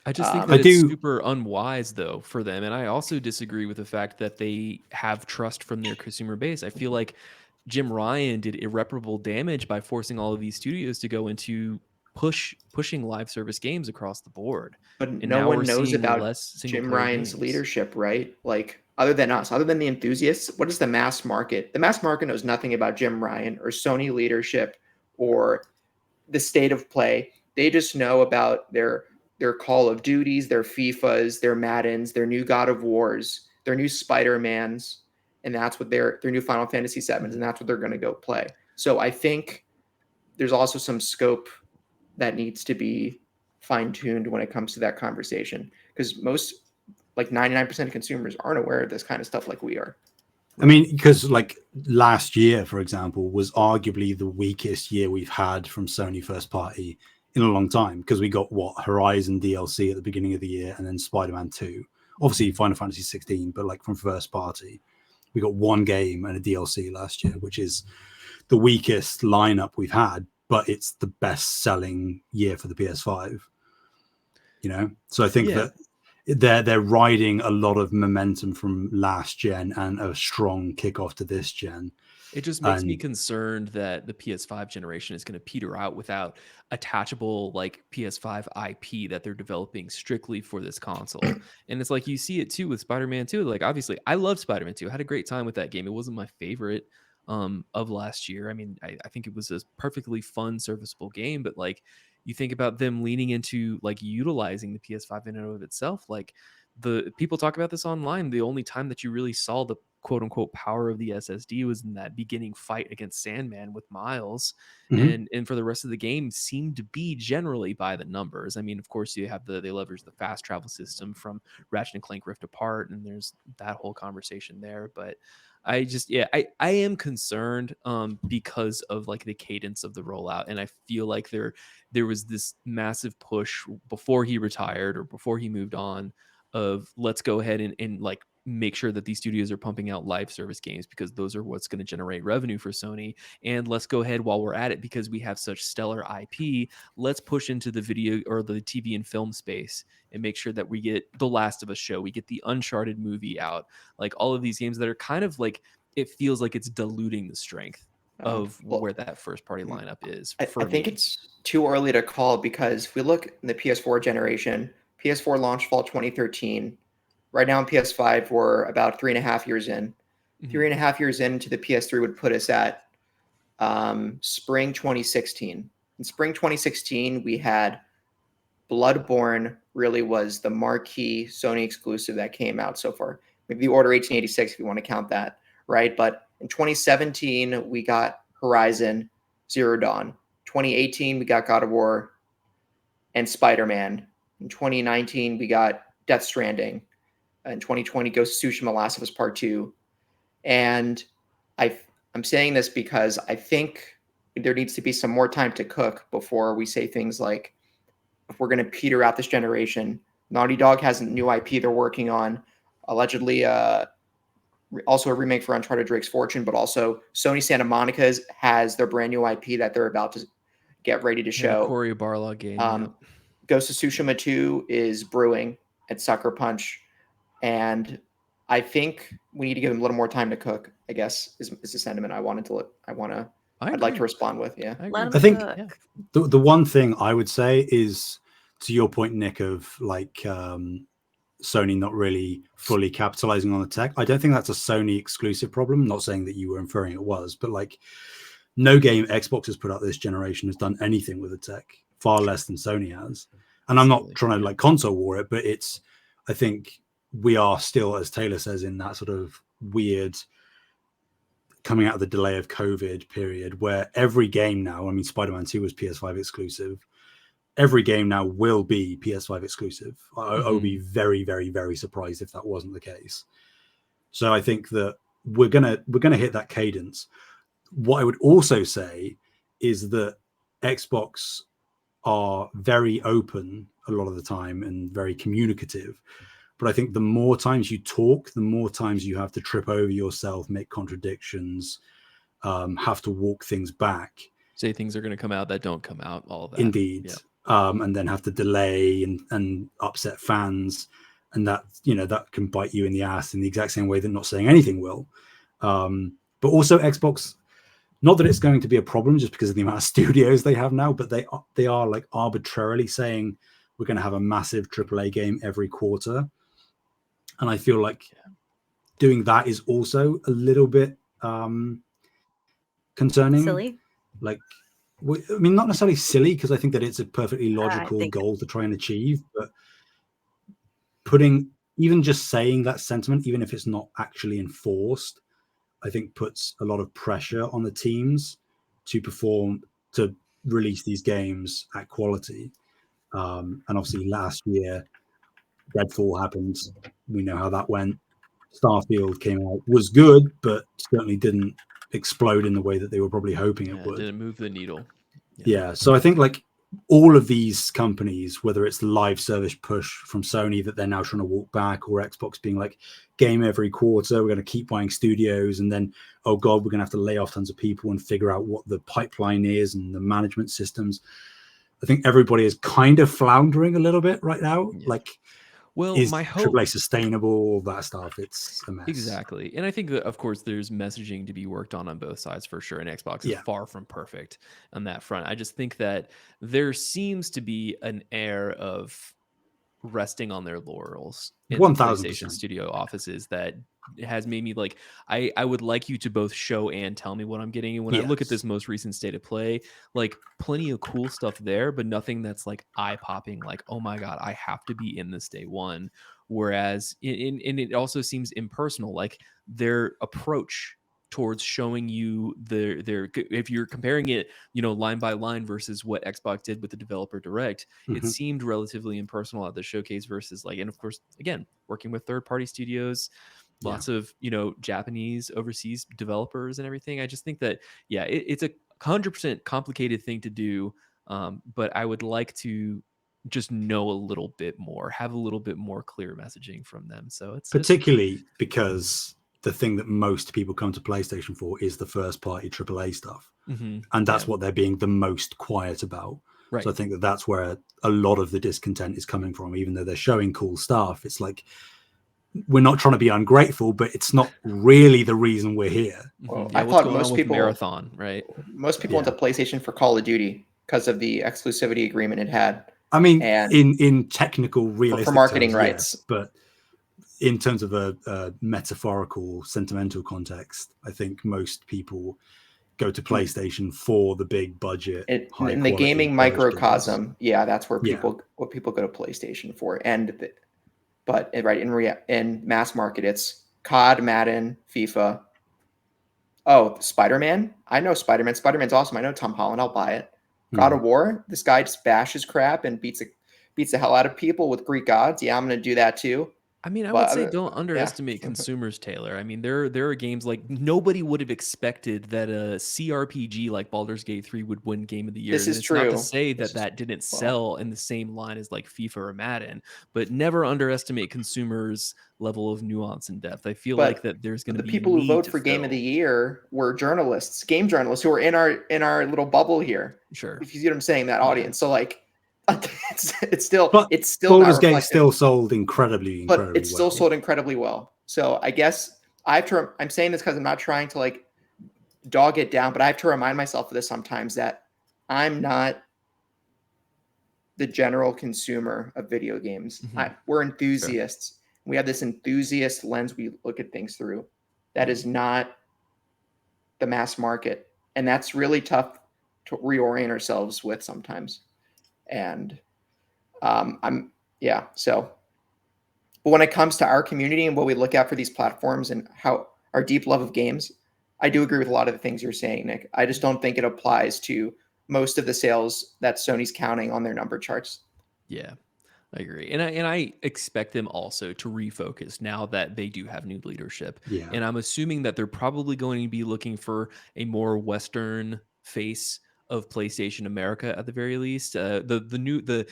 I just think that it's super unwise though for them, and I also disagree with the fact that they have trust from their consumer base. I feel like Jim Ryan did irreparable damage by forcing all of these studios to go into pushing live service games across the board. But and no one knows about Jim Ryan's games. leadership, right? Like, other than us, other than the enthusiasts, what is the mass market? The mass market knows nothing about Jim Ryan or Sony leadership or the state of play. They just know about their Call of Duties, their FIFAs, their Maddens, their new God of Wars, their new Spider-Mans, and that's what their new Final Fantasy 7s, and that's what they're going to go play. So I think there's also some scope that needs to be fine-tuned when it comes to that conversation, because most, like 99% of consumers, aren't aware of this kind of stuff like we are. I mean, because like last year, for example, was arguably the weakest year we've had from Sony first party in a long time, because we got Horizon DLC at the beginning of the year, and then Spider-Man 2, obviously Final Fantasy 16, but like from first party, we got one game and a DLC last year, which is the weakest lineup we've had, but it's the best selling year for the PS5. So I think that they're riding a lot of momentum from last gen and a strong kickoff to this gen. It just makes me concerned that the PS5 generation is going to peter out without attachable like PS5 IP that they're developing strictly for this console. And it's like you see it too with Spider-Man 2. Like obviously, I love Spider-Man 2. I had a great time with that game. It wasn't my favorite of last year. I mean, I think it was a perfectly fun, serviceable game, but like you think about them leaning into like utilizing the PS5 in and of itself, like the people talk about this online. The only time that you really saw the quote unquote power of the SSD was in that beginning fight against Sandman with Miles. And for the rest of the game seemed to be generally by the numbers. I mean, of course you have they leverage the fast travel system from Ratchet and Clank Rift Apart, and there's that whole conversation there. But I just I am concerned because of like the cadence of the rollout, and I feel like there was this massive push before he retired or before he moved on of let's go ahead and like make sure that these studios are pumping out live service games, because those are what's going to generate revenue for Sony. And let's go ahead, while we're at it, because we have such stellar IP, let's push into the video or the TV and film space and make sure that we get the Last of Us show, we get the Uncharted movie out, like all of these games that are kind of like, it feels like it's diluting the strength of where that first party lineup is. I think it's too early to call, because if we look in the PS4 generation, PS4 launched fall 2013. Right now in PS5, we're about 3.5 years in. 3.5 years into the PS3 would put us at spring 2016. In spring 2016, we had Bloodborne, really was the marquee Sony exclusive that came out so far. Maybe the Order 1886 if you want to count that, right? But in 2017, we got Horizon Zero Dawn. 2018, we got God of War and Spider-Man. In 2019, we got Death Stranding. In 2020, Ghost of Tsushima, Last of Us Part 2. And I'm saying this because I think there needs to be some more time to cook before we say things like, if we're going to peter out this generation. Naughty Dog has a new IP they're working on, allegedly also a remake for Uncharted Drake's Fortune, but also Sony Santa Monica has their brand new IP that they're about to get ready to show. Cory Barlog game. Ghost of Tsushima 2 is brewing at Sucker Punch. And I think we need to give them a little more time to cook, I guess, is the sentiment I'd like to respond with. Yeah. I think the one thing I would say is, to your point, Nick, of like Sony not really fully capitalizing on the tech. I don't think that's a Sony exclusive problem. I'm not saying that you were inferring it was, but like no game Xbox has put out this generation has done anything with the tech, far less than Sony has. And I'm not trying to like console war it, but I think we are still, as Taylor says, in that sort of weird coming out of the delay of COVID period where every game now, I mean, Spider-Man 2 was PS5 exclusive. Every game now will be PS5 exclusive. I would be very, very, very surprised if that wasn't the case. So I think that we're gonna hit that cadence. What I would also say is that Xbox are very open a lot of the time and very communicative. But I think the more times you talk, the more times you have to trip over yourself, make contradictions, have to walk things back. Say things are going to come out that don't come out, all of that. Indeed. Yeah. And then have to delay and upset fans. And that, that can bite you in the ass in the exact same way that not saying anything will. But also Xbox, not that it's going to be a problem just because of the amount of studios they have now, but they are like arbitrarily saying we're going to have a massive AAA game every quarter. And I feel like doing that is also a little bit concerning. Silly? Like, I mean, not necessarily silly, because I think that it's a perfectly logical goal to try and achieve, but even just saying that sentiment, even if it's not actually enforced, I think puts a lot of pressure on the teams to perform, to release these games at quality. And obviously last year, Redfall happened. We know how that went. Starfield came out, was good, but certainly didn't explode in the way that they were probably hoping it would. Didn't move the needle. Yeah. So I think like all of these companies, whether it's the live service push from Sony that they're now trying to walk back, or Xbox being like game every quarter, we're going to keep buying studios, and then, oh God, we're going to have to lay off tons of people and figure out what the pipeline is and the management systems. I think everybody is kind of floundering a little bit right now. Yeah. Like, well, is my hope AAA sustainable? All that stuff. It's a mess. Exactly. And I think that, of course, there's messaging to be worked on both sides for sure. And Xbox is far from perfect on that front. I just think that there seems to be an air of resting on their laurels in the PlayStation studio offices that has made me like, I would like you to both show and tell me what I'm getting. And when I look at this most recent state of play, like plenty of cool stuff there, but nothing that's like eye popping, like, oh my God, I have to be in this day one. Whereas and it also seems impersonal, like their approach towards showing you their if you're comparing it, line by line versus what Xbox did with the developer direct, it seemed relatively impersonal at the showcase versus like, and of course, again, working with third-party studios, lots of Japanese overseas developers and everything. I just think that it's a 100% complicated thing to do, but I would like to just know a little bit more, have a little bit more clear messaging from them. So it's particularly because the thing that most people come to PlayStation for is the first party AAA stuff. And that's what they're being the most quiet about. Right. So I think that that's where a lot of the discontent is coming from. Even though they're showing cool stuff, it's like, we're not trying to be ungrateful, but it's not really the reason we're here. Well, yeah, I what's thought going most on with people Marathon, right? Most people went to PlayStation for Call of Duty because of the exclusivity agreement it had. I mean, and in technical, realistic for marketing terms, rights, yes, but in terms of a metaphorical, sentimental context, I think most people go to PlayStation for the big budget, in the gaming microcosm. Yeah, that's where people what people go to PlayStation for. But right in mass market, it's COD, Madden, FIFA. Oh, Spider-Man. I know Spider-Man. Spider-Man's awesome. I know Tom Holland. I'll buy it. God of War. This guy just bashes crap and beats the hell out of people with Greek gods. Yeah, I'm gonna do that too. I mean, I would say don't underestimate consumers, Taylor. I mean, there are games like nobody would have expected that a CRPG like Baldur's Gate 3 would win Game of the Year. This is true. Not to say that didn't sell in the same line as like FIFA or Madden, but never underestimate consumers' level of nuance and depth. I feel like that there's going to be the people who vote for Game of the Year were journalists, game journalists who are in our little bubble here. Sure, if you see what I'm saying, that audience. So like. It's still Baldur's Gate still sold incredibly but it's still well. sold incredibly well. So I guess I'm saying this because I'm not trying to like dog it down, but I have to remind myself of this sometimes, that I'm not the general consumer of video games. We're enthusiasts. Sure. We have this enthusiast lens we look at things through. That is not the mass market, and that's really tough to reorient ourselves with sometimes. And so, but when it comes to our community and what we look at for these platforms and how our deep love of games, I do agree with a lot of the things you're saying, Nick. I just don't think it applies to most of the sales that Sony's counting on their number charts. Yeah, I agree. And I expect them also to refocus now that they do have new leadership. Yeah. And I'm assuming that they're probably going to be looking for a more Western face of PlayStation America at the very least. The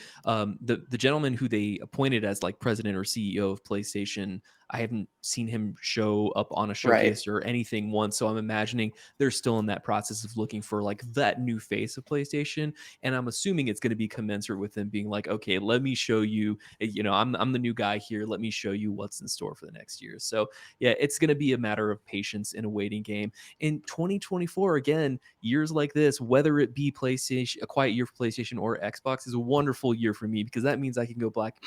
gentleman who they appointed as like president or CEO of PlayStation, I haven't seen him show up on a showcase or anything once. So I'm imagining they're still in that process of looking for like that new face of PlayStation. And I'm assuming it's going to be commensurate with them being like, okay, let me show you, I'm the new guy here. Let me show you what's in store for the next year. So yeah, it's going to be a matter of patience in a waiting game. In 2024, again, years like this, whether it be PlayStation, a quiet year for PlayStation or Xbox, is a wonderful year for me, because that means I can go back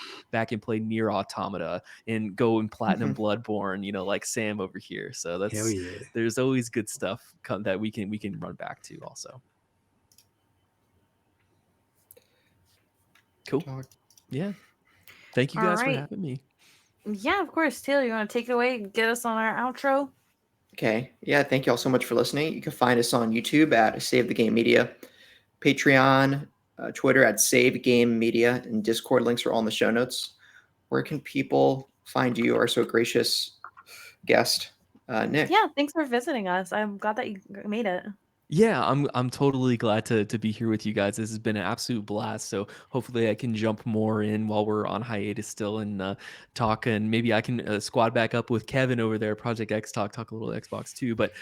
and play Nier Automata and go and Platinum Bloodborne, like Sam over here. So there's always good stuff that we can run back to also. Cool. Yeah. Thank you guys for having me. Yeah, of course. Taylor, you want to take it away and get us on our outro? Okay. Yeah, thank you all so much for listening. You can find us on YouTube at Save the Game Media, Patreon, Twitter at Save Game Media, and Discord links are all in the show notes. Where can people find you, our so gracious guest, Nick? Yeah, thanks for visiting us. I'm glad that you made it. Yeah, I'm totally glad to be here with you guys. This has been an absolute blast. So hopefully I can jump more in while we're on hiatus still and talk, and maybe I can squad back up with Kevin over there, Project X talk a little Xbox too. But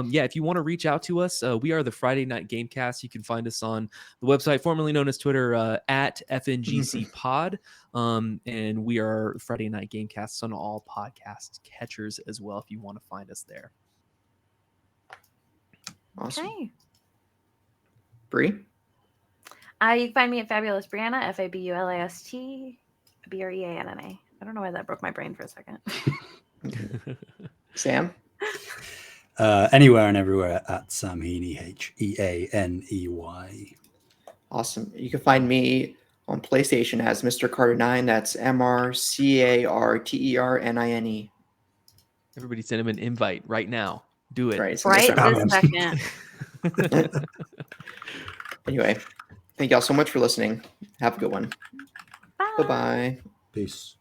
yeah, if you want to reach out to us, we are the Friday Night Gamecast. You can find us on the website formerly known as Twitter at FNGC Pod, and we are Friday Night Gamecasts on all podcast catchers as well if you want to find us there. Awesome. Okay. Bree? You can find me at Fabulous Breanna, Fabulast Breanna. I don't know why that broke my brain for a second. Sam? Anywhere and everywhere at Sam Heaney, Heaney. Awesome. You can find me on PlayStation as Mr. Carter 9. That's MrCarternine. Everybody send him an invite right now. Do it. Right this second. Anyway, thank y'all so much for listening. Have a good one. Bye. Bye-bye. Peace.